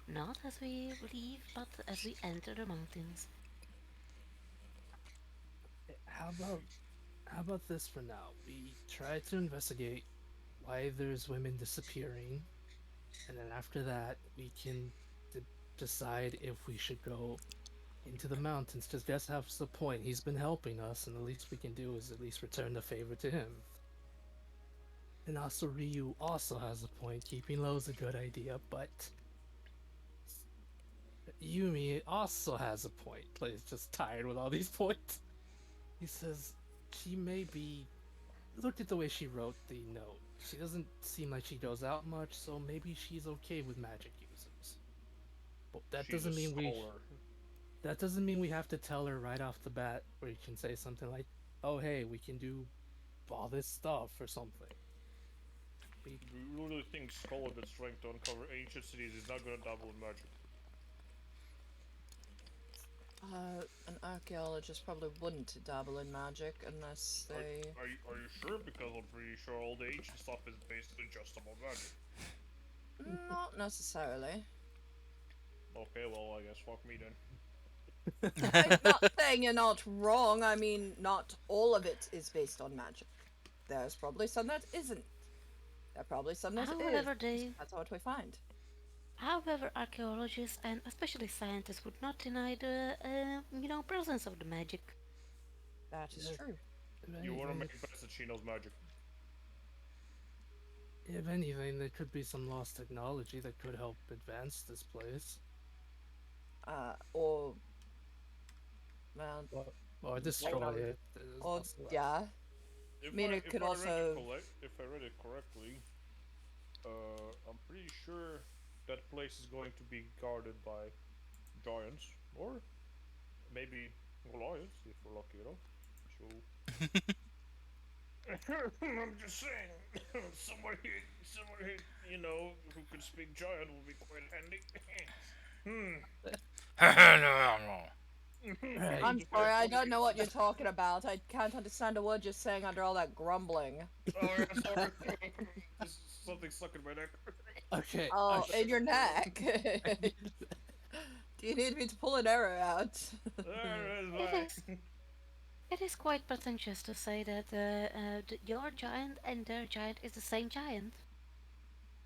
Not as we leave, but as we enter the mountains. How about how about this for now? We try to investigate why there's women disappearing, and then after that we can d- decide if we should go into the mountains. Because guess that's the point. He's been helping us, and the least we can do is at least return the favor to him. And also, Ryu also has a point. Keeping low is a good idea, but Yumi also has a point. Like, he's just tired with all these points. He says she may be. Look at the way she wrote the note. She doesn't seem like she goes out much, so maybe she's okay with magic users. But that She's a doesn't mean we. scholar. That doesn't mean we have to tell her right off the bat, or you can say something like, "Oh, hey, we can do all this stuff" or something. Do you really think Skull that's trying to uncover ancient cities is not gonna dabble in magic? An archaeologist probably wouldn't dabble in magic unless Are, they. are you sure? Because I'm pretty sure all the ancient stuff is basically just about magic. Not necessarily. Okay, well, I guess fuck me then. I'm not saying you're not wrong. I mean, not all of it is based on magic. There's probably some that isn't. There are probably some that is. However, Dave, That's what we find. however, archaeologists and especially scientists would not deny the, presence of the magic. That is Yeah. true. If You wanna anything, make bets that she knows magic. there could be some lost technology that could help advance this place. Or well, Or destroy it. There's or also that. yeah. If mean, it could also- if I read it correctly, I'm pretty sure that place is going to be guarded by giants, or maybe Goliaths if we're lucky, you know. So I'm just saying, someone here, you know, who could speak giant would be quite handy. Right. I'm sorry, I don't know what you're talking about. I can't understand a word you're saying under all that grumbling. Oh, yeah, sorry. Just something stuck in my neck. Okay. Oh, okay. in your neck. Do you need me to pull an arrow out? It is quite pretentious to say that your giant and their giant is the same giant.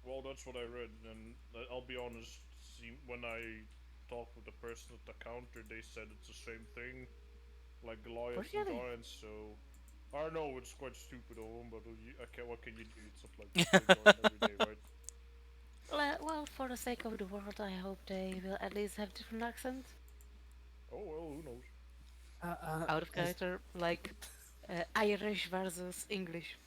Well, that's what I read, and I'll be honest. See, when I talked with the person at the counter, they said it's the same thing, like Goliath and Really? giants. So I know it's quite stupid of them, but I can't. What can you do? It's not like you play giant every day, right? Well, for the sake of the world, I hope they will at least have different accents. Oh well, who knows? Out of As- character, like Irish versus English.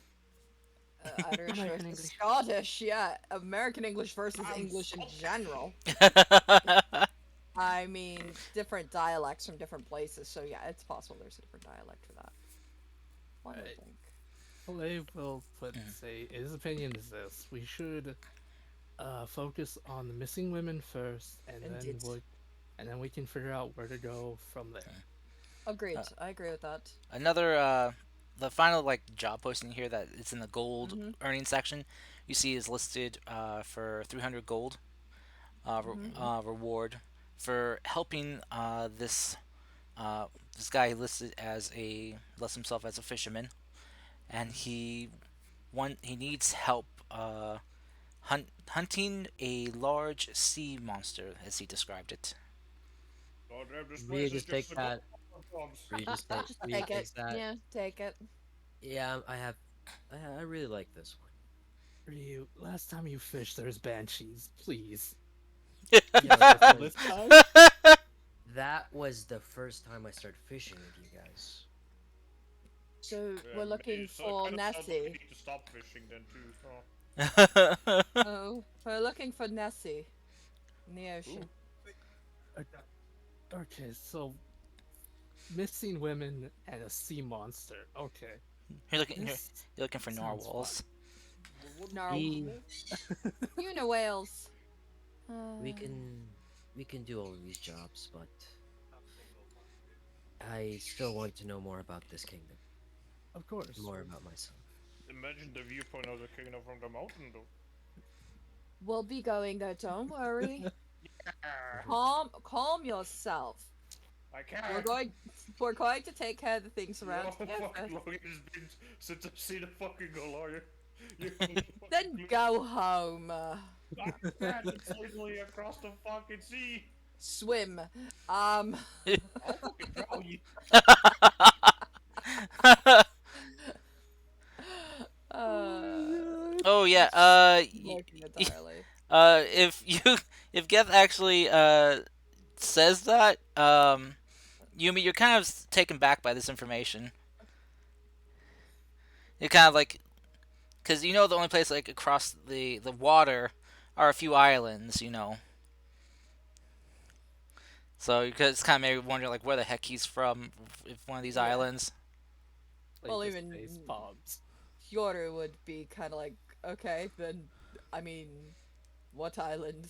Irish American versus English. Scottish, yeah. American English versus I'm English in Scottish. general. I mean, different dialects from different places, so yeah, it's possible there's a different dialect for that. One would Right. think. Play will say his opinion is this: we should focus on the missing women first, Indeed. and then we can figure out where to go from there. Agreed. I agree with that. Another, the final like job posting here that it's in the gold Mhm. earning section, you see is listed for 300 gold reward for helping this guy listed as lists himself as a fisherman, and he needs help hunting a large sea monster as he described it. God damn, this Ryu place is just take just a that. jobs. Ryu just take. Just Ryu take it. takes that. Yeah, take it. Yeah, I really like this one. Ryu, last time you fished, there's banshees. Please. Yeah, Careful because this time. that was the first time I started fishing with you guys. So Yeah, we're looking maybe, for kinda sounds like you Nessie. need to stop fishing then too. Huh? Oh, we're looking for Nessie in the ocean. Okay, so missing women and a sea monster. Okay. This You're looking for sounds narwhals. We You know whales. we can do all of these jobs, but I still want to know more about this kingdom, Of course. more about myself. Imagine the viewpoint of the kingdom from the mountain, though. We'll be going there. Don't worry. Ah, Calm yourself. I can't. We're going to take care of the things around You know here how fucking first. long it's been since I've seen a fucking Goliath. You Then go home. I can't. It's literally across the fucking sea. Swim. I'll fucking drown you. Oh yeah. Working entirely. If if Geth actually says that, Yumi, you're kind of taken back by this information. You're kind of like, because you know the only place like across the water are a few islands, you know. So you could kind of maybe wonder like where the heck he's from, if one of these Yeah. islands. Like Well, just even face palms. Yoru would be kind of like, Okay, then I mean, what island?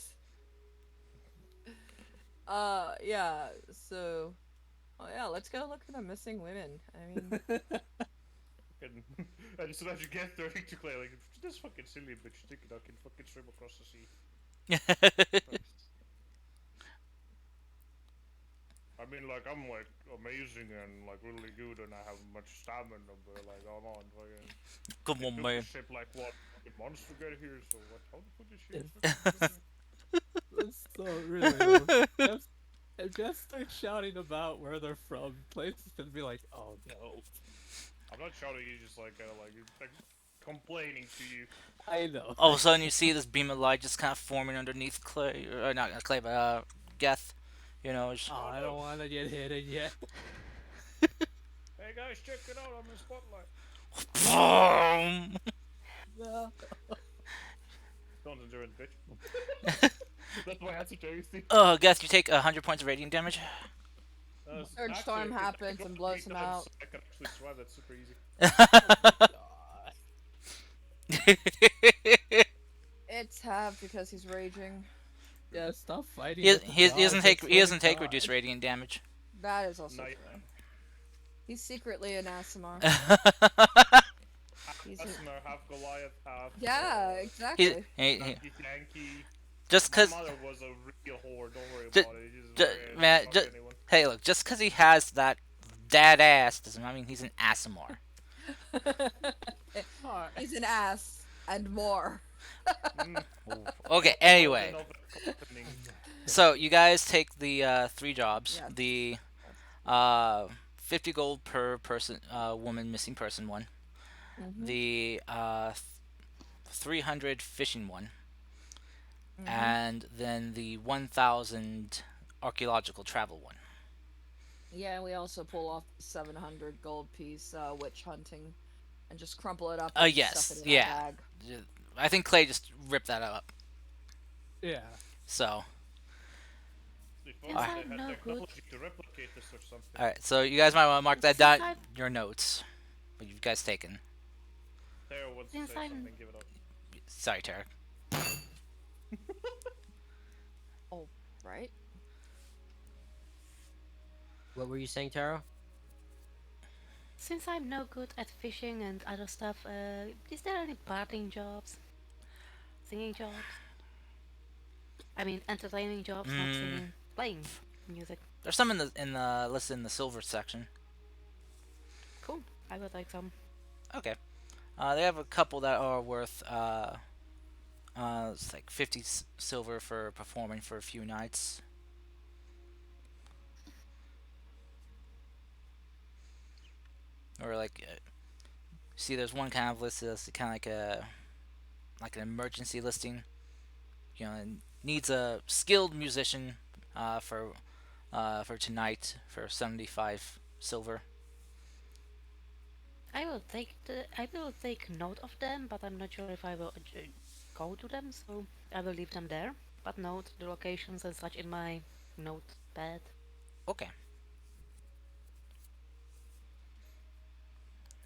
Yeah. So, oh yeah, let's go look for the missing women. I mean, And, and as soon as you get there, to Clay, like, this fucking silly bitch thinking I can fucking swim across the sea. Christ. I mean, like, I'm like amazing and like really good, and I have much stamina, but like, I'm on fucking. Come It on, took the man. ship like what fucking months to get here, so what? How the fuck did she It's, fucking get it's, there? it's so really though. If Jeff starts shouting about where they're from, places gonna be like, oh no. I'm not shouting, you just like complaining to you. I know. All of a sudden, you see this beam of light just kind of forming underneath Clay, or not Clay, but Geth. You know, it's, Oh, Oh I no! don't want to get hit yet. Hey guys, check it out! I'm in spotlight. boom. No. Don't endure it, bitch. That's my answer to everything. Oh, Geth, you take 100 points of radiant damage. Surge storm happens and blows him out. So I can actually survive. That's super easy. God. It's half because he's raging. Yeah, stop fighting he, with the he, he dog. doesn't take It's he doesn't like take God. reduced radiant damage. That is also Nice. true. He's secretly an ASMR. Half He's a- Asner, half Goliath, half. Yeah, he, exactly. he, Yankee, Yankee. just My cause mother was a real whore. Don't worry Ju- about it. Just fucking man, fuck anyone. hey, look, just cause he has that dad ass doesn't mean he's an ASMR. Alright. He's an ass and more. Okay, More anyway, than opening. so you guys take the 3 jobs. Yes. The 50 gold per person, woman missing person one. Mm-hmm. The 300 fishing one, Mm-hmm. and then the 1,000 archaeological travel one. Yeah, we also pull off the 700 gold piece witch hunting and just crumple it up Oh and yes, stuff it in yeah. our bag. I think Clay just ripped that up. Yeah. So, If Yes, only I'm they had no good. technology to replicate this or something. all right. So you guys might want to mark that Since down I'm your notes. What you guys taken? Tara wants to Since say I'm- something. Give it up. Sorry, Tara. Oh, right? What were you saying, Taro? Since I'm no good at fishing and other stuff, is there any parting jobs? Singing jobs? I mean, entertaining jobs, not singing. Playing music. There's some in the listed in the silver section. Cool. I would like some. Okay. They have a couple that are worth it's like 50 silver for performing for a few nights. Or like, see, there's one kind of listed as kind of like an emergency listing. You know, it needs a skilled musician for tonight for 75 silver. I will take note of them, but I'm not sure if I will go to them, so I will leave them there. But note the locations and such in my notepad. Okay.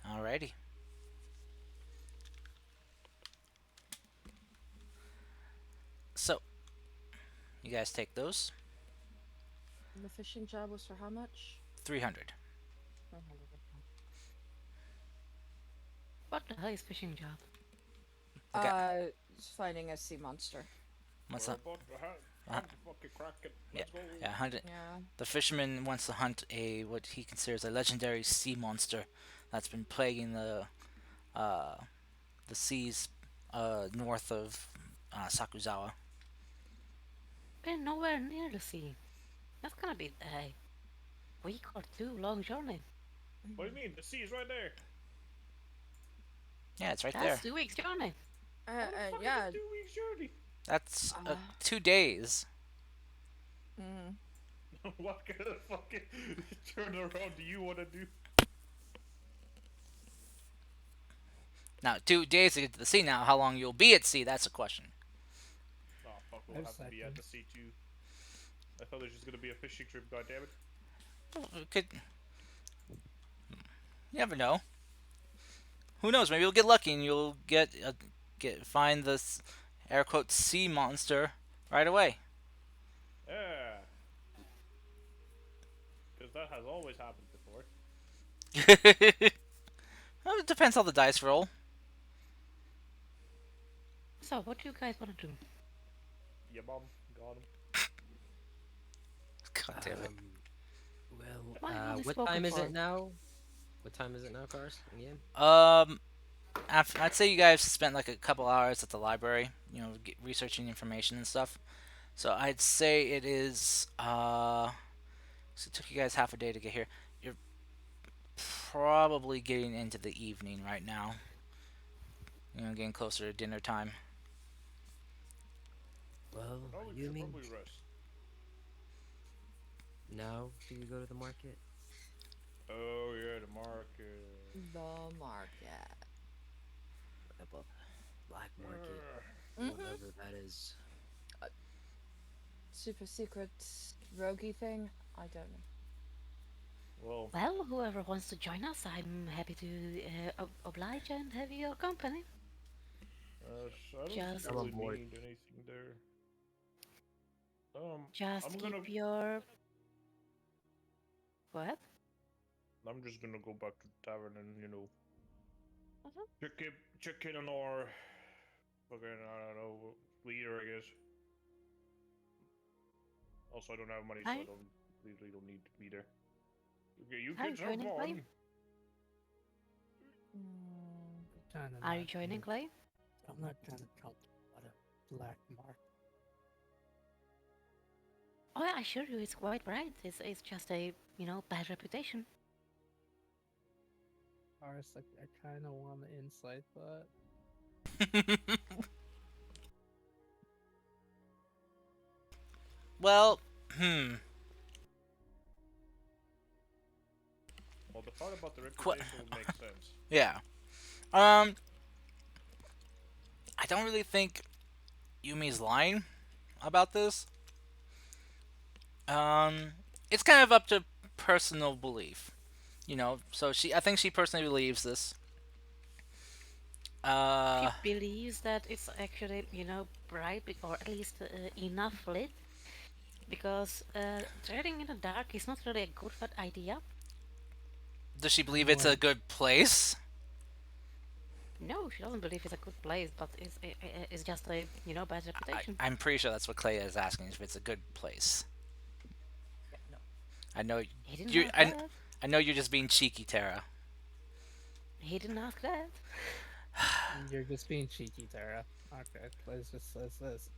Alrighty. So, you guys take those. And the fishing job was for how much? 300. 100. What the hell is fishing job? Just finding a sea monster. What's We're up? about to have fucking Kraken. Let's go. Yeah, 100. Yeah. The fisherman wants to hunt what he considers a legendary sea monster that's been plaguing the seas north of Sakuzawa. We're nowhere near the sea. That's gonna be a week or 2 long journey. What do you mean? The sea is right there. Yeah, it's right That's there. 2 weeks journey. Fuck Yeah. is a 2 weeks journey. That's 2 days. Mm. What kind of fucking turnaround do you want to do? Now, 2 days to get to the sea. Now, how long you'll be at sea? That's a question. Oh fuck, we'll have to be at the sea too. I thought it was just gonna be a fishing trip. God damn it. It could. You never know. Who knows? Maybe you'll get lucky and you'll get find this air quote sea monster right away. Yeah, because that has always happened before. Well, it depends how the dice roll. So, what do you guys want to do? Yeah, mom, got him. God damn it. Well, Why only what spoken time is it for? now? What time is it now, Cars? In game? Um, I'd say you guys spent like a couple hours at the library, researching information and stuff. So I'd say it is. So it took you guys half a day to get here. You're probably getting into the evening right now. Getting closer to dinner time. Well, No, we you should mean probably rest. now? Do you go to the market? Oh yeah, the market. The market. Whatever. Black market, Mm-hmm. whatever that is. Super secret roguey thing? I don't know. Well, Well, whoever wants to join us, I'm happy to oblige and have your company. I don't think I Just, I'm on really board. need anything there. Um, just I'm keep gonna. your. What? I'm just gonna go back to the tavern and Uh-huh. check in on our fucking I don't know leader, I guess. Also, I don't have money, so I Are, don't really don't need to be there. Okay, you are you kids have joining Clay? fun. Mm, Trying to Are you not joining be- Clay? I'm not trying to count a lot of black mark. Oh, I assure you, it's quite bright. It's just a bad reputation. Cars, like, I kind of want the insight, but Well, hmm. Well, the part about the Qu- reputation would make sense. yeah. Um, I don't really think Yumi's lying about this. Um, it's kind of up to personal belief. So I think she personally believes this. She Uh, believes that it's actually bright or at least enough lit because trading in the dark is not really a good idea. does she I believe know it's a it. good place? No, she doesn't believe it's a good place, but it's just a bad reputation. I'm pretty sure that's what Clay is asking, if it's a good place. yeah, no. I know He didn't you. ask that. I know you're just being cheeky, Tara. He didn't ask that. You're just being cheeky, Tara. Okay, let's just says this.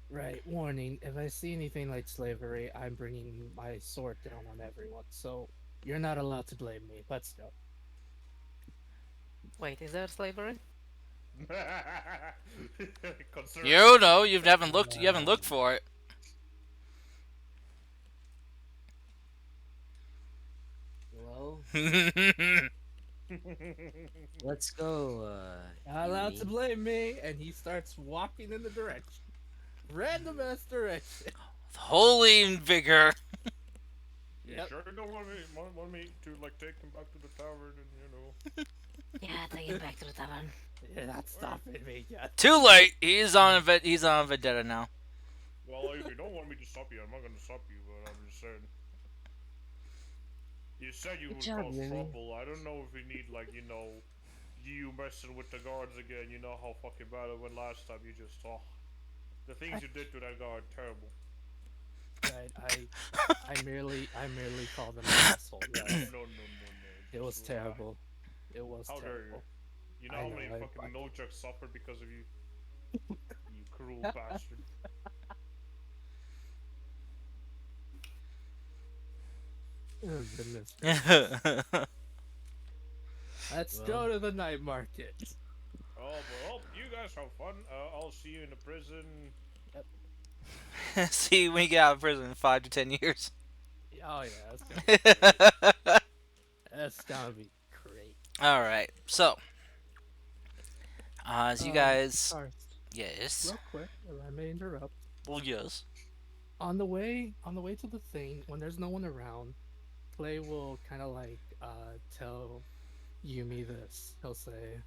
Right, warning, if I see anything like slavery, I'm bringing my sword down on everyone, so you're not allowed to blame me. Let's go. Wait, is there slavery? Concern. You haven't looked for it. Well, let's go, Not allowed to Yumi. blame me, and he starts walking in the direction. Random ass direction. Holy vigor. You Yep. sure don't want me to like take him back to the tavern and Yeah, take it back to the tavern. You're not stopping me yet. Too late. He's on a vendetta now. Well, if you don't want me to stop you, I'm not gonna stop you. But I'm just saying. You said you Good would job, cause Yumi. trouble. I don't know if we need like you messing with the guards again. You know how fucking bad it went last time. You just the things you did to that guard terrible. Right, I merely called him an asshole. Yes. No. It was Just, terrible. It was How dare you? terrible. You know I how know, many I- fucking nunchucks suffered because of you? You cruel bastard. Oh, goodness. Let's Well, go to the night market. Oh, well, you guys have fun. I'll see you in the prison. See, when you get out of prison in 5 to 10 years. Oh yeah, that's gonna be great. All right. So, as you guys, First, yes, real quick, if I may interrupt. well, yes. On the way to the thing, when there's no one around, Clay will kind of like tell Yumi this. He'll say,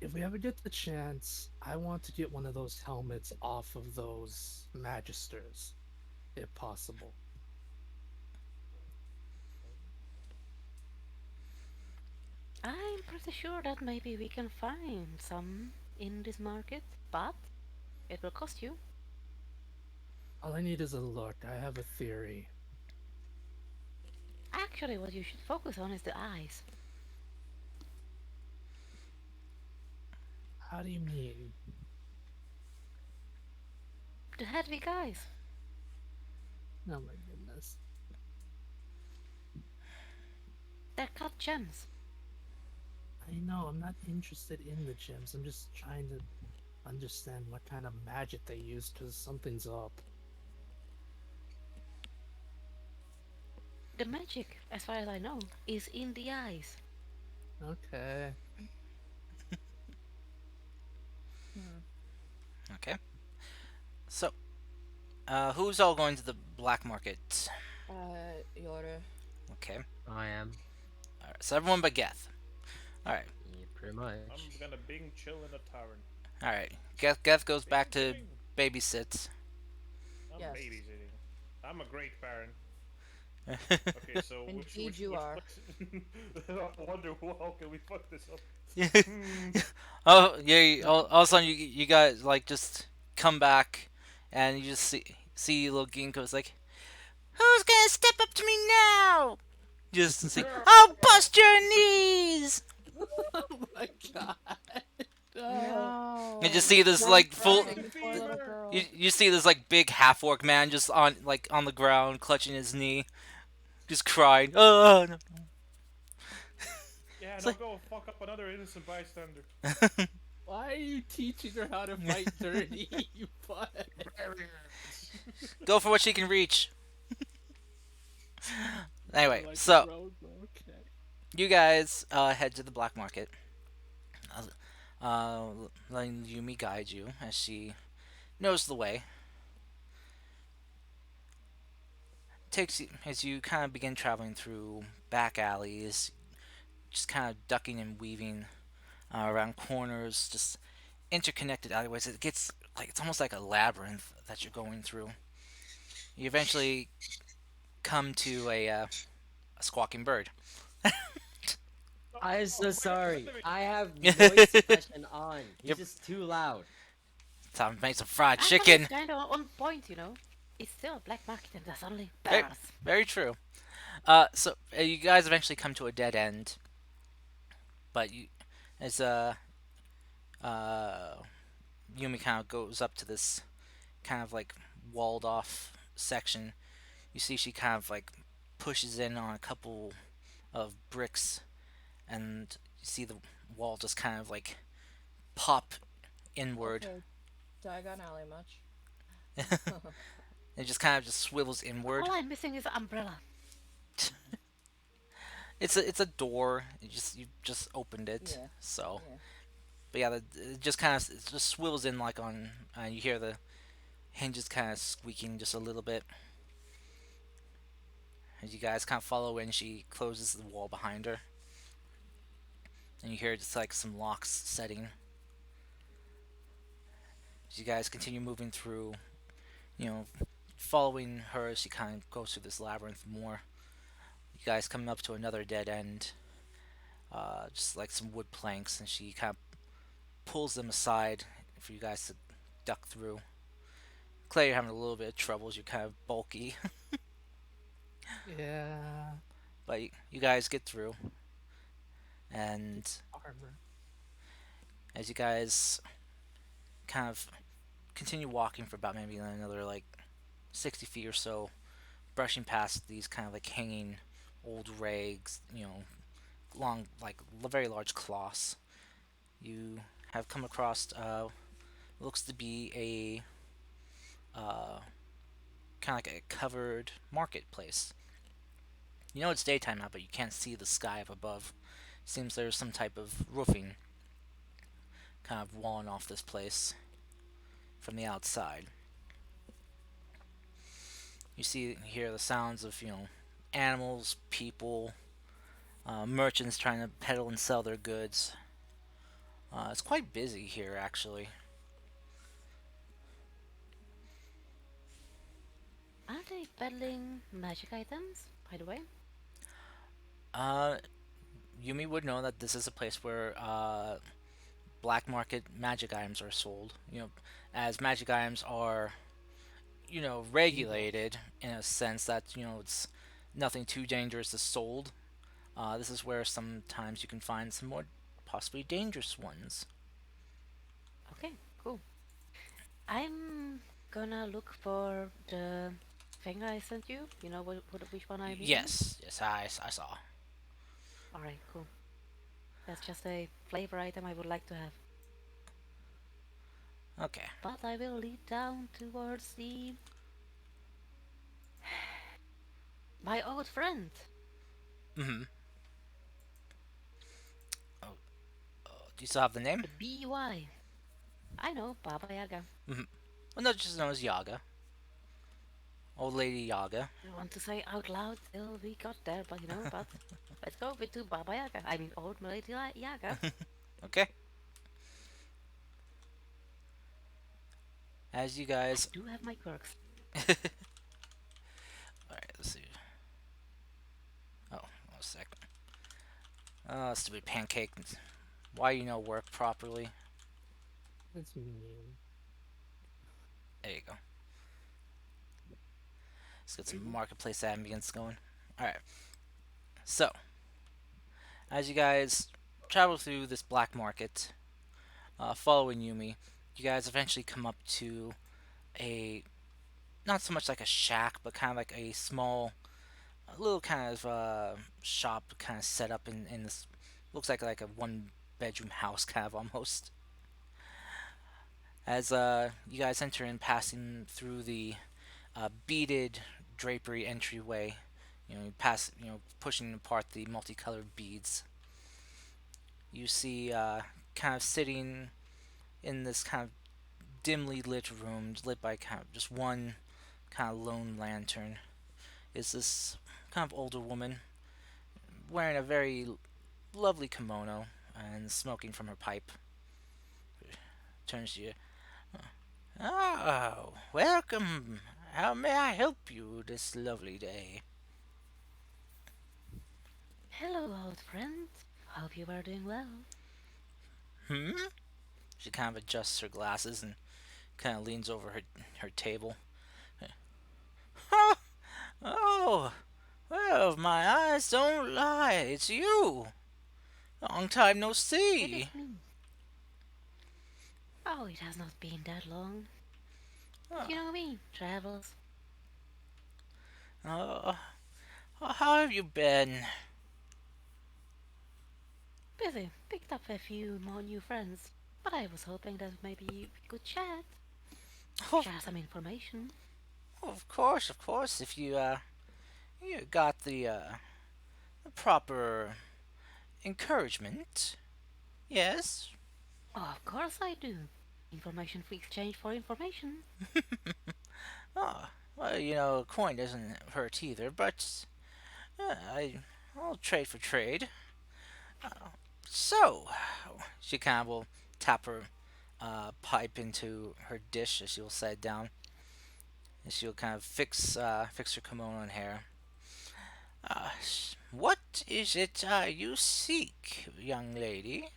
if we ever get the chance, I want to get one of those helmets off of those magisters, if possible. I'm pretty sure that maybe we can find some in this market, but it will cost you. All I need is a look. I have a theory. Actually, what you should focus on is the eyes. How do you mean? The Hedwig eyes. Oh my goodness. They're cut gems. I know, I'm not interested in the gems. I'm just trying to understand what kind of magic they use, because something's up. The magic, as far as I know, is in the eyes. Okay. Hmm. Okay. So, who's all going to the black market? Yoru. Okay. I am. All right. So everyone but Geth. All right. Yeah, pretty I'm much. gonna bing chill in a tavern. All right. Geth goes back Bing to bing. babysit. I'm Yes. babysitting. I'm a great parent. Yeah. Okay, so Indeed you are. I wonder how can we fuck this up? Oh yeah. All of a sudden you guys like just come back, and you just see little Ginkgo's like, who's gonna step up to me now? Just see, I'll bust your knees. Oh my god. You No. just see this Don't like full. crying the poor little femur. girl. You see this like big half orc man just on the ground clutching his knee, just crying. Oh no. Yeah, It's now like, go fuck up another innocent bystander. Why are you teaching her how to fight dirty, you butt? go for what she can reach. Anyway, Like so road, okay. you guys head to the black market. Letting Yumi guide you as she knows the way. Takes you as you kind of begin traveling through back alleys, just kind of ducking and weaving around corners, just interconnected alleyways. It gets like it's almost like a labyrinth that you're going through. You eventually come to a squawking bird. I'm so Wait, sorry. wait, I have noise Yep. suppression on. He's just too loud. Time to make some fried Actually, it's chicken. kind of on point, you know. It's still a black market and there's only Very, bears. very true. So you guys eventually come to a dead end, but you, as uh, Yumi kind of goes up to this kind of like walled off section, you see she kind of like pushes in on a couple of bricks, and you see the wall just kind of like pop inward. Okay. Diagon Alley much? It just kind of just swivels inward. All I'm missing is the umbrella. It's a door. You just opened it. Yeah. So, Yeah. but yeah, it just kind of it just swivels in like on. You hear the hinges kind of squeaking just a little bit as you guys kind of follow in. She closes the wall behind her, and you hear just like some locks setting. As you guys continue moving through, you know, following her as she kind of goes through this labyrinth more. You guys come up to another dead end, just like some wood planks, and she kind of pulls them aside for you guys to duck through. Clay, you're having a little bit of troubles. You're kind of bulky, Yeah. but you guys get through. And Armor. as you guys kind of continue walking for about maybe another like 60 feet or so, brushing past these kind of like hanging old rags, long, like very large cloths, you have come across looks to be kind of like a covered marketplace. You know it's daytime out, but you can't see the sky up above. Seems there's some type of roofing kind of walling off this place from the outside. You see, hear the sounds of animals, people, merchants trying to peddle and sell their goods. It's quite busy here, actually. Are they peddling magic items, by the way? Uh, Yumi would know that this is a place where black market magic items are sold. As magic items are, Legal. regulated in a sense that, it's nothing too dangerous is sold. This is where sometimes you can find some more possibly dangerous ones. Okay, cool. I'm gonna look for the thing I sent you. You know which one I mean? Yes, yes, I saw. Alright, cool. That's just a flavor item I would like to have. Okay. But I will lead down towards the my old friend, Mm-hmm. Oh, do you still have the name? the BY. I know, Baba Yaga. Mm-hmm. Well, no, just known as Yaga. Old Lady Yaga. I want to say out loud till we got there, but but let's go with to Baba Yaga. I mean, old Lady Yaga. Okay. As you I guys. do have my quirks. Alright, let's see. Oh, one second. Oh, stupid pancake. Why work properly? That's mean. There you go. Let's get some marketplace ambience going. Alright. So, as you guys travel through this black market, following Yumi, you guys eventually come up to a not so much like a shack, but kind of like a small, a little kind of shop, kind of set up in this. Looks like a one bedroom house, kind of almost. As you guys enter in, passing through the beaded drapery entryway, you pass, pushing apart the multicolored beads. You see, kind of sitting in this kind of dimly lit room, lit by kind of just one kind of lone lantern, is this kind of older woman wearing a very lovely kimono and smoking from her pipe. Turns to you. Oh, welcome. How may I help you this lovely day? Hello, old friend. Hope you are doing well. Hmm? She kind of adjusts her glasses and kind of leans over her table. Oh, well, my eyes don't lie. It's you. Long time no It is see. me. Oh, it has not been that long. But Oh, you know me, travels. oh, how have you been? Busy. Picked up a few more new friends. But I was hoping that maybe we could chat. Oh, Share some information. of course, of course. If you got the proper encouragement, yes. Oh, of course I do. Information for exchange for information. Oh, well, a coin doesn't hurt either, but I'll trade for trade. So, she kind of will tap her pipe into her dish as she'll set it down, and she'll kind of fix her kimono and hair. What is it you seek, young lady?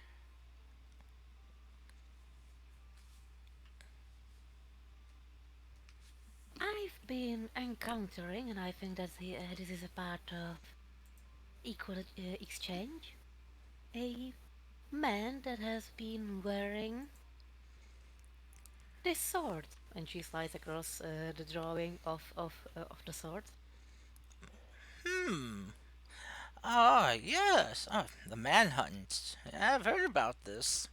I've been encountering, and I think that this is a part of equal exchange, a man that has been wearing this sword. And she slides across the drawing of the sword. Hmm. Ah, yes. The Manhunt. I've heard about this.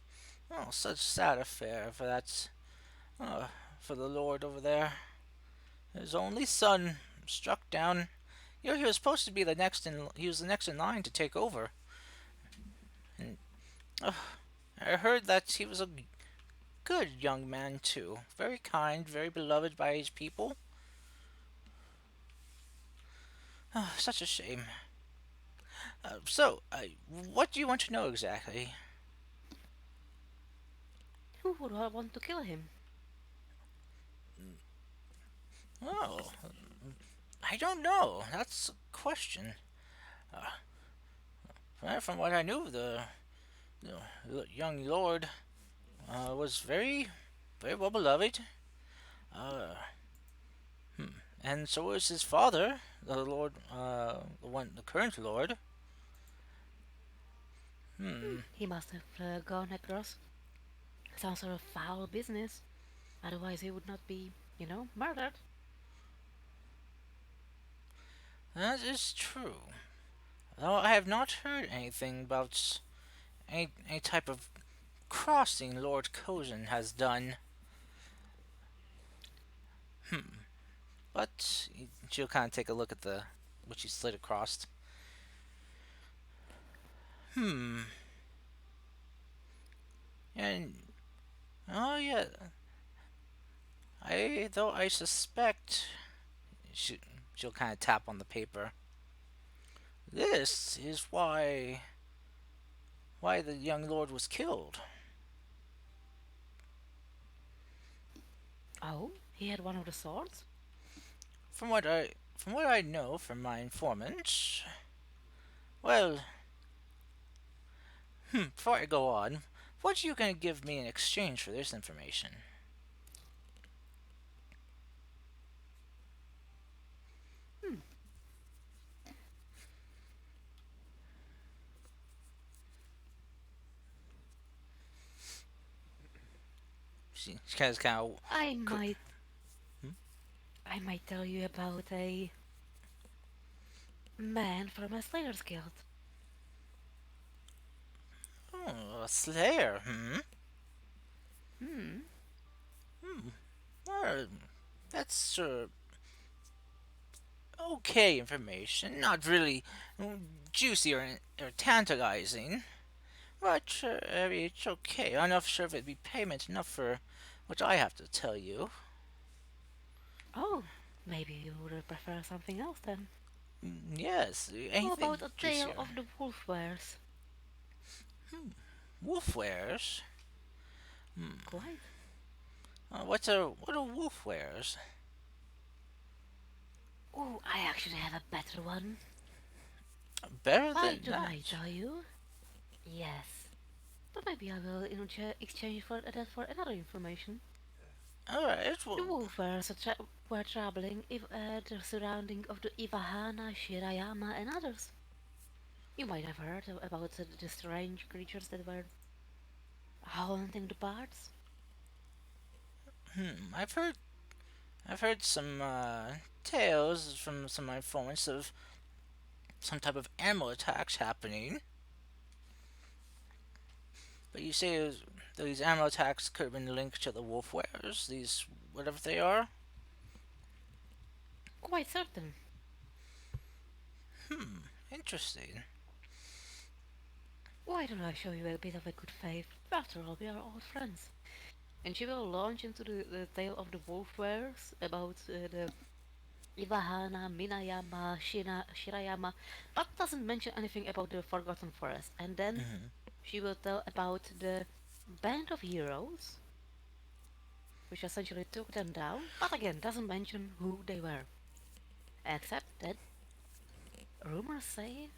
Oh, such sad affair for that. Uh, for the lord over there. His only son struck down. He was supposed to be the next in. He was the next in line to take over. And I heard that he was a good young man too. Very kind, very beloved by his people. Such a shame. So, what do you want to know exactly? Who would want to kill him? Oh, I don't know. That's a question. From what I knew, the young lord was very well beloved. Uh, and so was his father, the lord, the current lord. Hmm. He must have gone across some sort of foul business. Otherwise, he would not be, murdered. That is true. Though I have not heard anything about any type of crossing Lord Cozen has done. But she'll kind of take a look at the what she slid across. Hmm. And oh yeah, I suspect she she'll kind of tap on the paper. This is why the young lord was killed. Oh, he had one of the swords? From what I know from my informants, well, before I go on, what are you going to give me in exchange for this information? Hmm. She kind of I co- might, hmm? I might tell you about a man from a Slayer's Guild. Oh, a slayer. Hmm. Uh, that's okay information. Not really juicy or tantalizing, but it's okay. I'm not sure if it'd be payment enough for what I have to tell you. Oh, maybe you would prefer something else then. Yes, How anything about a tale juicier. of the wolf wares? Wolf wares. Quite. What are wolf wares? Oh, I actually have a better one. Better Why than don't I that. tell you? Yes. But maybe I will exchange for that for another information. All right. The Well, wolfers were troubling the surrounding of the Ivahana, Shirayama, and others. You might have heard about the strange creatures that were haunting the parts. I've heard some tales from some of my informants of some type of animal attacks happening. But you say these animal attacks could have been linked to the wolf wares, these whatever they are. Quite certain. Interesting. Why don't I show you a bit of a good faith? After all, we are old friends. And she will launch into the tale of the wolf wares about the Ivahana, Minayama, Shirayama, but doesn't mention anything about the Forgotten Forest. And then she will tell about the band of heroes, which essentially took them down, but again doesn't mention who they were. Except that rumors say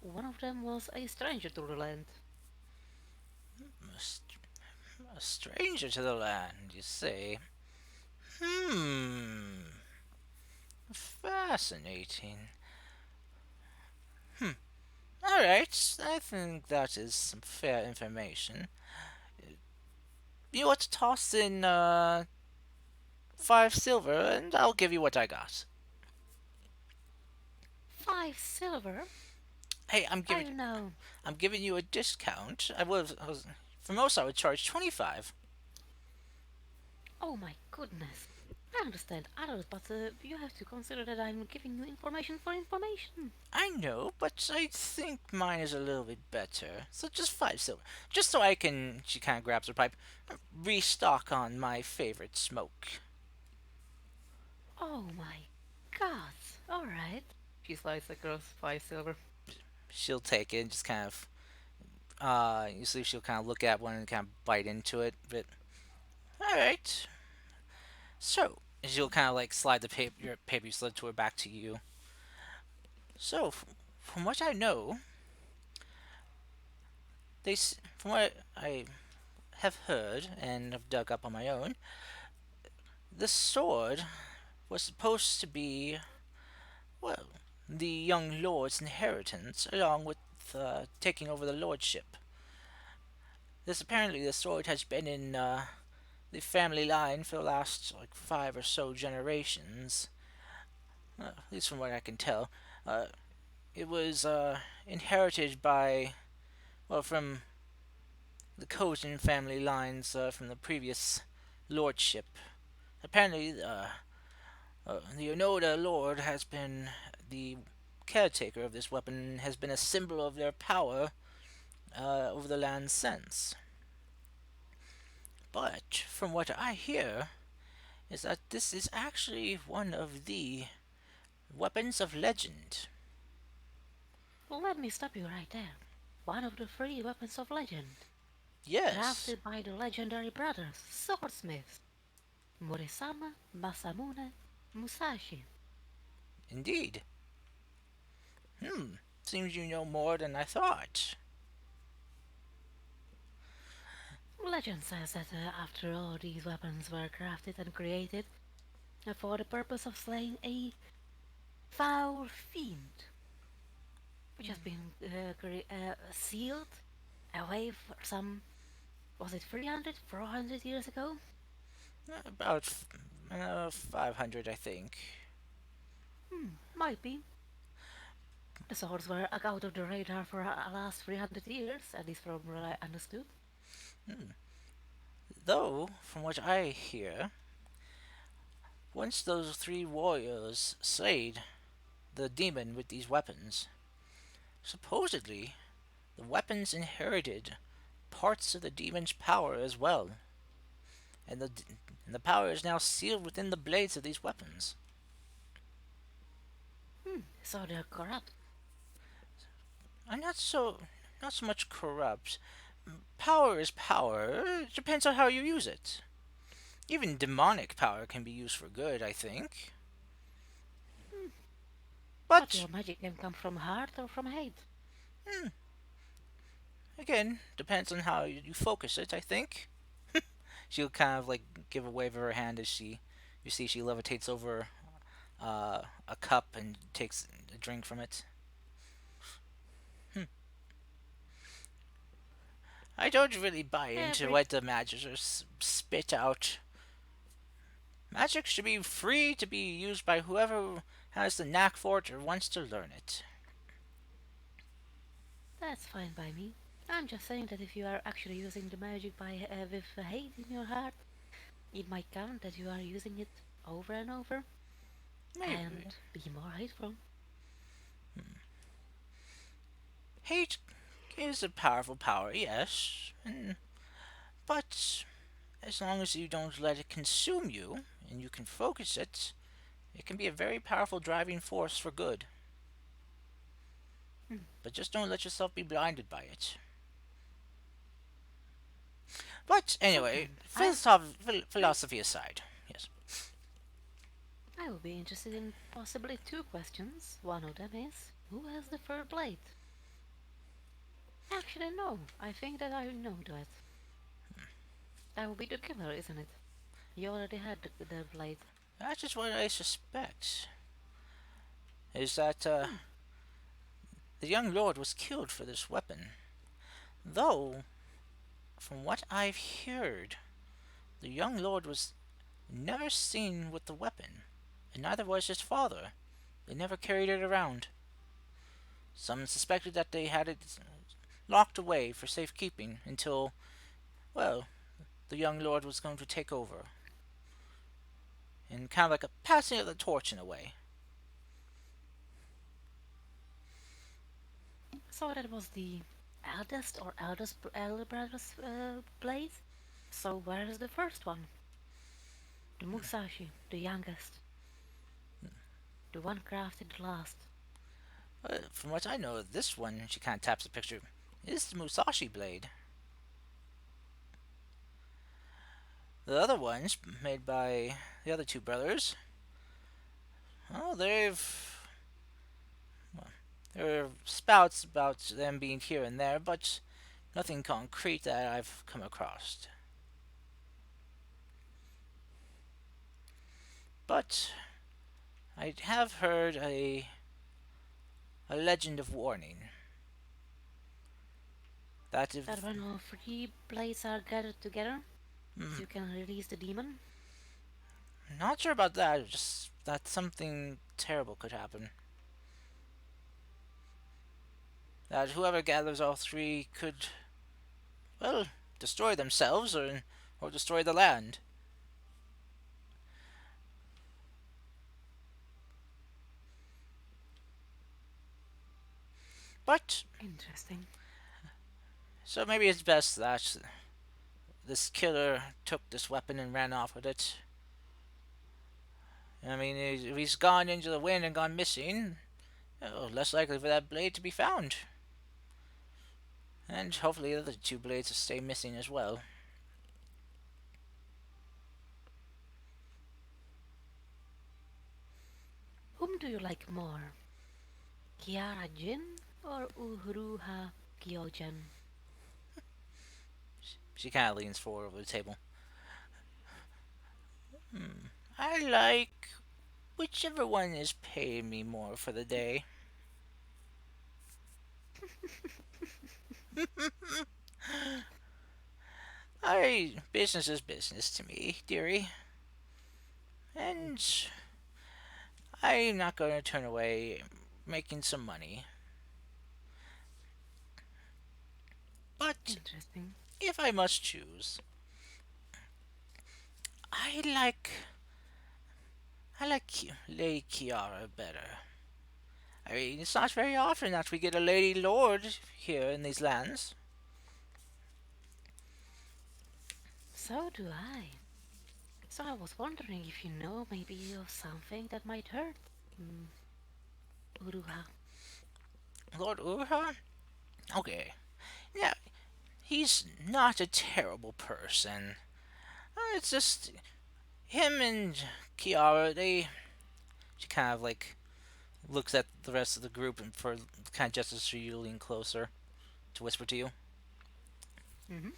one of them was a stranger to the land. A, a stranger to the land, you say? Hmm. Fascinating. All right. I think that is some fair information. You want to toss in 5 silver, and I'll give you what I got. 5 silver? Hey, I don't know. I'm giving you a discount. For most I would charge 25. Oh my goodness. I understand others, but you have to consider that I'm giving you information for information. I know, but I think mine is a little bit better. So just 5 silver, just so I can. She kind of grabs her pipe. Restock on my favorite smoke. Oh my god. Alright. She slides across 5 silver. She'll take it and just kind of Usually she'll kind of look at one and kind of bite into it. But all right, so she'll kind of like slide the paper, your paper you slid to her back to you. So from what I know, from what I have heard and have dug up on my own, the sword was supposed to be, well, the young lord's inheritance, along with taking over the lordship. This apparently the sword has been in the family line for the last like 5 or so generations, at least from what I can tell. Uh, it was inherited by, well, from the Kojin family lines from the previous lordship. Apparently, the Onoda Lord has been the caretaker of this weapon, has been a symbol of their power over the land since. But from what I hear, is that this is actually one of the weapons of legend. Let me stop you right there. One of the three weapons of legend, Yes, crafted by the legendary brothers, swordsmiths, Morisama, Masamune, Musashi. indeed. Hmm, seems you know more than I thought. Legend says that after all these weapons were crafted and created for the purpose of slaying a foul fiend, which has been sealed away for some, was it 300, 400 years ago? About 500, I think. Might be. The swords were out of the radar for the last 300 years, at least from what I understood. Though, from what I hear, once those three warriors slayed the demon with these weapons, supposedly the weapons inherited parts of the demon's power as well, and the power is now sealed within the blades of these weapons. So they're corrupt. I'm not so much corrupt. Power is power. It depends on how you use it. Even demonic power can be used for good, I think. But But your magic can come from heart or from hate. again, depends on how you focus it, I think. She'll kind of like give a wave of her hand as you see she levitates over a cup and takes a drink from it. I don't really buy into Every what the magicians spit out. Magic should be free to be used by whoever has the knack for it or wants to learn it. That's fine by me. I'm just saying that if you are actually using the magic with hate in your heart, it might count that you are using it over and over Maybe. and be more hateful. Hate is a powerful power, yes, but as long as you don't let it consume you and you can focus it, it can be a very powerful driving force for good. But just don't let yourself be blinded by it. But So anyway, then, philosophy aside, yes. I will be interested in possibly two questions. One of them is, who has the third blade? Actually, no. I think that I know that. That will be the killer, isn't it? You already had the blade. That's just what I suspect. Is that the young lord was killed for this weapon. Though, from what I've heard, the young lord was never seen with the weapon, and neither was his father. They never carried it around. Some suspected that they had it locked away for safekeeping until, well, the young lord was going to take over. And kind of like a passing of the torch in a way. So that was the eldest or elder brother's blade. So where is the first one? The Musashi, the youngest. The one crafted last. From what I know, this one, she kind of taps the picture, is the Musashi Blade. The other ones, made by the other two brothers, well, there are spouts about them being here and there, but nothing concrete that I've come across. But I have heard a legend of warning that if That when all three blades are gathered together, you can release the demon. not sure about that, just that something terrible could happen. That whoever gathers all three could, well, destroy themselves or destroy the land. But Interesting. so maybe it's best that this killer took this weapon and ran off with it. I mean, if he's gone into the wind and gone missing, less likely for that blade to be found. And hopefully the other two blades will stay missing as well. Whom do you like more? Kiara Jin or Uruha Kyojan? She kind of leans forward over the table. I like whichever one is paying me more for the day. Business is business to me, dearie. And I'm not going to turn away making some money. But Interesting. if I must choose, I like Lady Kiara better. I mean, it's not very often that we get a Lady Lord here in these lands. So do I. So I was wondering if you know maybe of something that might hurt Uruha. Lord Urha? Okay. Yeah, he's not a terrible person. It's just him and Kiara, she kind of like looks at the rest of the group and for kind of gestures for you to lean closer to whisper to you. Mm-hmm.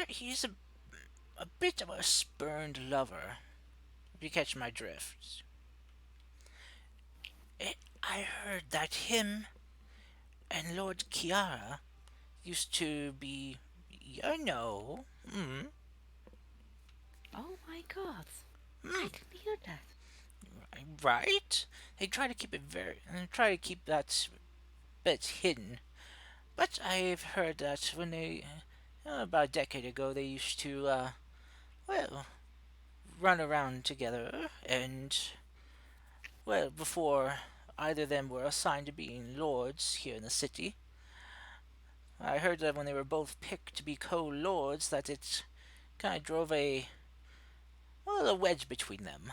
He's a bit of a spurned lover, if you catch my drift. I heard that him and Lord Kiara used to be, Oh my god. I didn't hear that. right? They try to keep that bit hidden. But I've heard that when about a decade ago, they used to, well, run around together, and, well, before either of them were assigned to being lords here in the city, I heard that when they were both picked to be co-lords, that it kind of drove a wedge between them.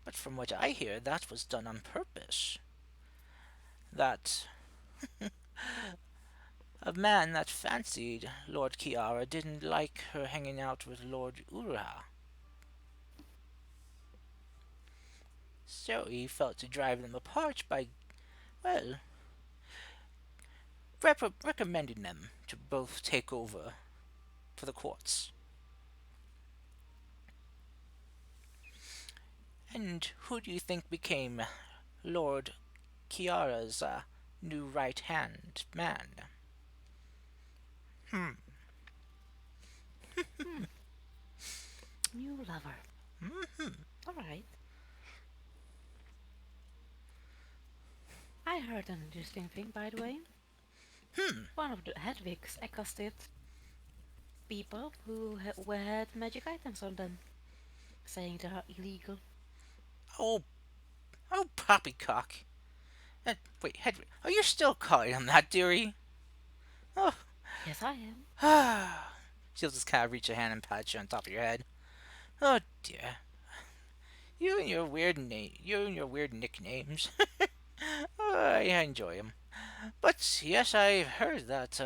But from what I hear, that was done on purpose. That a man that fancied Lord Kiara didn't like her hanging out with Lord Ura. So he felt to drive them apart by, well, recommending them to both take over for the courts. And who do you think became Lord Kiara's new right-hand man? New lover. Alright. I heard an interesting thing, by the way. One of the Hedwigs accosted people who had magic items on them, saying they are illegal. Oh, poppycock. Wait, Hedwig, are you still calling him that, dearie? Oh, Yes, I am. she'll just kind of reach a hand and pat you on top of your head. Oh dear, you and your weird nicknames. Oh, I enjoy them. But yes, I've heard that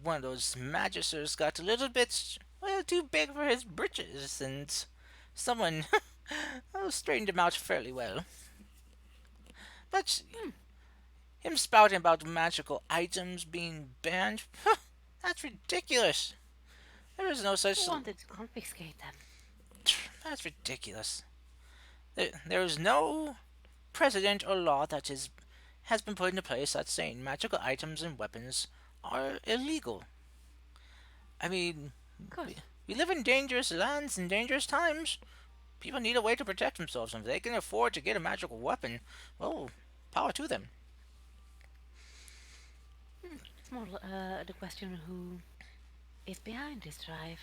one of those magisters got a little bit, well, too big for his britches, and someone straightened him out fairly well. But Hmm. him spouting about magical items being banned, that's ridiculous. There is no Who such. wanted to confiscate them? That's ridiculous. There is no precedent or law that has been put into place that's saying magical items and weapons are illegal. I mean, Good. we live in dangerous lands and dangerous times. People need a way to protect themselves, and if they can afford to get a magical weapon, well, power to them. It's more the question who is behind this drive.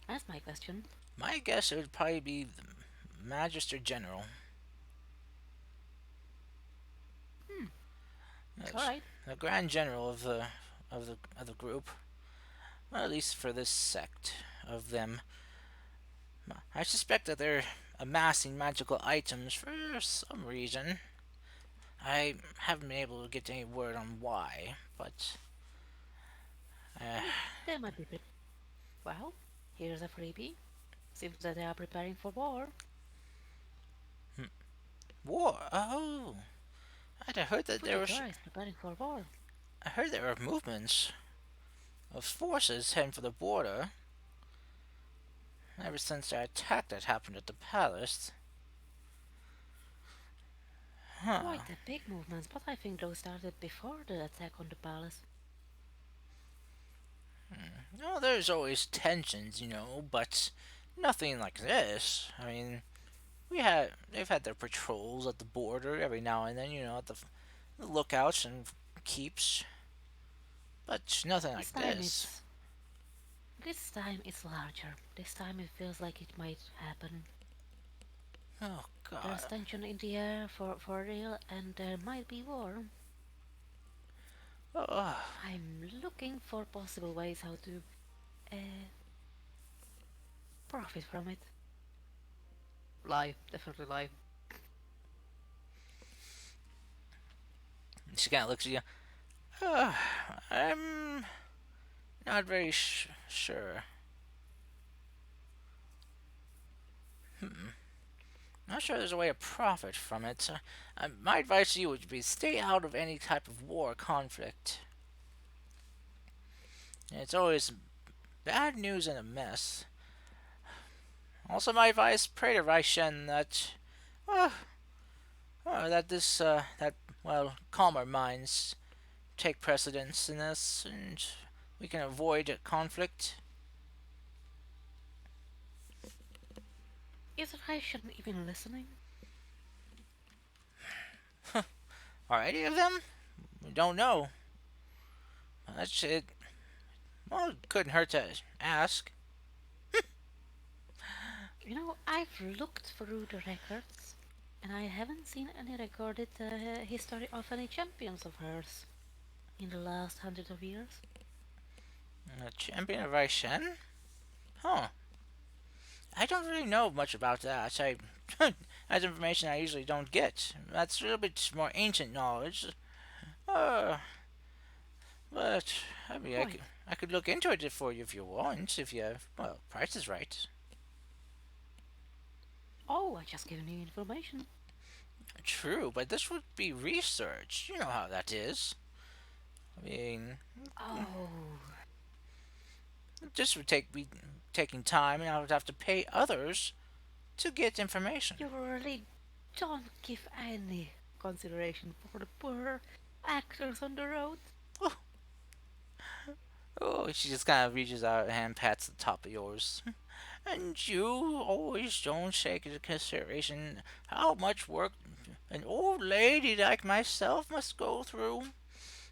That's my question. My guess it would probably be the Magister General. Hmm. All That's right. the Grand General of the group. Well, at least for this sect of them. I suspect that they're amassing magical items for some reason. I haven't been able to get any word on why, but uh, Hmm. They might be. Well, here's a freebie. Seems that they are preparing for war. war. Oh, I heard that there was. Fujitora is preparing for war. I heard there were movements of forces heading for the border ever since that attack that happened at the palace. Huh. Quite a big movement, but I think those started before the attack on the palace. No, there's always tensions, but nothing like this. I mean, they've had their patrols at the border every now and then, at the lookouts and keeps, but nothing This like time this. it's this time it's larger. This time it feels like it might happen. Oh There's God. tension in the air for real, and there might be war. Oh, I'm looking for possible ways how to uh, profit from it. Lie, definitely lie. she kind of looks at you. Uh, I'm not very sure. Not sure there's a way to profit from it. My advice to you would be stay out of any type of war conflict. It's always bad news and a mess. Also, my advice: pray to Raishen that, uh, that this, that calmer minds take precedence in this, and we can avoid conflict. Is Raishan even listening? Are any of them? We don't know. That's it. Well, it couldn't hurt to ask. I've looked through the records, and I haven't seen any recorded history of any champions of hers in the last hundred of years. A champion of Raishen? Huh. I don't really know much about that. That's information I usually don't get. That's a little bit more ancient knowledge. Uh, but I mean, Quite. I could look into it for you if you want. If you price is right. Oh, I just given you information. True, but this would be research. You know how that is. I mean, Oh, this would be taking time, and I would have to pay others to get information. you really don't give any consideration for the poor actors on the road. Oh, she just kind of reaches out and pats the top of yours. And you always don't take into consideration how much work an old lady like myself must go through.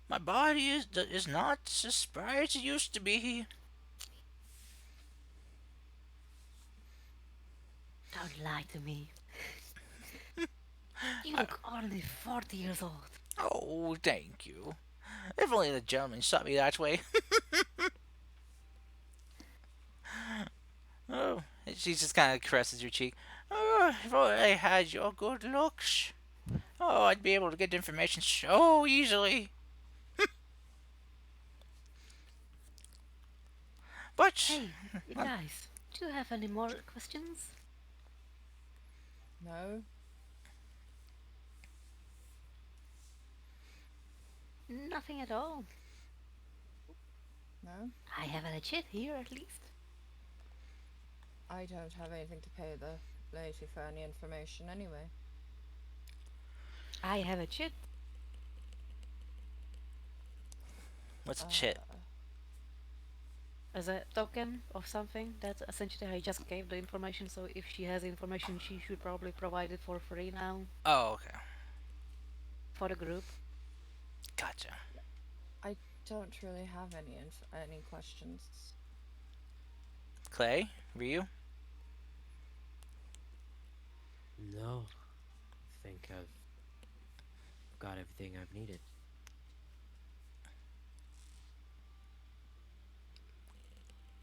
My body is not as spry as it used to be. Don't lie to me. You look only 40 years old. Oh, thank you. If only the gentleman saw me that way. Oh, she just kind of caresses your cheek. Oh, if only I had your good looks. Oh, I'd be able to get information so easily. But Hey, you guys, do you have any more questions? No? Nothing at all. No? I have a legit here at least. I don't have anything to pay the lady for any information anyway. I have a chit. what's a chit? Uh, As a token of something that essentially I just gave the information, so if she has information she should probably provide it for free now Oh, okay. for the group. Gotcha. I don't really have any questions. Clay, Ryu. No, I think I've got everything I've needed.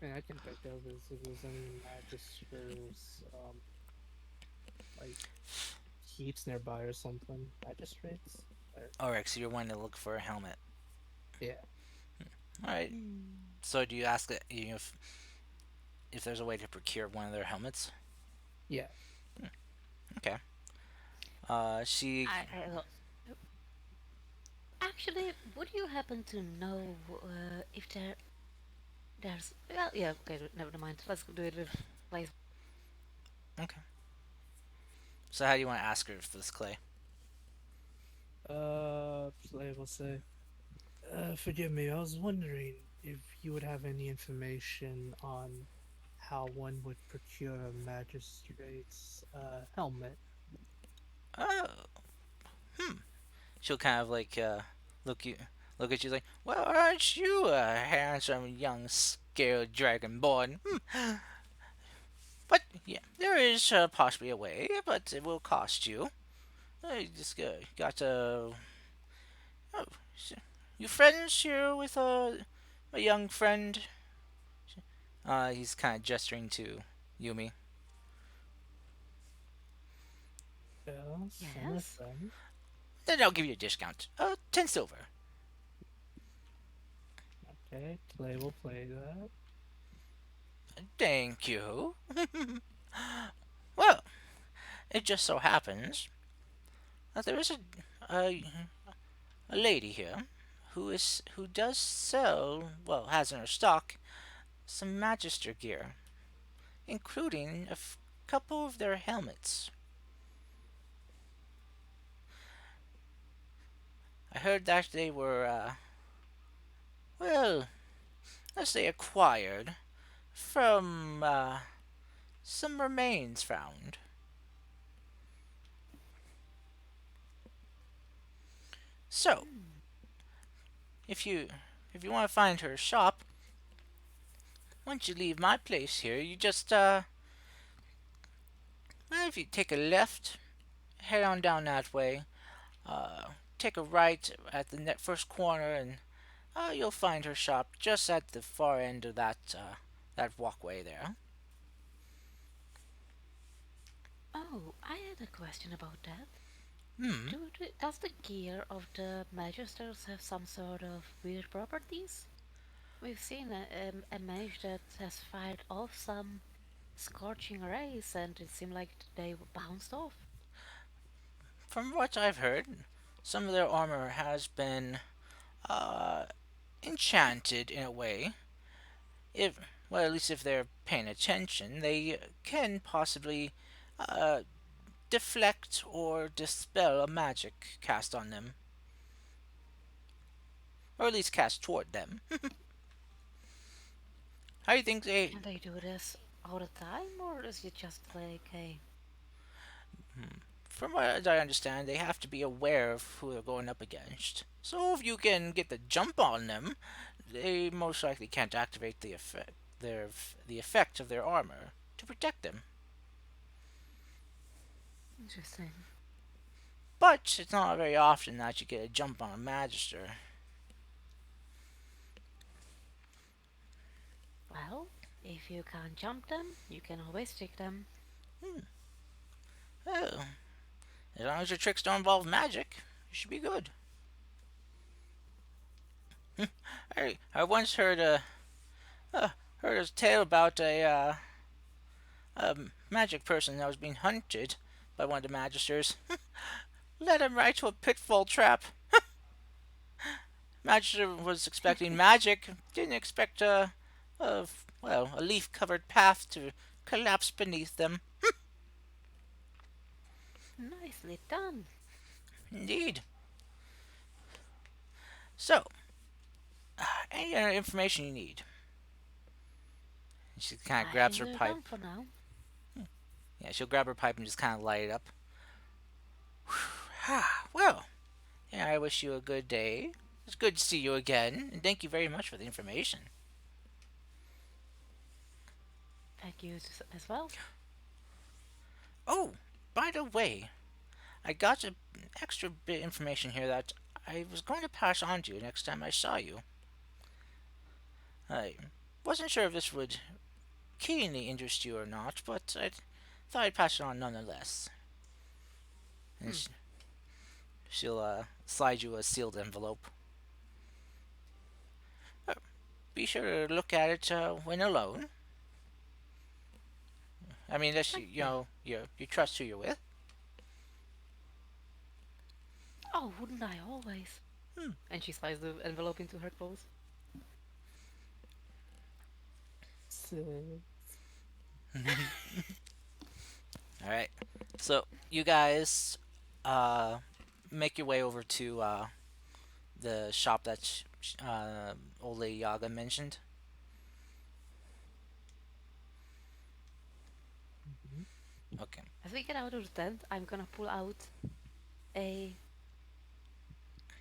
And I can think of is if there's any magisters, like keeps nearby or something. Magistrates? Alright, so you're wanting to look for a helmet. Yeah. Alright. So do you ask that if there's a way to procure one of their helmets? Yeah. Okay. She. Actually, would you happen to know if there's well, yeah, okay, never mind. Let's do it with place. Okay. So how do you want to ask her for this, Clay? I will say. Forgive me, I was wondering if you would have any information on how one would procure a magistrate's helmet. Oh. She'll kind of like look you look at you like, well, aren't you a handsome young scared dragonborn? But yeah, there is possibly a way, but it will cost you. You just got to. Oh, you friends here with a young friend? He's kind of gesturing to Yumi. Yes, I'm a Yes. friend. Then I'll give you a discount. 10 silver. Okay, play will play that. Thank you. Well, it just so happens that there is a, a lady here who does sell, well, has in her stock some Magister gear, including couple of their helmets. I heard that they were, well, let's say acquired from some remains found. So, if you if you want to find her shop, once you leave my place here, you just well, if you take a left, head on down that way, uh, take a right at the first corner, and you'll find her shop just at the far end of that walkway there. Oh, I had a question about that. Hmm. Does the gear of the magisters have some sort of weird properties? We've seen a mage that has fired off some scorching rays, and it seemed like they bounced off. From what I've heard, some of their armor has been uh, enchanted in a way. If well, at least if they're paying attention, they can possibly uh, deflect or dispel a magic cast on them, or at least cast toward them. How do you think they? And they do this all the time, or is it just like a... From what I understand, they have to be aware of who they're going up against. So if you can get the jump on them, they most likely can't activate the effect of their armor to protect them. Interesting. But it's not very often that you get a jump on a magister. Well, if you can't jump them, you can always stick them. Oh, As long as your tricks don't involve magic, you should be good. I once uh, heard a tale about a magic person that was being hunted by one of the magisters. Led him right to a pitfall trap. Magister was expecting magic, didn't expect a a leaf-covered path to collapse beneath them. Nicely done. Indeed. So, any other information you need? She kind of I grabs think her we're pipe. done for now. Yeah, she'll grab her pipe and just kind of light it up. Well, yeah, I wish you a good day. It's good to see you again, and thank you very much for the information. Thank you as well. Oh, by the way, I got an extra bit of information here that I was going to pass on to you next time I saw you. I wasn't sure if this would keenly interest you or not, but I thought I'd pass it on nonetheless. And Hmm. she'll slide you a sealed envelope. Uh, Be sure to look at it when alone. I mean, unless Thank you. you trust who you're with. Oh, wouldn't I always? Hmm. And she slides the envelope into her clothes. So, All right. So you guys uh, make your way over to the shop that old lady Yaga mentioned. mhm. Okay. As we get out of the tent, I'm gonna pull out a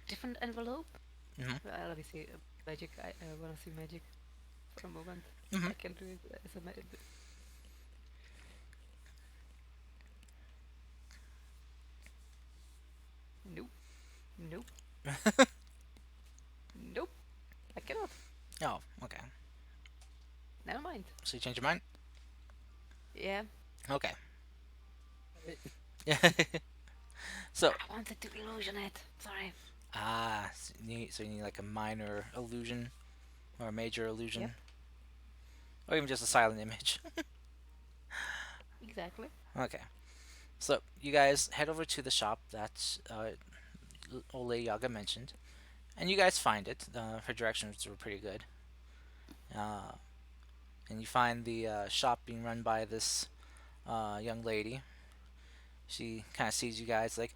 different envelope. Mhm. Let me see. Magic. I wanna see magic for a moment. Mhm. I can do it as a nope. Nope. Nope. I cannot. Oh, okay. Never mind. So you change your mind? Yeah. Okay. It- So I wanted to illusion it. Sorry. so you need like a minor illusion or a major Yep. illusion or even just a silent image. Exactly. Okay. So you guys head over to the shop that old lady Yaga mentioned, and you guys find it. Her directions were pretty good. Uh, and you find the shop being run by this young lady. She kind of sees you guys like,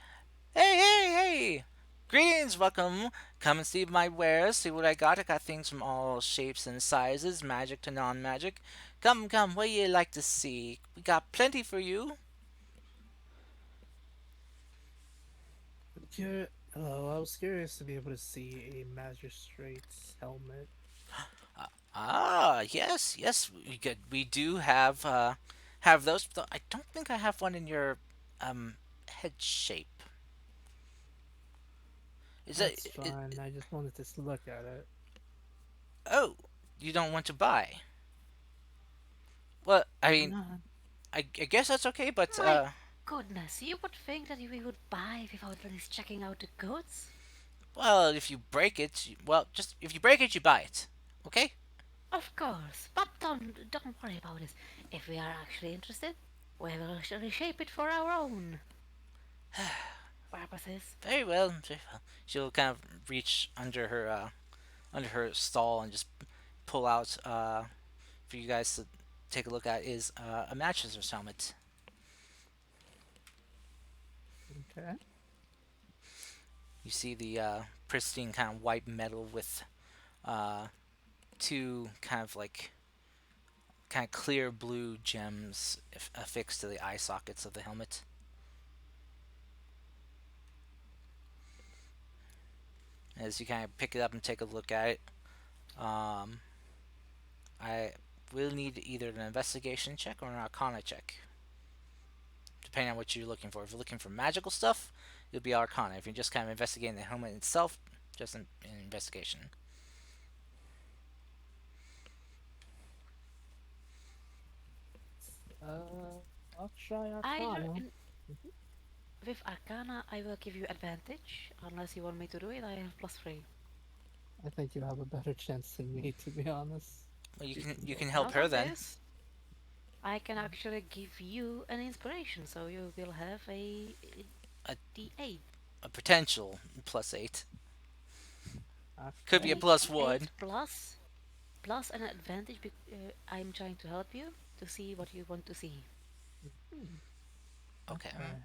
hey, hey, hey! Greetings, welcome. Come and see my wares. See what I got. I got things from all shapes and sizes, magic to non-magic. Come, come. What do you like to see? We got plenty for you. Hello, I was curious to be able to see a magistrate's helmet. Yes, yes. We do have those. Though I don't think I have one in your um head shape. Is that? That's fine. I just wanted to look at it. Oh, you don't want to buy? Well, I mean, Nah, I guess that's okay, but My goodness, you would think that we would buy without at least checking out the goods? well, if you break it, well, just if you break it, you buy it. Okay? Of course, but don't worry about it. If we are actually interested, we will reshape it for our own purposes. Very well, very well. She'll kind of reach under her stall and just pull out for you guys to take a look at is a mattress helmet. okay. You see the pristine kind of white metal with uh, two kind of like kind of clear blue gems affixed to the eye sockets of the helmet. As you kind of pick it up and take a look at it, um, I will need either an investigation check or an arcana check, depending on what you're looking for. If you're looking for magical stuff, it'll be arcana. If you're just kind of investigating the helmet itself, just an investigation. I'll try Either Arcana. in With Arcana, I will give you advantage. Unless you want me to do it, I have plus 3. I think you have a better chance than me, to be honest. Well, You can you go can help Out first. her of then. this, I can actually give you an inspiration, so you will have a A, D8. a potential +8. Could be a Okay. D8 +1. plus an advantage. I'm trying to help you to see what you want to see. Hmm. Okay. Okay.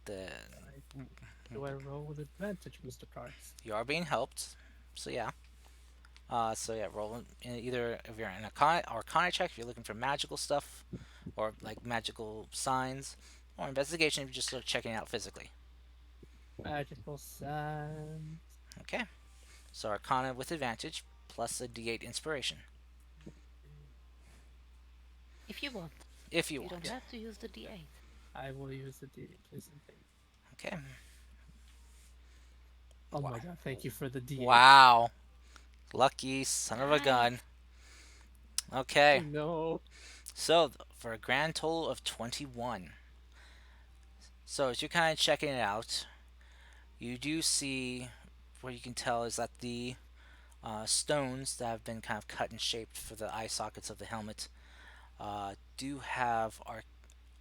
Then I, do I roll with advantage, Mr. Cards? you are being helped. So yeah. So yeah, roll either if you're in a Arcana check if you're looking for magical stuff, or like magical signs, or investigation if you're just checking it out physically. Magical signs. Okay. So Arcana with advantage plus a D8 inspiration If you want, if you you don't want. Yeah, have to use the D8. I will use the D8, please and thank you. Okay. Oh Wow. my god, thank you for the D8. Wow. Lucky son of a gun. Nice. Oh Okay. no. So for a grand total of 21. So as you're kind of checking it out, you do see what you can tell is that the stones that have been kind of cut and shaped for the eye sockets of the helmet do have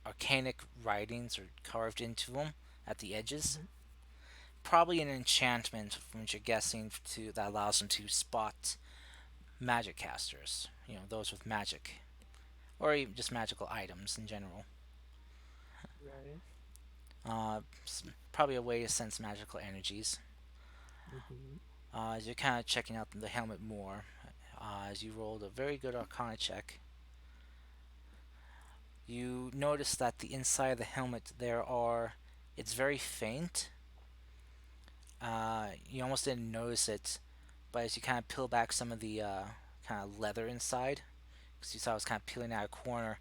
arcanic writings or carved into them at the edges. Mhm. Probably an enchantment, from which you're guessing, that allows them to spot magic casters. You know, those with magic, or even just magical items in general. Right. Probably a way to sense magical energies. Mm-hmm. As you're kind of checking out the helmet more, as you rolled a very good Arcana check, you notice that the inside of the helmet it's very faint. You almost didn't notice it, but as you kind of peel back some of the kind of leather inside, because you saw it was kind of peeling out a corner,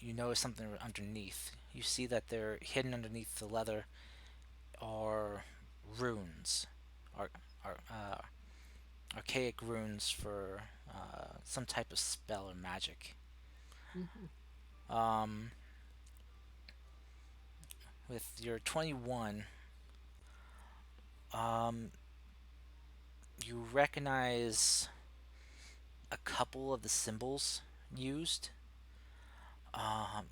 you notice something underneath. You see that they're hidden underneath the leather are runes, ar- archaic runes for some type of spell or magic. Mm-hmm. Um, with your 21, um, you recognize a couple of the symbols used. Um,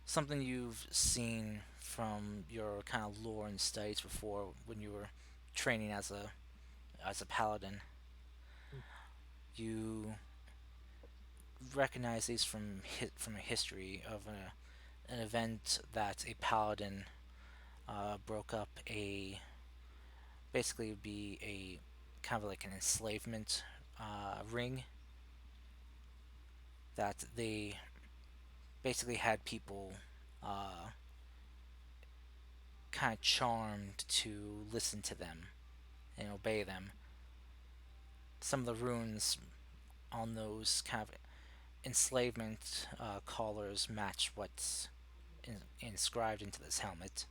Something you've seen from your kind of lore and studies before when you were training as a paladin. You recognize these from a history of an event that a paladin broke up a basically would be a kind of like an enslavement ring that they basically had people uh, kind of charmed to listen to them and obey them. Some of the runes on those kind of enslavement collars match what's inscribed into this helmet.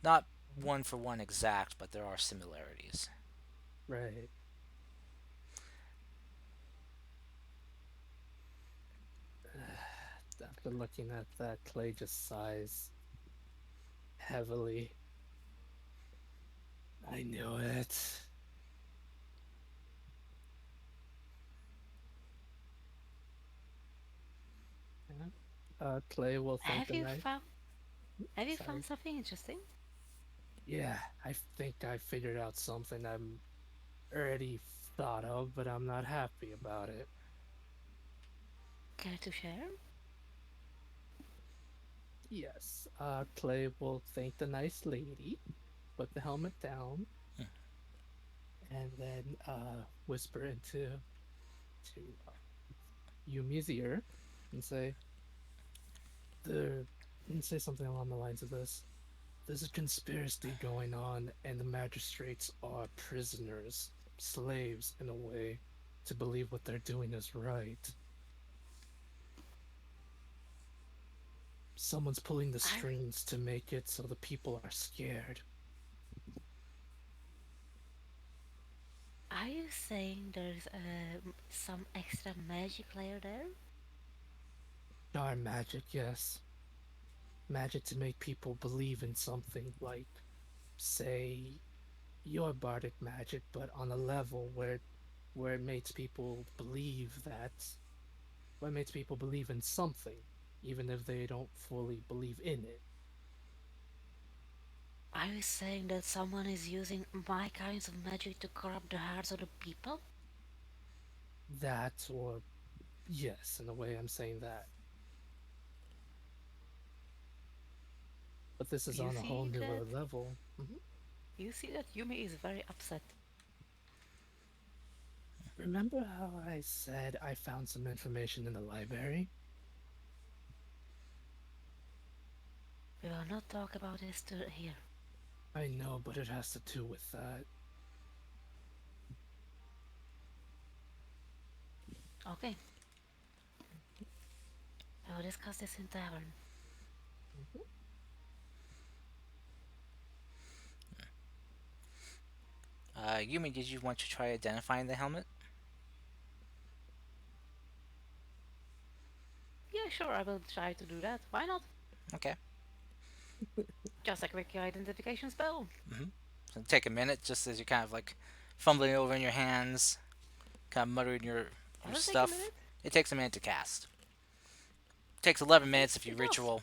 Not one for one exact, but there are similarities. Right. After looking at that, Clay just sighs heavily. I knew it. Yeah. Clay will thank Have the you knight. found Have you Sorry. found something interesting? Yeah, I think I figured out something I'm already thought of, but I'm not happy about it. Care to share? Yes, Clay will thank the nice lady, put the helmet down, and then whisper into to Yumi's ear and say, "There," and say something along the lines of this. There's a conspiracy going on, and the magistrates are prisoners, slaves in a way, to believe what they're doing is right. Someone's pulling the Are strings to make it so the people are scared. Are you saying there's some extra magic layer there? Charm magic, yes. Magic to make people believe in something, like, say, your bardic magic, but on a level where it makes people believe that, where it makes people believe in something, even if they don't fully believe in it. Are you saying that someone is using my kinds of magic to corrupt the hearts of the people? That, or yes, in a way, I'm saying that. But this is You on a whole see newer that? level. You see that Yumi is very upset. Remember how I said I found some information in the library? We will not talk about this here. I know, but it has to do with that. Okay, we will discuss this in tavern. Yumi, did you want to try identifying the helmet? Yeah, sure, I will try to do that. Why not? Okay. Just a quick identification spell. So take a minute, just as you're kind of like fumbling over in your hands, kind of muttering your Does it take a stuff. minute? It takes a minute to cast. Takes 11 Okay, minutes if you it does. ritual.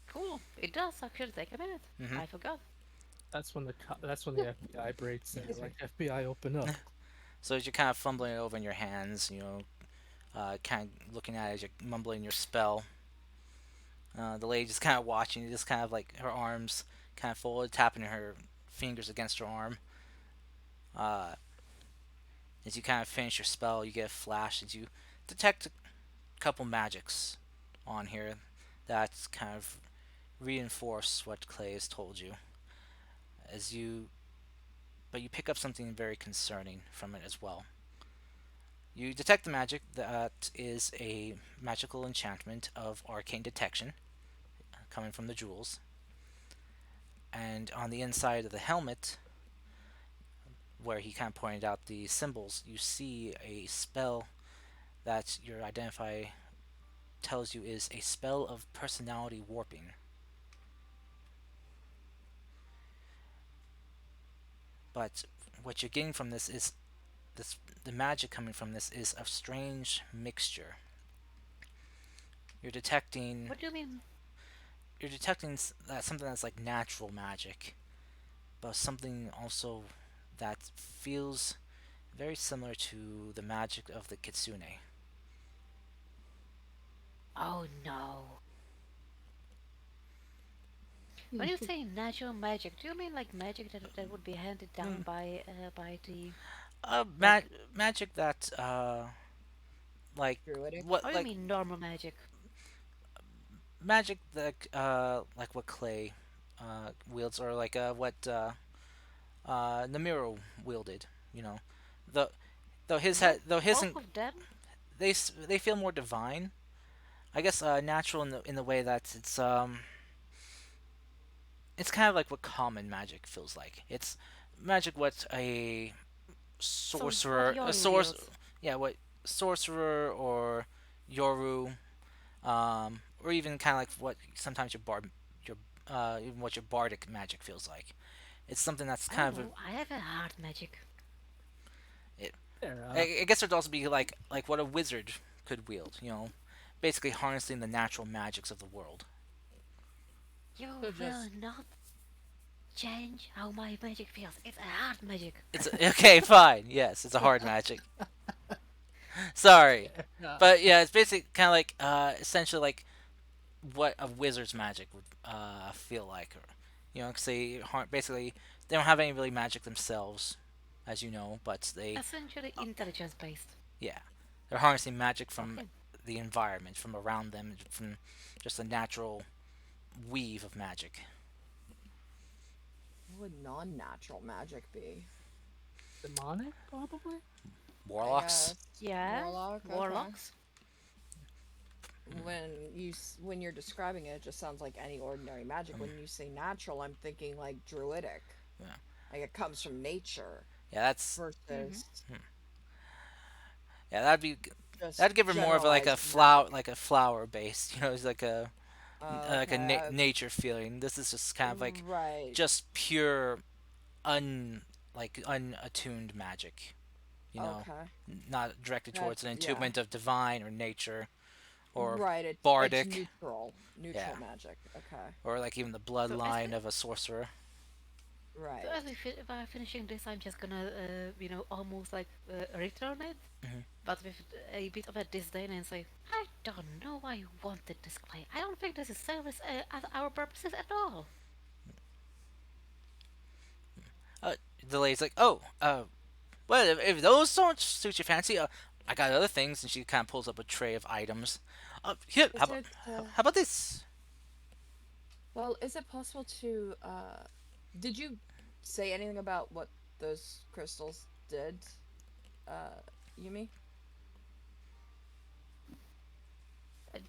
Cool. It does actually take a minute. hmm I forgot. That's when the FBI breaks in. Excuse me. Like, FBI, open up. So as you're kind of fumbling over in your hands, kind of looking at it as you're mumbling your spell, the lady just kind of watching you, just kind of like her arms kind of folded, tapping her fingers against her arm. Uh, as you kind of finish your spell, you get a flash as you detect a couple magics on here that kind of reinforce what Clay has told you. As you, but you pick up something very concerning from it as well. You detect the magic that is a magical enchantment of arcane detection coming from the jewels. And on the inside of the helmet, where he kind of pointed out the symbols, you see a spell that your identify tells you is a spell of personality warping. But what you're getting from this is this the magic coming from this is a strange mixture. You're detecting What do you mean? you're detecting something that's like natural magic, but something also that feels very similar to the magic of the kitsune. Oh no. When you say natural magic, do you mean like magic that would be handed down Mm, by the uh, ma- like? magic that like Druidic. what Or you like mean normal magic? magic like what Clay wields, or like what Namiro wielded. You know, though What? though his Both of them? they feel more divine. I guess natural in the way that it's kind of like what common magic feels like. It's magic what a So what a Yoru source, wields? yeah, what sorcerer or yoru, or even kind of like what sometimes your even what your bardic magic feels like. It's something that's I kind don't of know. I have a hard magic. it, There, I guess there'd also be like what a wizard could wield. Basically harnessing the natural magics of the world. You they're will just not change how my magic feels. It's a hard magic. It's okay, fine. Yes, it's a hard magic. Sorry, yeah. but yeah, it's basically kind of like essentially like what a wizard's magic would feel like. Or, 'cause basically they don't have any really magic themselves, as you know, but Essentially intelligence based. yeah, they're harnessing magic from Okay. the environment, from around them, from just a natural weave of magic. What would non-natural magic be? Demonic, probably? I Warlocks. guess Yeah. warlock. Okay. Warlocks. When you're describing it, it just sounds like any ordinary magic. When you say natural, I'm thinking like druidic, Yeah, like it comes from nature yeah, that's Mm-hmm. versus yeah, that'd be. Just That'd give her more of generalized magic. like a flower base. It's like a Okay. nature feeling. This is just kind of like Right. just pure unattuned magic. You know, Okay. not directed That towards an yeah. attunement of divine or nature or Right. It's bardic. neutral. Yeah, Neutral magic. Okay. or like even the So as bloodline we, of a sorcerer. so Right. as we by finishing this, I'm just gonna, almost like return it, Hmm. but with a bit of a disdain and say, I don't know why you wanted this clay. I don't think this is service at our purposes at all. Uh, the lady's like, oh, well, if those don't suit your fancy, I got other things, and she kind of pulls up a tray of items. Here, Is it how about this? well, is it possible to did you say anything about what those crystals did, uh Yumi?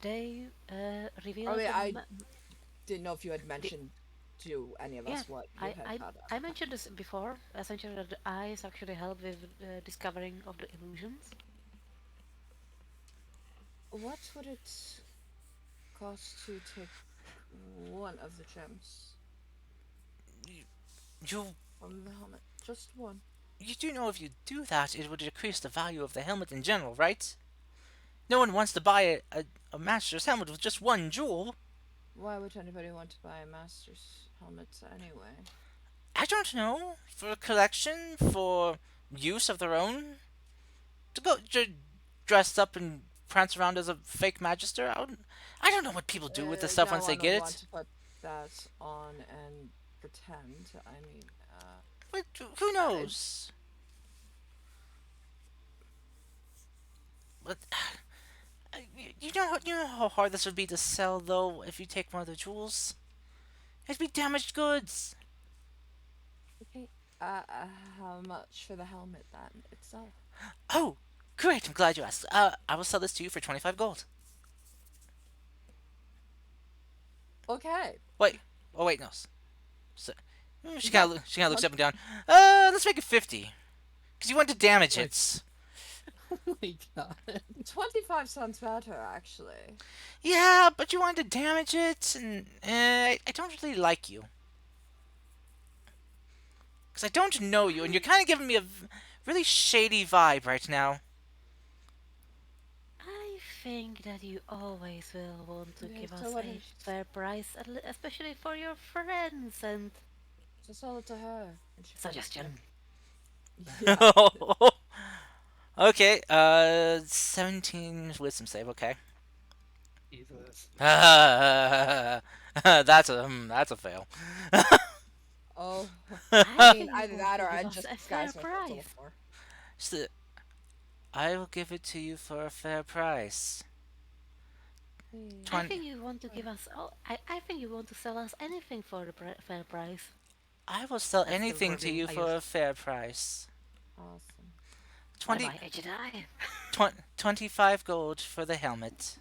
They I revealed mean, I the, didn't know if you had the mentioned to any of yeah. us what you I, had I found I out. mentioned this before. Essentially, that the eyes actually help with discovering of the illusions. What would it cost to take one of the gems You from the helmet? Just one. you do know if you do that, it would decrease the value of the helmet in general, right? No one wants to buy a master's helmet with just one jewel. Why would anybody want to buy a master's helmet anyway? I don't know. For a collection, for use of their own, to go dressed up and prance around as a fake magister. I don't know what people do with this stuff No once they one would get want it. to put that on and pretend. I mean, But who I, knows? But you know how hard this would be to sell, though, if you take one of the jewels. It'd be damaged goods. okay. How much for the helmet then itself? Oh, great! I'm glad you asked. I will sell this to you for 25 gold. Okay. Wait. Oh wait, no. So, Yeah. she kind of looks One, up and down. Let's make it 50. Because you want to damage Wait, it. oh my god. 25 sounds better, actually. Yeah, but you want to damage it, and I don't really like you. Because I don't know you, and you're kind of giving me a really shady vibe right now. I think that you always will want to Yeah, give so us what a if fair price, especially for your friends and just sell it to her and she can suggestion. yeah. Okay, 17 wisdom save, okay. Jesus. That's a fail. Oh, I I mean, think you either want that to or give I'd us just a fair disguise myself to look price. for her. So, I will give it to you for a fair price. Hey, I 20. think you want to give us. Oh, I think you want to sell us anything for the fair price. I will sell That's the anything to wording you I for used. a fair price. awesome. Bye 20, bye, Jedi. 25 gold for the helmet.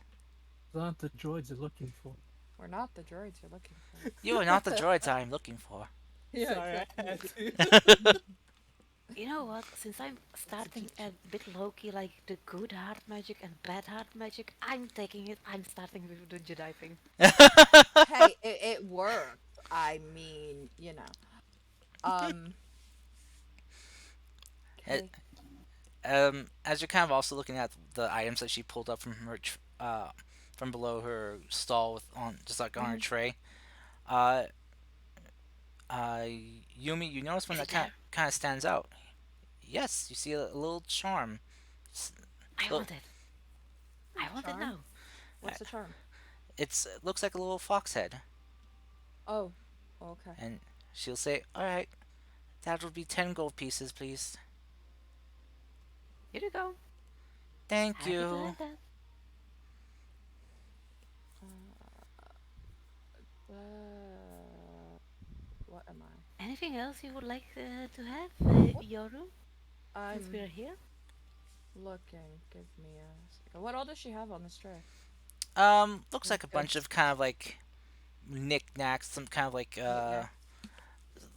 Those aren't the droids you're looking for. We're not the droids you're looking for. You are not the droids I am looking for. Yeah, Sorry, I had exactly. to. You know what? Since I'm starting a bit low key, like the good hard magic and bad hard magic, I'm taking it. I'm starting with the Jedi thing. Hey, it worked. I mean, Um, Uh, okay. as you're kind of also looking at the items that she pulled up from from below her stall just like on her Mhm. tray, uh, uh, Yumi, you notice one Is that it there? kind of stands out. Yes, you see a little charm. S- I Little, want it. I want it Charm? now. uh, What's the charm? it looks like a little fox head, Oh, okay. and she'll say, "All right, that will be 10 gold pieces, please. Here you go. Thank Happy to you." have that. Uh, what am I? Anything else you would like to have, Yoru? Since I'm we're here. looking. Give me a second. What all does she have on this tray? Looks Like like a bunch goods, of kind of like knickknacks, some kind of like knickknack.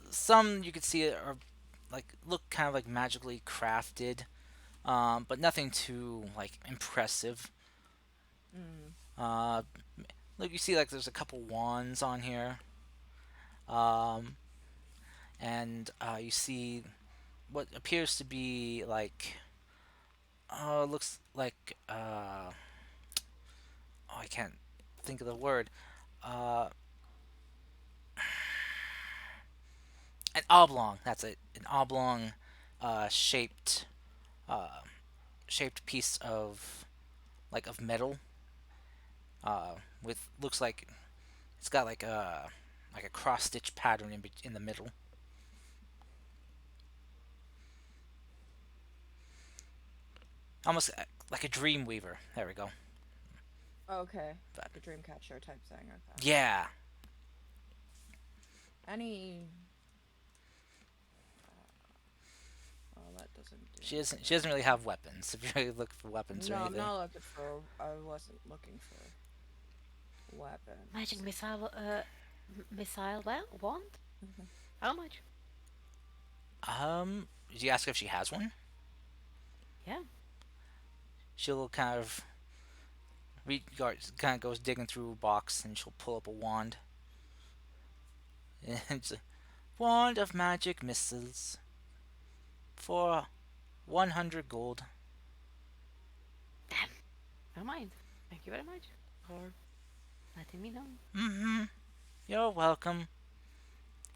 some you could see are like look kind of like magically crafted. but nothing too like impressive. Mm. Uh, Look, you see like there's a couple wands on here, um, and you see what appears to be like looks like oh, I can't think of the word. Uh, an oblong. That's it. An oblong shaped uh, shaped piece of like of metal with looks like it's got like a cross stitch pattern in the middle. Almost like a dream weaver. There we go. Okay. But Like a dream catcher type thing. Okay. yeah, Any. Well, that doesn't do she doesn't anything. really have weapons. If you really look for weapons or No, I'm anything, not looking for. I wasn't looking for Magic weapons. missile, missile wand? How much? did you ask if she has one? Yeah. She'll kind of goes digging through a box and she'll pull up a wand. And it's a wand of magic missiles for 100 gold. Damn. Never mind. Thank you very much for letting me know. Mm-hmm. You're welcome.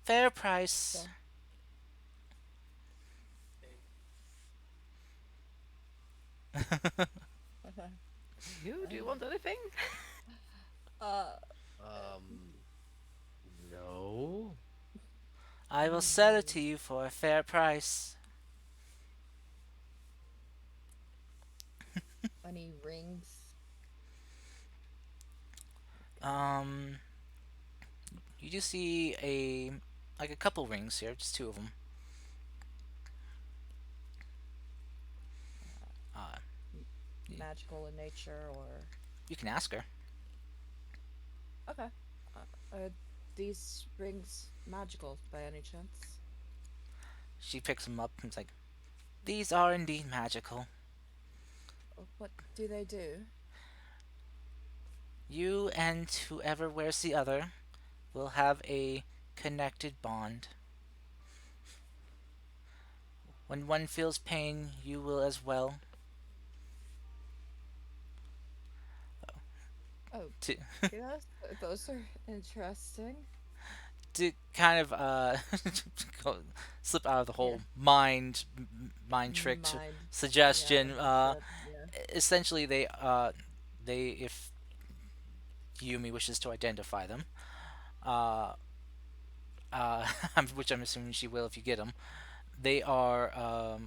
Fair price. So. Do you want anything? uh. Um, no. I will sell it to you for a fair price. Any rings? Um, you do see a couple rings here, just two of them. Uh, Magical in nature, or you can ask her. okay. Are these rings magical by any chance? She picks them up and is like, "These are indeed magical. What do they do? You and whoever wears the other will have a connected bond. When one feels pain, you will as well." Oh, To yes, those are interesting. to kind of go, slip out of the Yeah, whole mind trick mind. Yeah, suggestion. that, yeah. Essentially, they if Yumi wishes to identify them, uh, uh, which I'm assuming she will if you get them, they are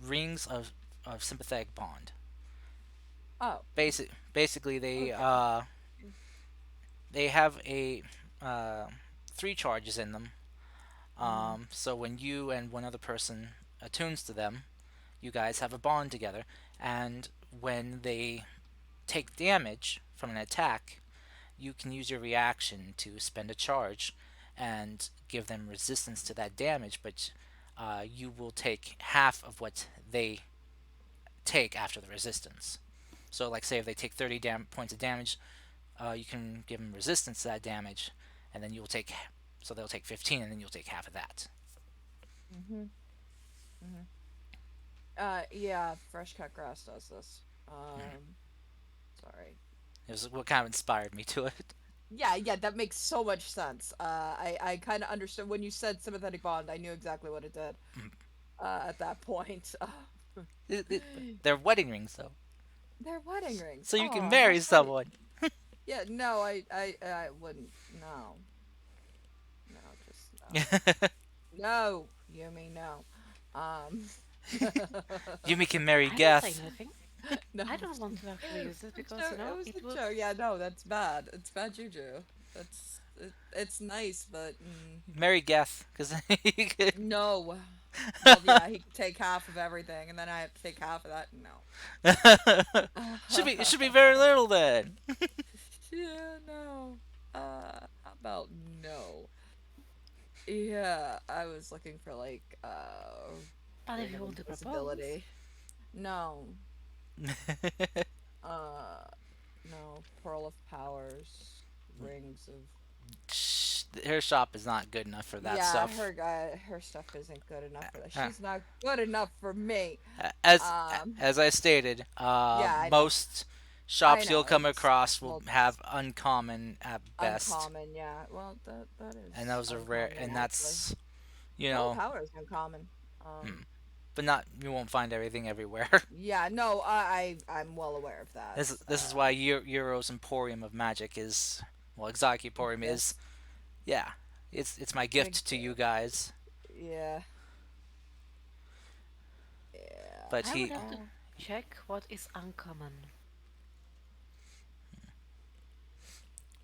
rings of sympathetic bond. Oh, Basically, okay. they have a uh, three charges in them. Mm-hmm. So when you and one other person attunes to them, you guys have a bond together, and when they take damage from an attack, you can use your reaction to spend a charge and give them resistance to that damage, but you will take half of what they take after the resistance. So, like, say if they take 30 points of damage, you can give them resistance to that damage, and then you'll take, so they'll take 15, and then you'll take half of that. Mm-hmm. Mm-hmm. Yeah, fresh cut grass does this. Sorry. It was what kind of inspired me to it. Yeah, yeah, that makes so much sense. I kind of understood when you said sympathetic bond. I knew exactly what it did. At that point. They're wedding rings, though, They're wedding rings. so you can Oh, how marry sweet. someone. Yeah, no, I wouldn't. No, no, just no, no. Yumi, no. Um, Yumi can marry I won't say Geth. nothing. no. I don't want to actually use this It's a because, joke. It was it a would. joke. Yeah, no, that's bad. It's bad juju. It's nice, but Marry Geth, because he could. no. Well, yeah, he could take half of everything, and then I have to take half of that. No. Should be very little then. Yeah, no. How about no? Yeah, I was looking for like But if ring you of want to propose, invisibility. No. Uh, no. Pearl of Powers, rings of. Her shop is not good enough for that Yeah, stuff. her stuff isn't good enough for that. Uh, She's not good enough for me. As Um, as I stated, yeah, I know. most I shops you'll know. come It's across will well, have uncommon at best, uncommon. Yeah. Well, that and is those are rare, uncommon and actually. that's you Pearl of know, Power is uncommon. but not you won't find everything everywhere. Yeah. No, I'm well aware of that. This is why Euro's Emporium of Magic is well, Exotic Emporium is Exists. yeah, it's my It gift to you exists. guys. Yeah. Yeah. But I would he have to check what is uncommon.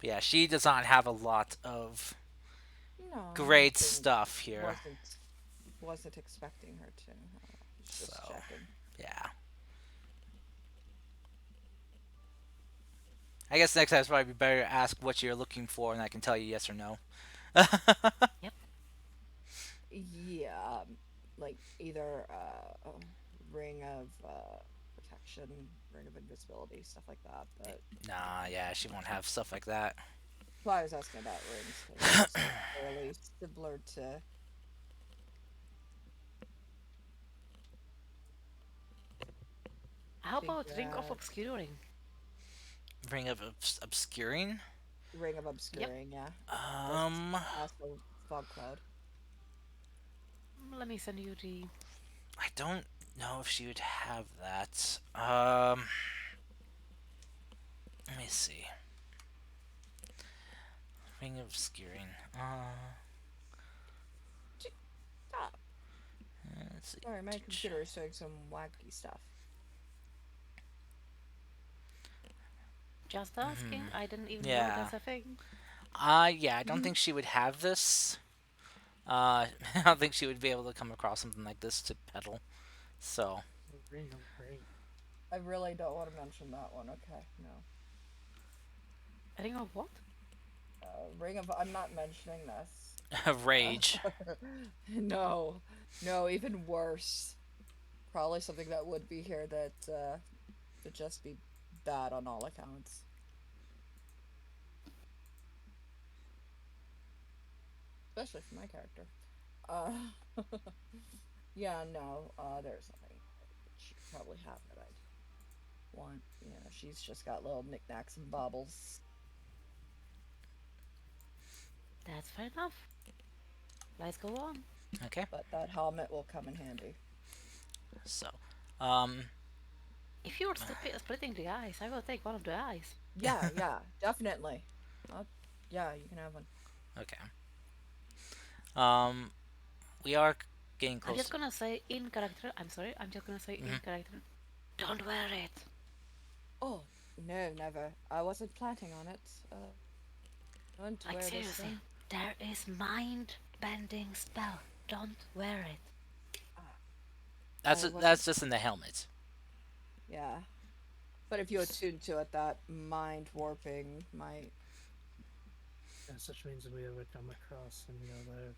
yeah, she does not have a lot of No, I great didn't. stuff here. Wasn't wasn't expecting her to. Just So checking. yeah, I guess next time it's probably better to ask what you're looking for, and I can tell you yes or no. Yep. Yeah, like either ring of protection, ring of invisibility, stuff like that. But Nah, yeah, she won't have stuff like that. well, I was asking about rings because those are fairly similar to. How Think about Ring of Obscuring? Ring of obscuring. ring of Yep. obscuring, yeah. That's Um, also fog cloud. Let me send you the. I don't know if she would have that. Let me see. Ring of obscuring. Stop. Let's see. Sorry, my computer is doing some wacky stuff. Just asking. I didn't even know Yeah. that's a thing. Yeah, I don't think she would have this. I don't think she would be able to come across something like this to peddle. So, Ring of Rain. I really don't want to mention that one. Okay, no. Ring of what? Ring of. I'm not mentioning this. rage. No, no, even worse. Probably something that would be here that would just be bad on all accounts. Especially for my character. Uh, yeah, no, there's something she could probably have that I'd want. You know, she's just got little knickknacks and baubles. That's fair enough. Let's go on. Okay. But that helmet will come in handy. So, um, If you're splitting the eyes, I will take one of the eyes. Yeah, yeah, definitely. Uh, yeah, you can have one. okay. Um, we are getting I'm just close. gonna say in character. I'm sorry. I'm just gonna say in character. Don't wear it. Oh, no, never. I wasn't planning on it. Don't Like wear this seriously, thing. there is mind bending spell. Don't wear it. Ah, That's I wasn't. that's just in the helmet. Yeah. But if you attune to it, that mind warping might. And such means if we ever come across any other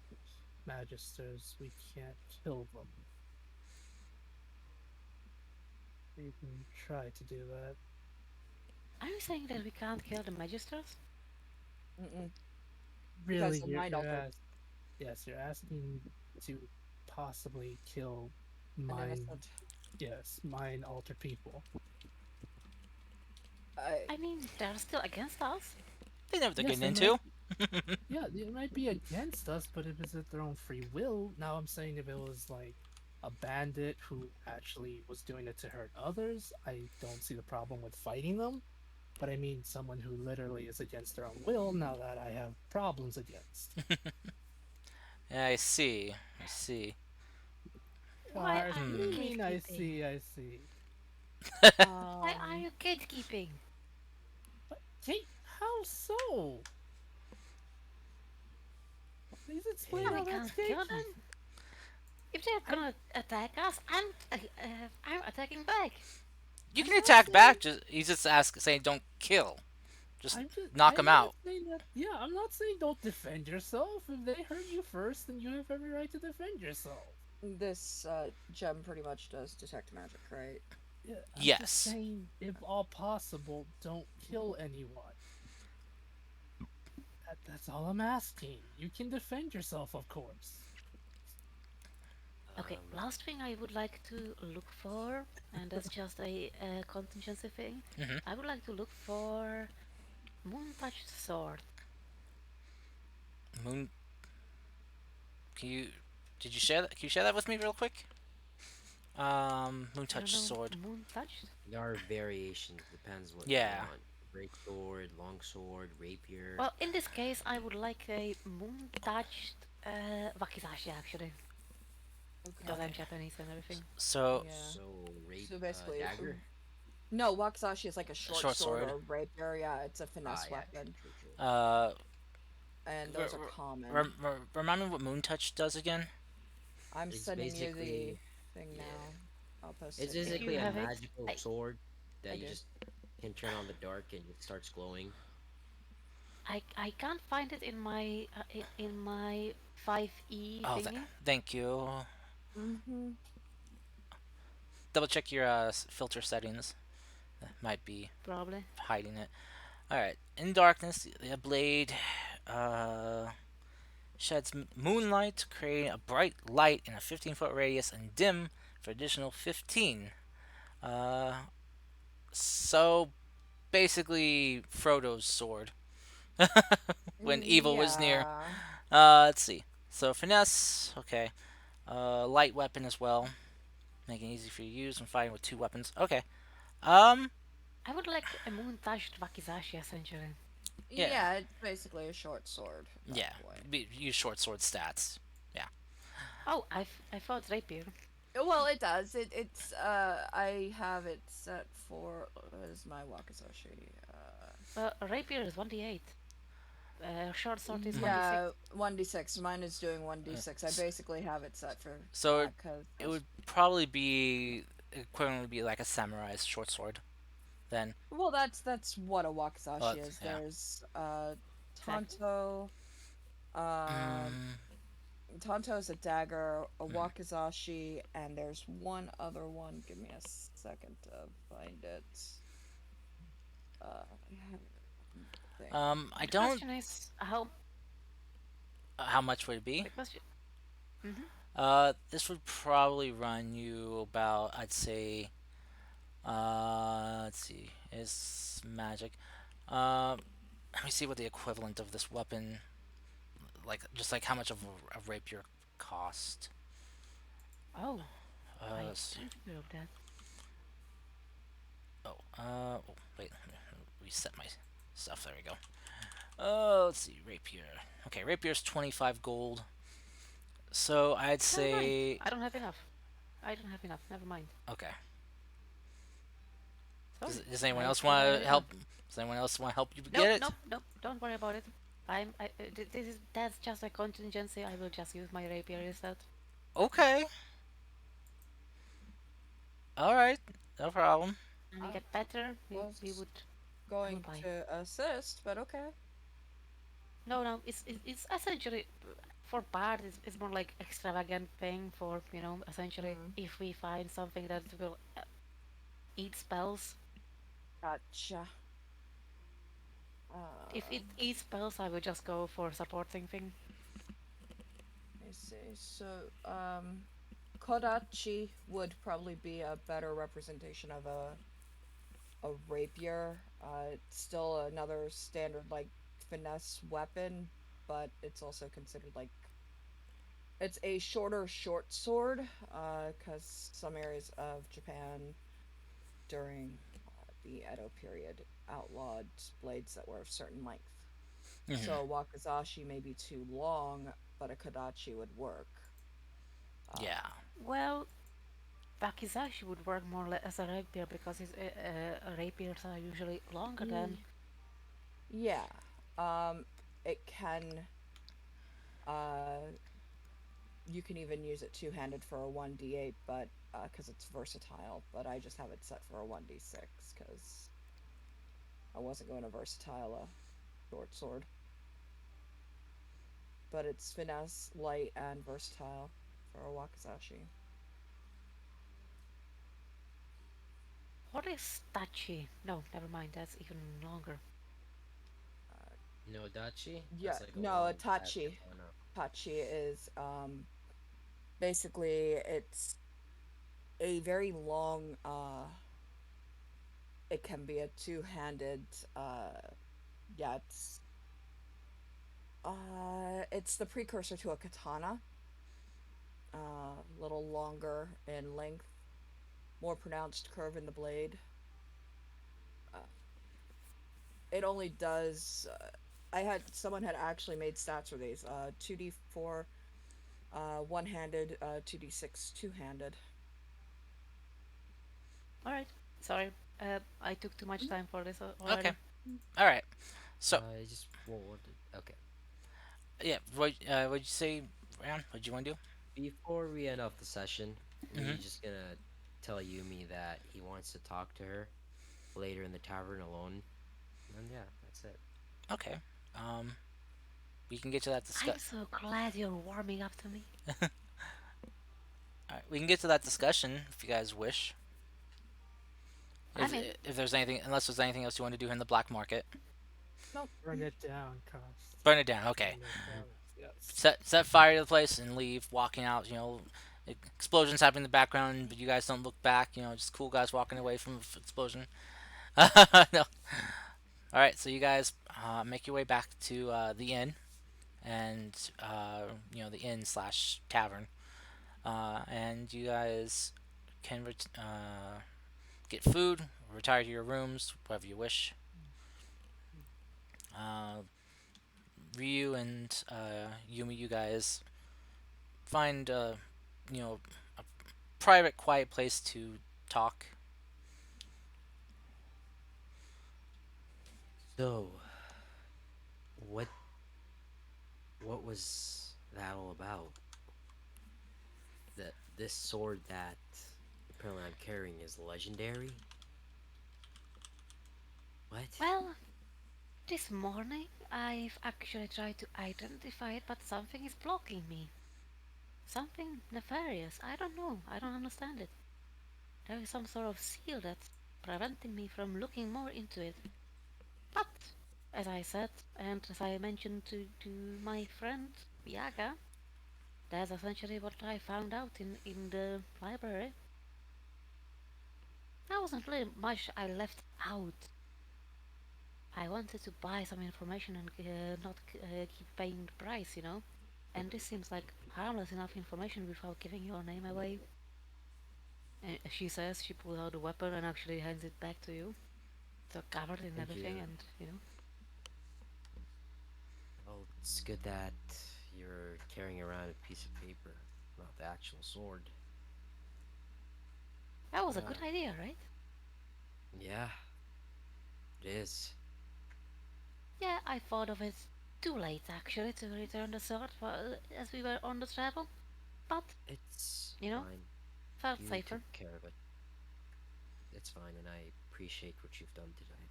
magisters, we can't kill them. We can try to do that. Are you saying that we can't kill the magisters? Mm-mm. Because Really, the mind you're altered ask, yes, you're asking to possibly kill an mind, innocent. yes, mind altered people. I. I mean, they're still against us. They know what they're Yes, getting they into. might. Yeah, they might be against us, but if it's at their own free will, now I'm saying if it was like a bandit who actually was doing it to hurt others, I don't see the problem with fighting them. But I mean someone who literally is against their own will, now that I have problems against. Yeah, I see. I see. Why What are do you you mean I gatekeeping? see, I see? Why are Um. you gatekeeping? But, hey, how so? Please explain Well, we how that's can't kill gatekeeping. them. If they're I, gonna attack us, I'm attacking back. You I'm can not attack saying back. Just he's just ask saying don't kill. Just knock I'm him not out. saying that. Yeah, I'm not saying don't defend yourself. If they hurt you first, then you have every right to defend yourself. This gem pretty much does detect magic, right? Yeah, I'm just Yes. saying, if all possible, don't kill anyone. That's all I'm asking. You can defend yourself, of course. Okay, Um, last thing I would like to look for, and that's just a contingency thing. Hmm. I would like to look for moon touched sword. Moon. Can you? Did you share that? Can you share that with me real quick? Moon You don't touch know sword. moon touched? there are variations. Depends what you Yeah. want. Great sword, long sword, rapier. Well, in this case, I would like a moon touched wakizashi actually, because I'm Okay. Japanese and everything. So Yeah. So So rape, basically, dagger. no, wakizashi is like a short short sword sword. or rapier. Yeah, it's a Ah, finesse yeah, weapon, true, true, true. Uh, and r- those are r- common. remind me what moon touch does again. I'm It's sending you the basically, thing yeah, now. I'll post it's it If here. you basically a have it, magical I sword I that you do. just can turn on the dark and it starts glowing. I can't find it in my 5e Oh, thingy. thank you. Mm-hmm. Double check your filter settings. Might be Probably. hiding it. All right. In darkness, the blade uh, sheds moonlight, creating a bright light in a 15-foot radius and dim for additional 15. Uh, so basically, Frodo's sword when evil was near. Yeah. Let's see. So finesse, okay. Light weapon as well, making it easy for you to use when fighting with two weapons. Okay. Um, I would like a moon touched wakizashi essentially. yeah, Yeah, it's basically a short sword at that yeah. point. Use short sword stats. Yeah. Oh, I thought rapier. Well, it does. It's I have it set for what is my wakizashi? Rapier is 1d8. Short sword is Mhm. 1d6. Yeah, 1d6. Mine is doing Uh, 1d6. I s- basically have it set for so that because it would probably be equivalent be like a samurai's short sword. Then, well, that's what a wakizashi is. yeah. There's Exactly. Tonto. Um, Mm, Tonto is a dagger, a wakizashi, and there's one other one. Give me a second to find it. I have it on the thing. I The don't. question is how How much would it be? the question. Hmm. This would probably run you about, I'd say, let's see, is magic. Uh, Let me see what the equivalent of this weapon, like, just like how much of a rapier cost. Oh, I Let's see. didn't know that. Oh, wait, let me reset my stuff. There we go. Let's see, rapier. Okay, rapier's 25 gold. So I'd Never mind. say, I don't have enough. I don't have enough. Never mind. okay. Sorry. Does anyone I else thought I had want to help? enough. Does anyone else want to help you Nope, get it? nope, nope. Don't worry about it. This is that's just a contingency. I will just use my rapier instead. Okay. All right. No problem. And we I get better. We was would. I will going buy. to assist, but okay. No, no. It's essentially for part. It's more like extravagant thing for essentially Mm, if we find something that will eat spells. gotcha. If it Uh, eats spells, I would just go for supporting thing. let me see. So, Kodachi would probably be a better representation of a rapier. It's still another standard like finesse weapon, but it's also considered like it's a shorter short sword. Because some areas of Japan during the Edo period outlawed blades that were of certain length. Hmm. So a wakizashi may be too long, but a kodachi would work. Yeah. Uh, Well, Wakizashi would work more as a rapier because his rapiers are usually longer than. y- yeah. Um, it can. Uh, you can even use it two-handed for a 1d8, but because it's versatile. But I just have it set for a 1d6 because I wasn't going to versatile a short sword. But it's finesse, light, and versatile for a wakizashi. What is Tachi? No, never mind. That's even longer. No dachi. Yeah, That's like a no, a long fast tachi. katana. Tachi is basically it's a very long it can be a two-handed uh yeah, it's the precursor to a katana. A little longer in length, more pronounced curve in the blade. Uh, it only does. I had someone had actually made stats for these. 2d4 one-handed, 2d6 two-handed. All right. Sorry. I took too much time for this Okay. already. All right. So I just okay. yeah, what'd you say, Ryan? What'd you want to do? Before we end off the session, Mm-hmm. we're just gonna tell Yumi that he wants to talk to her later in the tavern alone, and yeah, that's it. Okay. Um, we can get to that I'm discuss. so glad you're warming up to me. All right, we can get to that discussion if you guys wish. I'm If in. if there's anything, unless there's anything else you want to do in the black market, Nope. Burn it down, cost. burn it down. Okay. Burn it down. Yes. Set fire to the place and leave. Walking out. Explosions happening in the background, but you guys don't look back. Just cool guys walking away from explosion. No. All right. So you guys make your way back to the inn, and the inn slash tavern, and you guys can get food, retire to your rooms, whatever you wish. Uh, Ryu and Yumi, you guys find a private, quiet place to talk. So, what what was that all about? That this sword that apparently I'm carrying is legendary? What? Well, this morning I've actually tried to identify it, but something is blocking me. Something nefarious. I don't know. I don't understand it. There is some sort of seal that's preventing me from looking more into it. But, as I said, and as I mentioned to my friend Yaga, that's essentially what I found out in the library. There wasn't really much I left out. I wanted to buy some information and not keep paying the price, you know? And this seems like harmless enough information without giving your name away. And she says she pulls out the weapon and actually hands it back to you. So covered in Thank everything, you. and you know. Well, it's good that you're carrying around a piece of paper, not the actual sword. That was a Uh, good idea, right? yeah, it is. Yeah, I thought of it too late actually to return the sword as we were on the travel, but It's you know, fine. felt Yumi took safer. care of it. It's fine, and I appreciate what you've done today.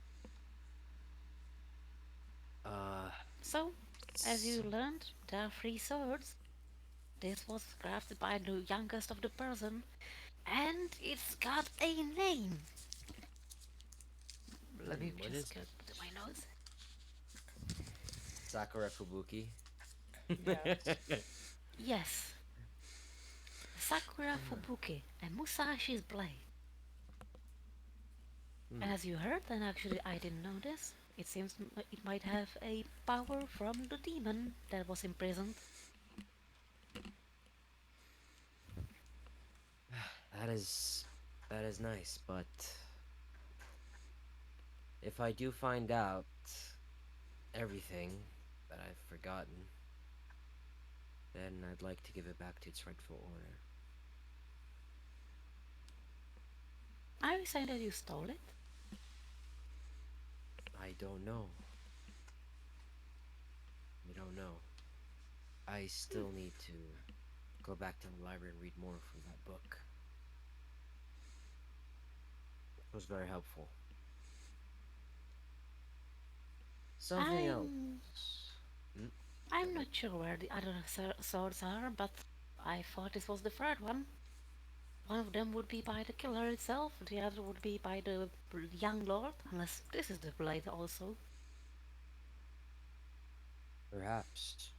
Uh, So, as you so, learned, there are three swords. This was crafted by the youngest of the person, and it's got a name. Let me what just is get it? to my notes. Sakura Fubuki. Yes. Yes, Sakura Fubuki and Musashi's Blade. Hmm, As you heard, and actually I didn't know this, it seems it might have a power from the demon that was imprisoned. that is that is nice, but if I do find out everything that I've forgotten, then I'd like to give it back to its rightful owner. Are you saying that you stole it? I don't know. I don't know. I still need to go back to the library and read more from that book. It was very helpful. Something else. I'm Hmm? Go I'm ahead. not sure where the other swords are, but I thought this was the third one. One of them would be by the killer itself, the other would be by the young lord, unless this is the blade also. Perhaps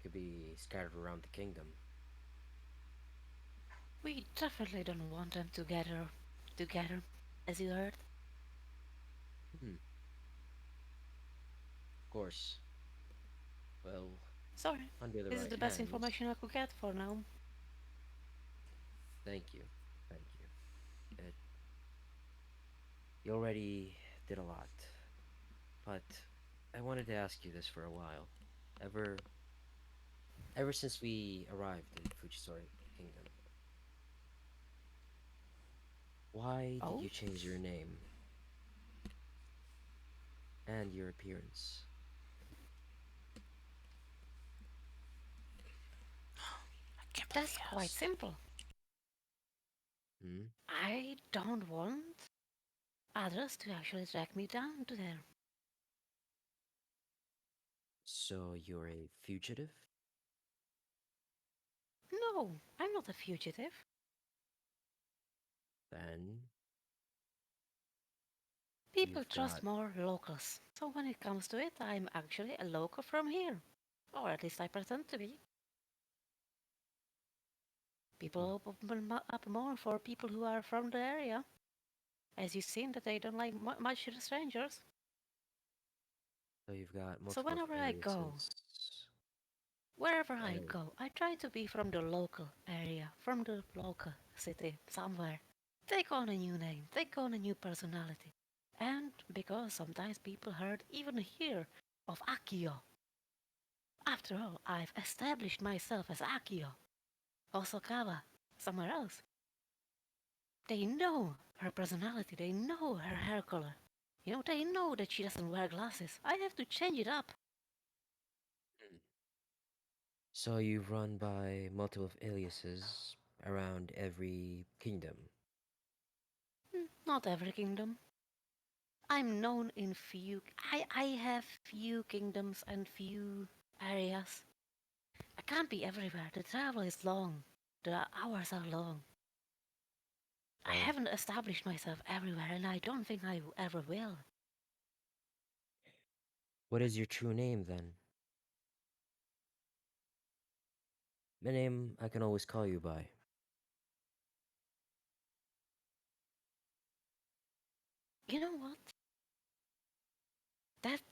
could be scattered around the kingdom. We definitely don't want them together, as you heard. Hmm. Of course. Well, Sorry, under the this is right the best hands. information I could get for now. Thank you. Thank you. It, you already did a lot, but I wanted to ask you this for a while. Ever, ever since we arrived in Fujitora Kingdom, why did Oh, you change your name and your appearance? I can't believe that's he quite asked. simple. Hmm. I don't want others to actually track me down to there. So you're a fugitive? No, I'm not a fugitive. Then People you've trust got. more locals. So when it comes to it, I'm actually a local from here. Or at least I pretend to be. Hmm. People open up more for people who are from the area. As you've seen that they don't like much strangers. So you've got So multiple whenever I go, aliases. wherever I Oh, go, I try to be from the local area, from the local city, somewhere. Take on a new name, take on a new personality. And because sometimes people heard, even hear, of Akio. After all, I've established myself as Akio. Hosokawa, somewhere else. They know her personality, they know her hair color. They know that she doesn't wear glasses. I have to change it up. hmm. So you run by multiple aliases around every kingdom. Not every kingdom. I'm known in few. I have few kingdoms and few areas. I can't be everywhere. The travel is long. The hours are long. I Oh, haven't established myself everywhere, and I don't think I ever will. what is your true name then? The name I can always call you by. You know what? That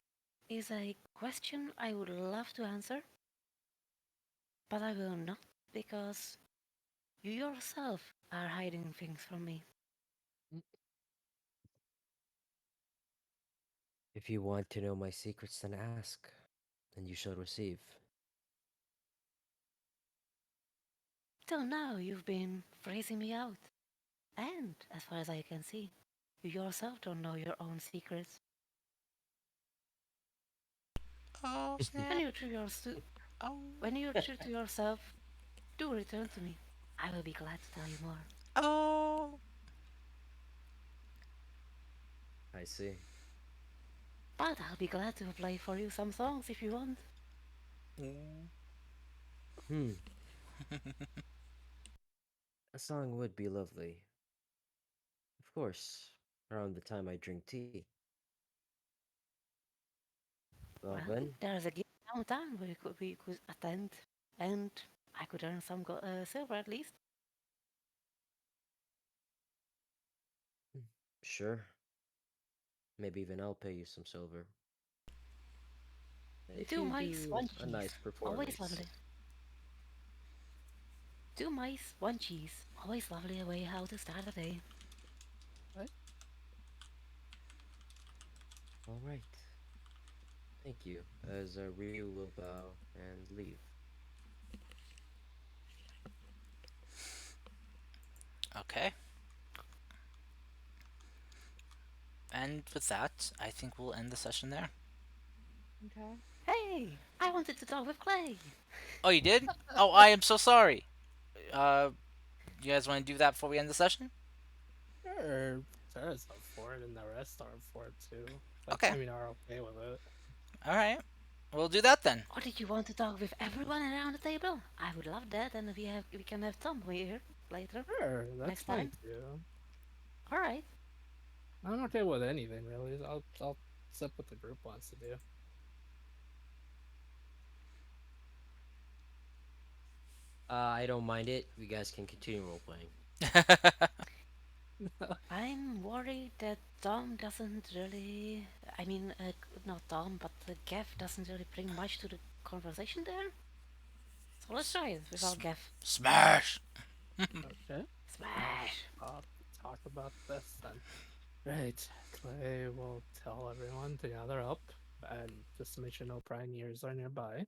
is a question I would love to answer, but I will not because you yourself are hiding things from me. Mm. If you want to know my secrets, then ask, and you shall receive. Till now, you've been phrasing me out, and as far as I can see, you yourself don't know your own secrets. Oh When snap! you true your Oh, when you're true to yourself, do return to me. I will be glad to tell you more. oh. I see. But I'll be glad to play for you some songs if you want. Mm. Hmm, a song would be lovely. Of course, around the time I drink tea. Well Well, then, there's a gig downtown where we could attend, and I could earn some silver at least. hmm, sure. Maybe even I'll pay you some silver. If Two you mice, do one a cheese. nice Always performance. lovely. Two mice, one cheese. Always lovely way how to start a day. What? Alright, thank you, as Ryu will bow and leave. Okay. And with that, I think we'll end the session there. Okay. Hey, I wanted to talk with Clay. Oh, you did? Oh, I am so sorry. Uh, you guys want to do that before we end the session? Sure, Sarah's up for it, and the rest are up for it too. Like, Okay. I mean, are okay with it. All right. We'll do that then. Or did you want to talk with everyone around the table? I would love that, and we can have Tom here later, Sure, that's next fine time. too. All right. I'm okay with anything really. I'll accept what the group wants to do. I don't mind it. You guys can continue role playing. I'm worried that Tom doesn't really. I mean, not Tom, but Gav doesn't really bring much to the conversation there. So let's try it without Gav. Smash! Okay. I'll Smash! I'll talk about this then. Right. Clay will tell everyone to gather up, and just to make sure no prying ears are nearby,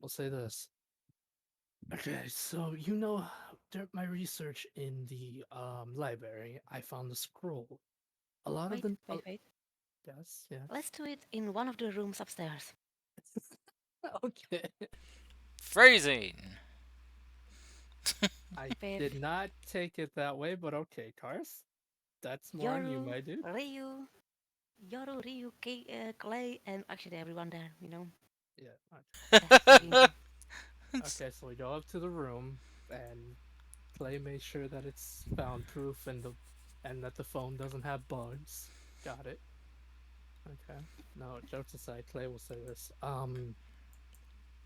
we'll say this. Okay, so during my research in the library, I found a scroll. A lot of Wait, the wait, wait. yes, yes. Let's do it in one of the rooms upstairs. Okay. Phrasing! I did With not take it that way, but okay, Cars. That's more on you, Yoru, my dude. Ryu, Ryu, Clay, and actually everyone there, Yeah. that has been into. Okay, so we go up to the room, and Clay makes sure that it's soundproof and that the phone doesn't have bugs. Got it. Okay. No, jokes aside, Clay will say this.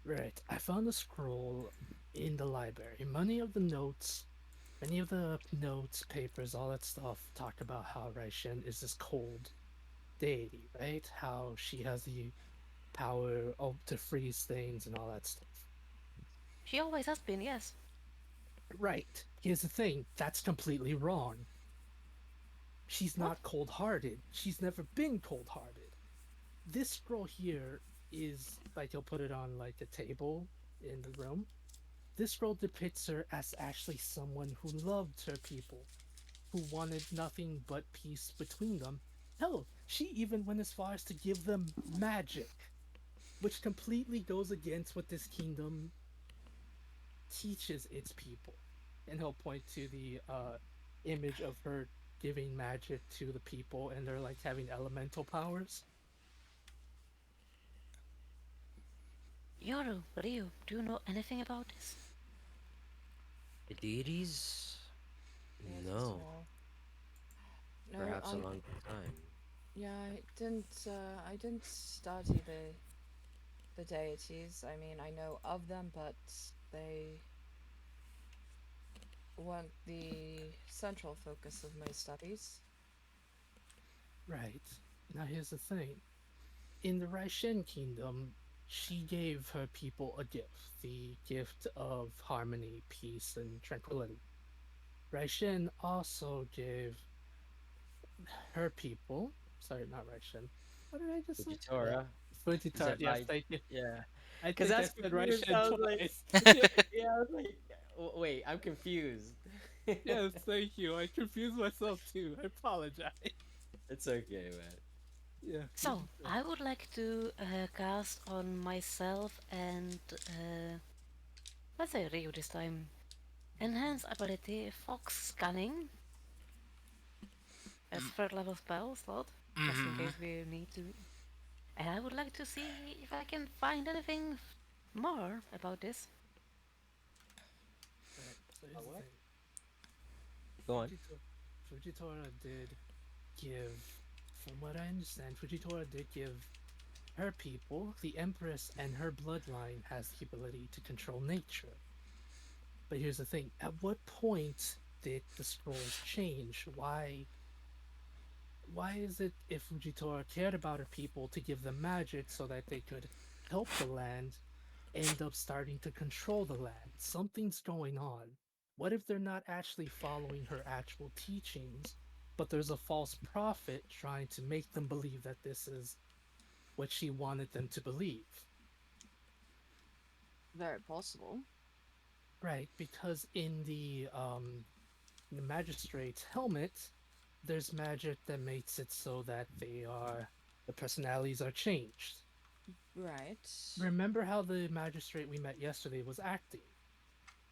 Right. I found a scroll in the library. Many of the notes, papers, all that stuff talk about how Raishin is this cold deity, right? How she has the power to freeze things and all that stuff. She always has been, yes. Right. Here's the thing. That's completely wrong. She's What? not cold-hearted. She's never been cold-hearted. This scroll here is like he'll put it on like a table in the room. This scroll depicts her as actually someone who loved her people, who wanted nothing but peace between them. Hell, she even went as far as to give them magic, which completely goes against what this kingdom teaches its people. And he'll point to the image of her giving magic to the people, and they're like having elemental powers. Yoru, Ryu, do you know anything about this? The deities? Deities, No. no. No, Perhaps along time. yeah, I didn't study the deities. I mean, I know of them, but they weren't the central focus of my studies. Right. Now here's the thing. In the Raishin kingdom, she gave her people a gift, the gift of harmony, peace, and tranquility. Raishin also gave her people, sorry, not Raishin. What did I just say? Yeah. Fujitora. Is Fujitora, that yes, my thank you. yeah? I Cause think I that's said confused. Raishin I was like, twice. yeah, I was like, wait, I'm confused. Yes, thank you. I confused myself too. I apologize. It's okay, man. Yeah, So, Fujitora. I would like to cast on myself and, let's say Ryu this time. Enhance ability Fox Scanning as third level spell slot, just in case we need to. And I would like to see if I can find anything more about this. Right, so Oh, here's the what? thing. Go on. Fujitora did give, from what I understand, Fujitora did give her people, the Empress and her bloodline has the ability to control nature. But here's the thing, at what point did the scrolls change? Why is it if Fujitora cared about her people to give them magic so that they could help the land, end up starting to control the land? Something's going on. What if they're not actually following her actual teachings, but there's a false prophet trying to make them believe that this is what she wanted them to believe? Very possible. Right, because in the magistrate's helmet, there's magic that makes it so that the personalities are changed. Right. Remember how the magistrate we met yesterday was acting?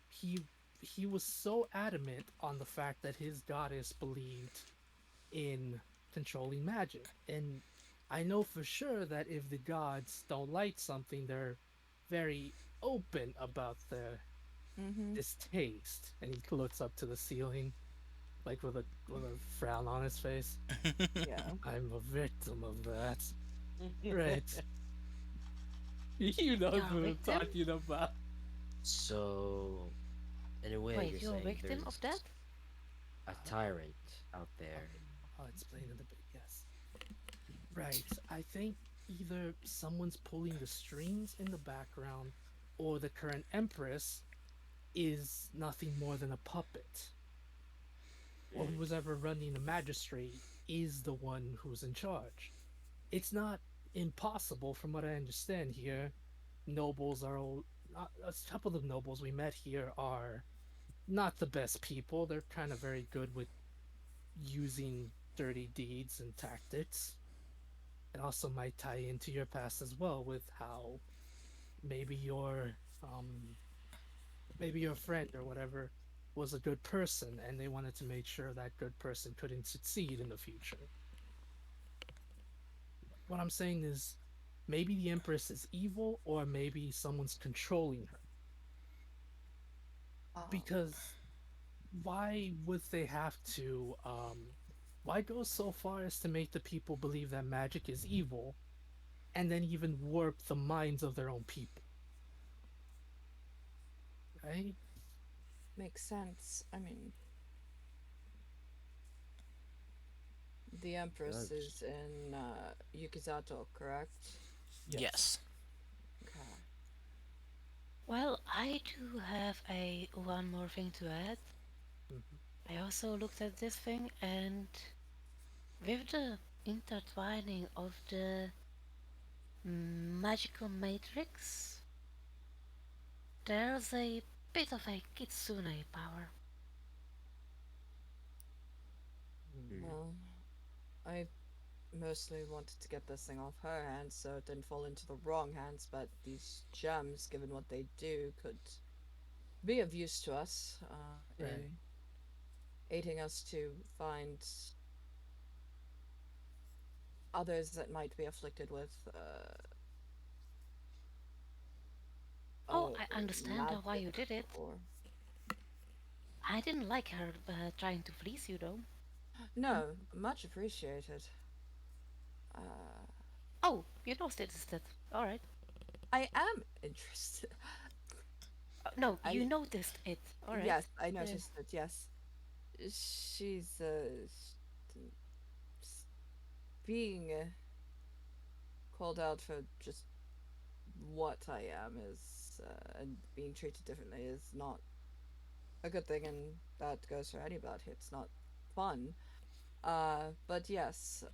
He he was so adamant on the fact that his goddess believed in controlling magic, and I know for sure that if the gods don't like something, they're very open about their Mm-hmm. distaste. And he looks up to the ceiling, like with a frown on his face. Yeah. I'm a victim of that. Right. You know You're a what I'm victim? talking about. So, in a way, you're Wait, you're a saying victim of there's that? a Uh, tyrant out I'll, there. I'll explain in a bit, yes. Right. I think either someone's pulling the strings in the background or the current empress is nothing more than a puppet. Or Mm. who's ever running the magistrate is the one who's in charge. It's not impossible, from what I understand here. Nobles are all. A couple of nobles we met here are not the best people. They're kind of very good with using dirty deeds and tactics. It also might tie into your past as well, with how maybe um maybe your friend or whatever was a good person and they wanted to make sure that good person couldn't succeed in the future. What I'm saying is maybe the Empress is evil or maybe someone's controlling her. Oh. Because why would they have to why go so far as to make the people believe that magic is evil and then even warp the minds of their own people, right? Makes sense. I mean, the Empress Does. is in Yukizato, correct? Yes. Yes. Okay. Well, I do have a one more thing to add. Hmm. I also looked at this thing, and with the intertwining of the magical matrix, there's a bit of a kitsune power. Mm. Well, I mostly wanted to get this thing off her hands so it didn't fall into the wrong hands, but these gems, given what they do, could be of use to us, Right. in aiding us to find others that might be afflicted with Oh, uh, I understand why magic you did it. or. I didn't like her trying to fleece you, though. No, much appreciated. Uh, Oh, you noticed it. All right. I am interested. No, you I noticed it. All right. Yes, I Uh, noticed it. Yes, she's being called out for just what I am is and being treated differently is not a good thing, and that goes for anybody. It's not fun. But yes,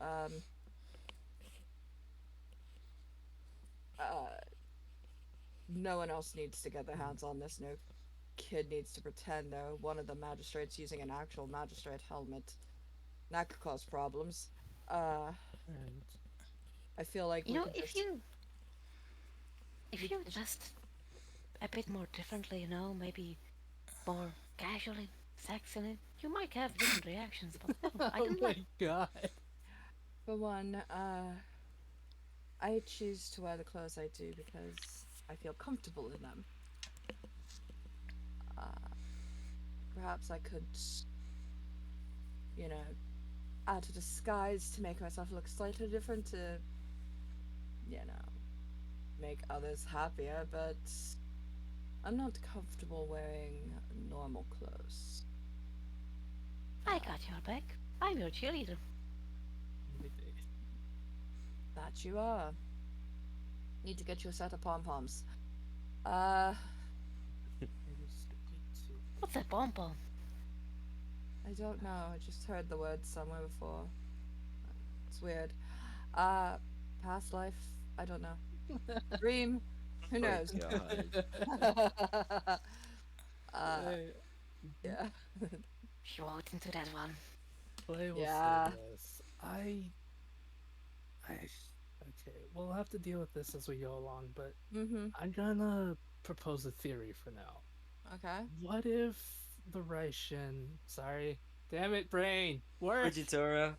uh, no one else needs to get their Mm. hands on this. No kid needs to pretend they're one of the magistrates using an actual magistrate helmet. That could cause problems. Uh, And I feel like you we know, could just we if could you just dressed a bit more differently, maybe more casually, sexily, you might have different reactions. But no, I oh didn't my like. god. for one, I choose to wear the clothes I do because I feel comfortable in them. Uh, Perhaps I could, you know, add a disguise to make myself look slightly different to, you know, make others happier, but I'm not comfortable wearing normal clothes. I Uh, got your back. I'm your cheerleader. that you are. Need to get you a set of pom poms. Uh, I was going to. What's a pom pom? I don't know. I just heard the word somewhere before. It's weird. Past life. I don't know. Dream. Who My knows? God. uh, Play, yeah. She walked into that one. Play will say Yeah. this. I, okay, we'll have to deal with this as we go along, but Mm-hmm. I'm gonna propose a theory for now. Okay. What if the Raishin, sorry, Damn it, brain. Work. Fujitora.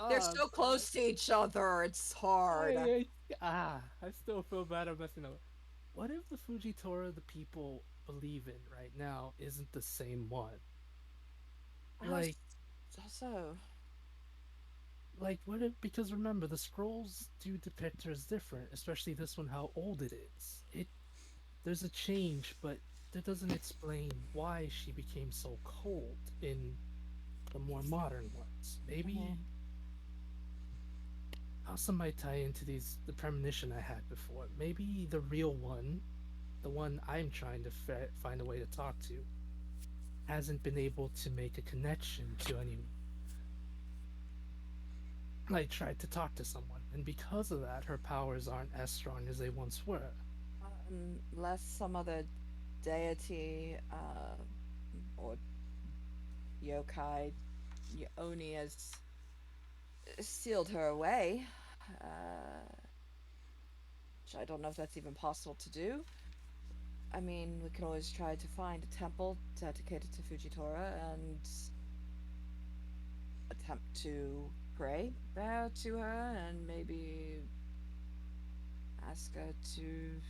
They're Oh, so close to each other. It's hard. I still feel bad I'm messing up. What if the Fujitora the people believe in right now isn't the same one? How Like, so? what if, because remember, the scrolls do depict her as different, especially this one, how old it is. There's a change, but that doesn't explain why she became so cold in the more modern ones. Maybe also might tie into the premonition I had before. Maybe the real one, the one I'm trying to find a way to talk to, hasn't been able to make a connection to anyone. I tried to talk to someone, and because of that, her powers aren't as strong as they once were. Unless some other deity or yokai, Oni has sealed her away. Which I don't know if that's even possible to do. I mean, we can always try to find a temple dedicated to Fujitora and attempt to pray there to her and maybe ask her to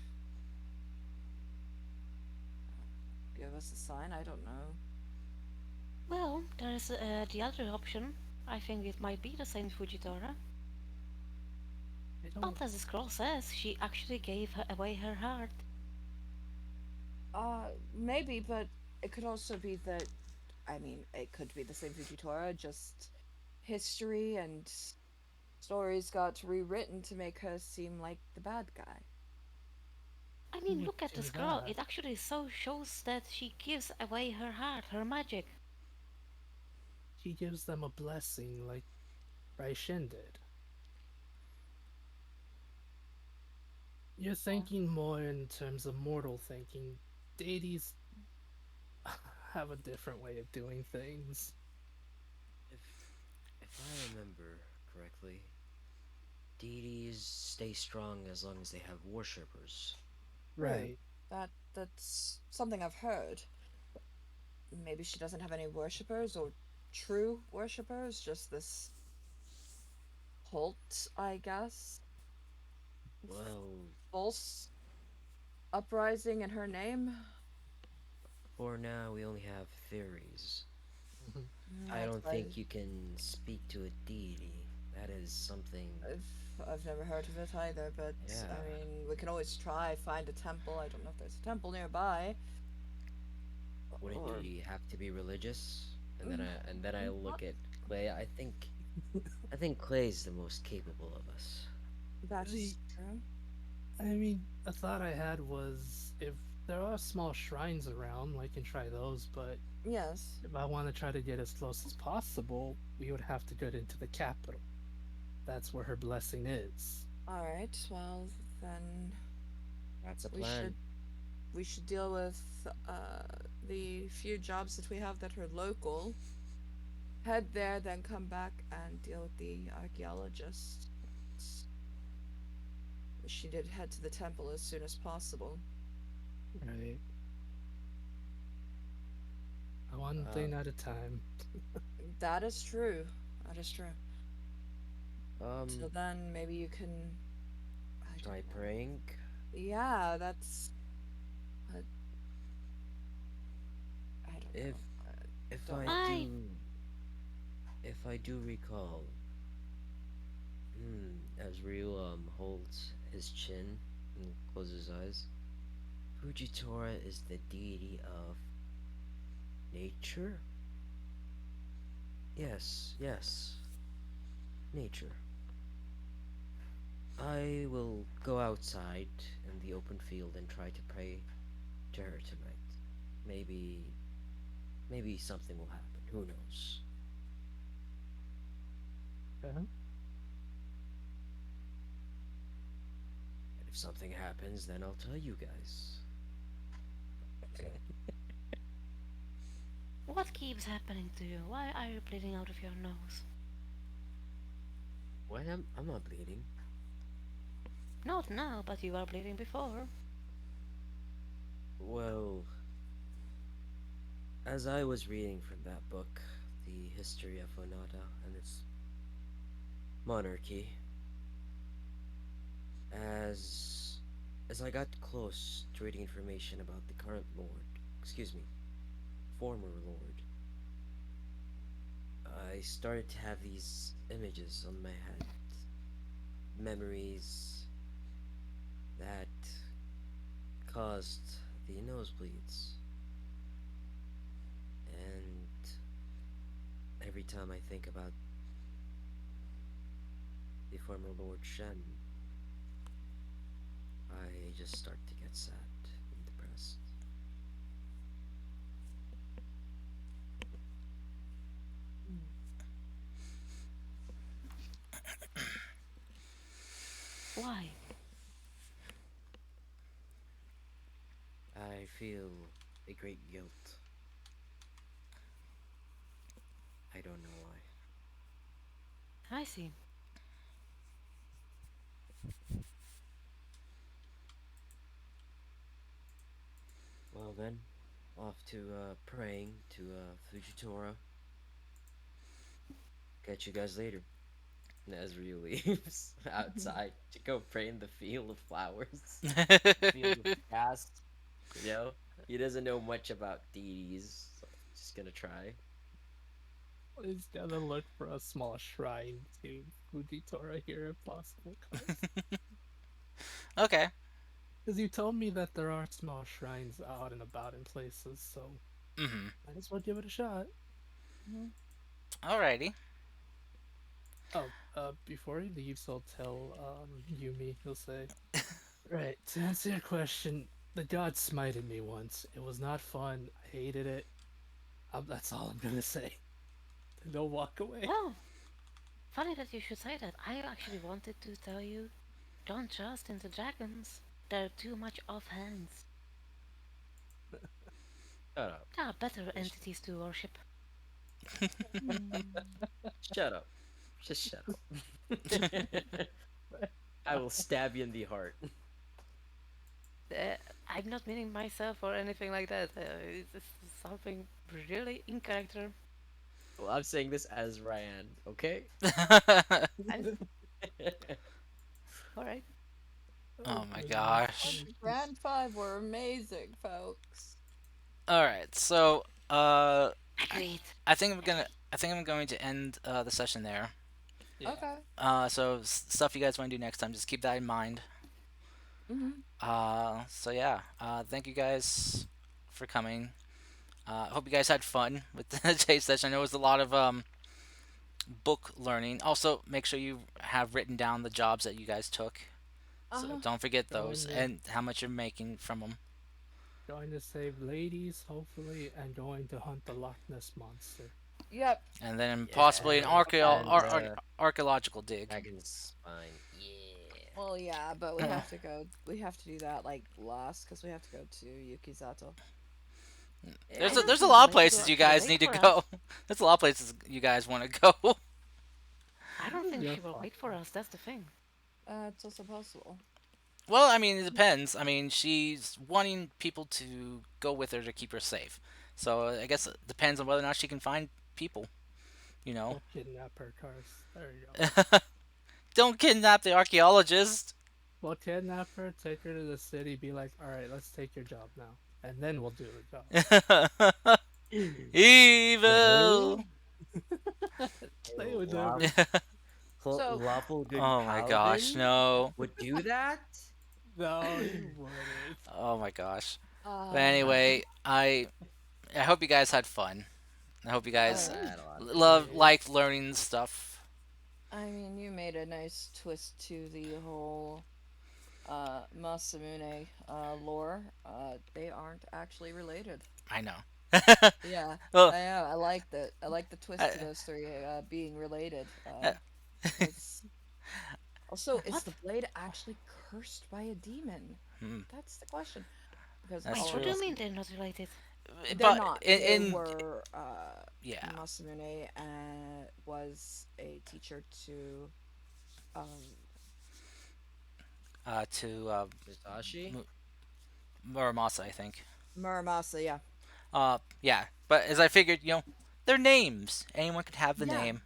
give us a sign. I don't know. Well, there's the other option. I think it might be the same Fujitora. I don't. But as the scroll says, she actually gave away her heart. Maybe, but it could also be that. I mean, it could be the same Fujitora, just history and stories got rewritten to make her seem like the bad guy. I Who mean, would look at the do scroll. that? It actually so shows that she gives away her heart, her magic. She gives them a blessing like Raishin did. You're thinking more in terms of mortal thinking. Deities have a different way of doing things. if if I remember correctly, deities stay strong as long as they have worshippers. True. Right. That's something I've heard. Maybe she doesn't have any worshippers or true worshippers, just this cult, I guess. Well, False uprising in her name. for now we only have theories. Mhm. I That's don't why think you can speak to a deity. That is something. I've never heard of it either, but Yeah. I mean, we can always try find a temple. I don't know if there's a temple nearby. Wouldn't Or she have to be religious? And then I not look at Clay. I think Clay's the most capable of us. that's The, true. I mean, a thought I had was if there are small shrines around, I can try those, but Yes. if I want to try to get as close as possible, we would have to get into the capital. That's where her blessing is. All right. Well, then That's a we plan. should we should deal with uh the few jobs that we have that are local. Head there, then come back and deal with the archaeologist. She did head to the temple as soon as possible. Right. One Uh, thing at a time. That is true. That is true. um, So then maybe you can. I try don't know. praying. Yeah, that's. Uh, I don't If know. if Don't I know. I do if I do recall, as Ryu holds his chin and closes his eyes, Fujitora is the deity of nature. Yes, yes, nature. I will go outside in the open field and try to pray to her tonight. Maybe, maybe something will happen. Who knows? Uh-huh. And if something happens, then I'll tell you guys. what keeps happening to you? Why are you bleeding out of your nose? What? I'm not bleeding. Not now, but you were bleeding before. Well, As I was reading from that book, The History of Onada and its monarchy, as as I got close to reading information about the current lord, excuse me, former lord, I started to have these images on my head, memories that caused the nosebleeds. And every time I think about the former Lord Shen, I just start to get sad and depressed. Why? I feel a great guilt. I don't know why. I see. Well then, off to praying to Fujitora. Catch you guys later. And Ezreal leaves outside to go pray in the field of flowers, field of grass. You know, he doesn't know much about deities, so just gonna try. He's gonna look for a small shrine to Fujitora here if possible, Okay. because you told me that there are small shrines out and about in places, so Mm-hmm. might as well give it a shot. Mhm. Alrighty. Oh, before he leaves, he'll tell Yumi. He'll say, "Right, to answer your question, the god smited me once. It was not fun. I hated it. That's all I'm gonna say." Then he'll walk away. Well, funny that you should say that. I actually wanted to tell you, don't trust in the dragons. They're too much offhands. Shut up. There are better Just entities to worship. Mm. shut up. Just shut up. I will stab you in the heart. Uh, I'm not meaning myself or anything like that. It's something really in character. Well, I'm saying this as Ryan, okay? I'm alright. Oh Oh my goodness. gosh. Grand Five were amazing, folks. Alright, so I, Agreed. I think I'm going to end the session there. Yeah. Okay. So stuff you guys want to do next time, just keep that in mind. Mm-hmm. So yeah, thank you guys for coming. I hope you guys had fun with the J session. I know it was a lot of book learning. Also, make sure you have written down the jobs that you guys took. So Uh-huh. don't forget those Going to and how much you're making from them. going to save ladies, hopefully, and going to hunt the Loch Ness monster. Yep. And then possibly an Yeah. Okay. And archaeological dig. dragon's spine. Yeah. Well, yeah, but we have to go. We have to do that like last because we have to go to Yukizato. I don't There's a think the lot of ladies will places you actually guys wait need to for us. go. There's a lot of places you guys want to go. I don't think You're she will fine. wait for us. That's the thing. It's also possible. Well, I mean, it depends. I mean, she's wanting people to go with her to keep her safe. So I guess it depends on whether or not she can find people. You know, We'll kidnap her cars. There you go. don't kidnap the archaeologist. We'll kidnap her, take her to the city, be like, "Alright, let's take your job now." And then we'll do the job. Evil. They would Lawful, never. So, lawful good Oh my gosh, paladin no. would do that? No, you wouldn't. Oh my gosh. But uh, anyway, I hope you guys had fun. I hope you Yeah, guys I alright. had a lot of fun. love liked learning stuff. I mean, you made a nice twist to the whole Masamune lore. They aren't actually related. I know. Yeah, Well, I know. I like that. I like the twist to I, those three being related. I, Because also, is What? the blade actually cursed by a demon? hmm, That's the question. Because that's Wait, all what of do true. you us, mean they're not related? they're But not. They in were. yeah, Masamune was a teacher to um, to Musashi? Muramasa, I think. Muramasa. Yeah. Yeah. But as I figured, they're names. Anyone could have the Yeah, name,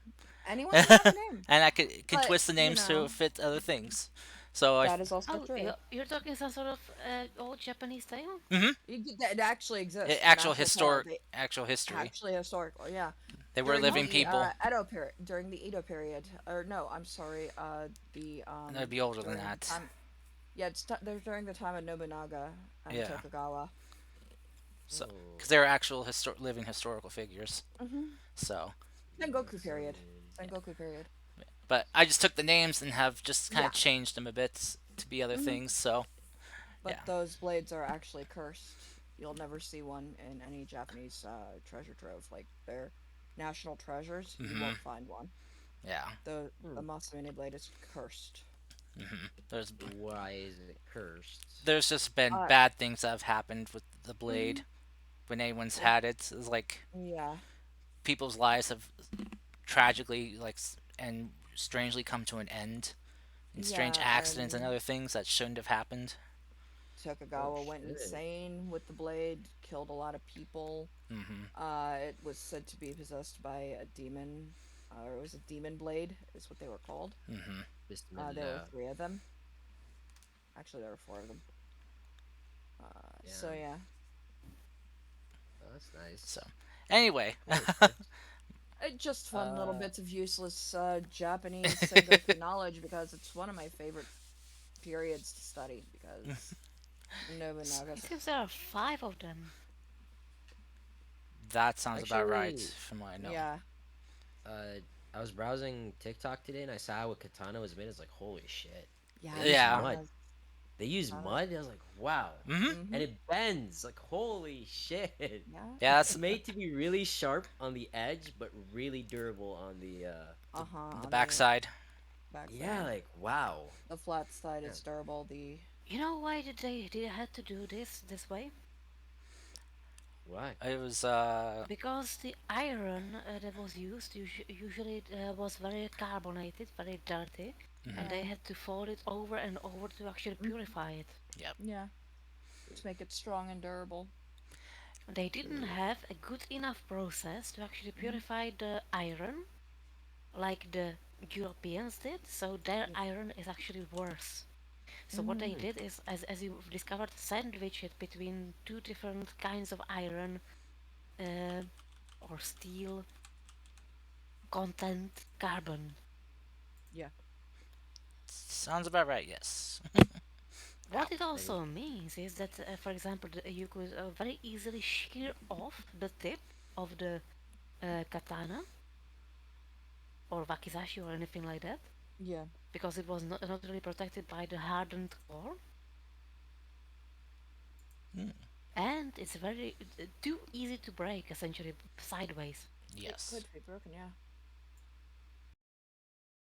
anyone and can have a name, I can but twist the names to fit other things. So I. that is also Oh, true. you're talking some sort of old Japanese tale? Mm-hmm. That actually exists. It's an Actual actual tale. historic, They actual history. actually historical. Yeah, They were during living the people. Edo period, during the Edo period, or no, I'm sorry, the And they'd be older than during the that. time. Yeah, they're during the time of Nobunaga and Yeah. Tokugawa. So, because Oh, they're actual living historical figures. Mm-hmm. So, Sengoku period. insane. Sengoku period. but I just took the names and have just kind of Yeah. changed them a bit to be other Mm-hmm. things. So, But yeah. those blades are actually cursed. You'll never see one in any Japanese treasure trove. Like they're national treasures. You Mm-hmm. won't find one. Yeah. The Hmm. Masamune blade is cursed. Mm-hmm. There's Why is it cursed? there's just been Uh, bad things that have happened with the blade mhm. when anyone's Like had it. It's like yeah, people's lives have tragically and strangely come to an end in strange yeah, accidents and and other things that shouldn't have happened. Oh Tokugawa went shit. insane with the blade, killed a lot of people. Mm-hmm. It was said to be possessed by a demon, or it was a demon blade, is what they were called. Mm-hmm. There were Bismillah. three of them. Actually, there were four of them. So Yeah, yeah, oh, that's So, nice. anyway, Cool respect. just fun little Uh, bits of useless Japanese Sengoku knowledge because it's one of my favorite periods to study because Nobunaga. It seems there are five of them. that sounds about right actually, from what I know. Yeah, uh, I was browsing TikTok today and I saw what katana was made. I was like, holy shit. yeah, They use Yeah. mud. katanas. They use Katanas. mud. I was like, wow. Mm-hmm. Mm-hmm. And it bends. Like, holy shit. Yeah. Yeah, It's that's made to be really sharp on the edge, but really durable on the. Uh huh. the On the backside. Yeah, backside, like wow. the flat side Yeah. is durable. The You know why did they had to do this way? Why? It was Because the iron that was used usually was very carbonated, very dirty, and mhm. they yeah, had to fold it over and over to actually purify it. Yep. yeah, to make it strong and durable. They didn't Hmm. have a good enough process to actually Hmm. purify the iron like the Europeans did, so their Yeah. iron is actually worse. So what Hmm. they Hmm. did is, as you discovered, sandwich it between two different kinds of iron uh, or steel content carbon. Yeah. Sounds about right. Yes. Ow. What it Like, also means is that, for example, you could very easily shear off the tip of the katana or wakizashi or anything like that Yeah. because it was not really protected by the hardened core, Mm. and it's very too easy to break essentially sideways. It Yes. could be broken. Yeah.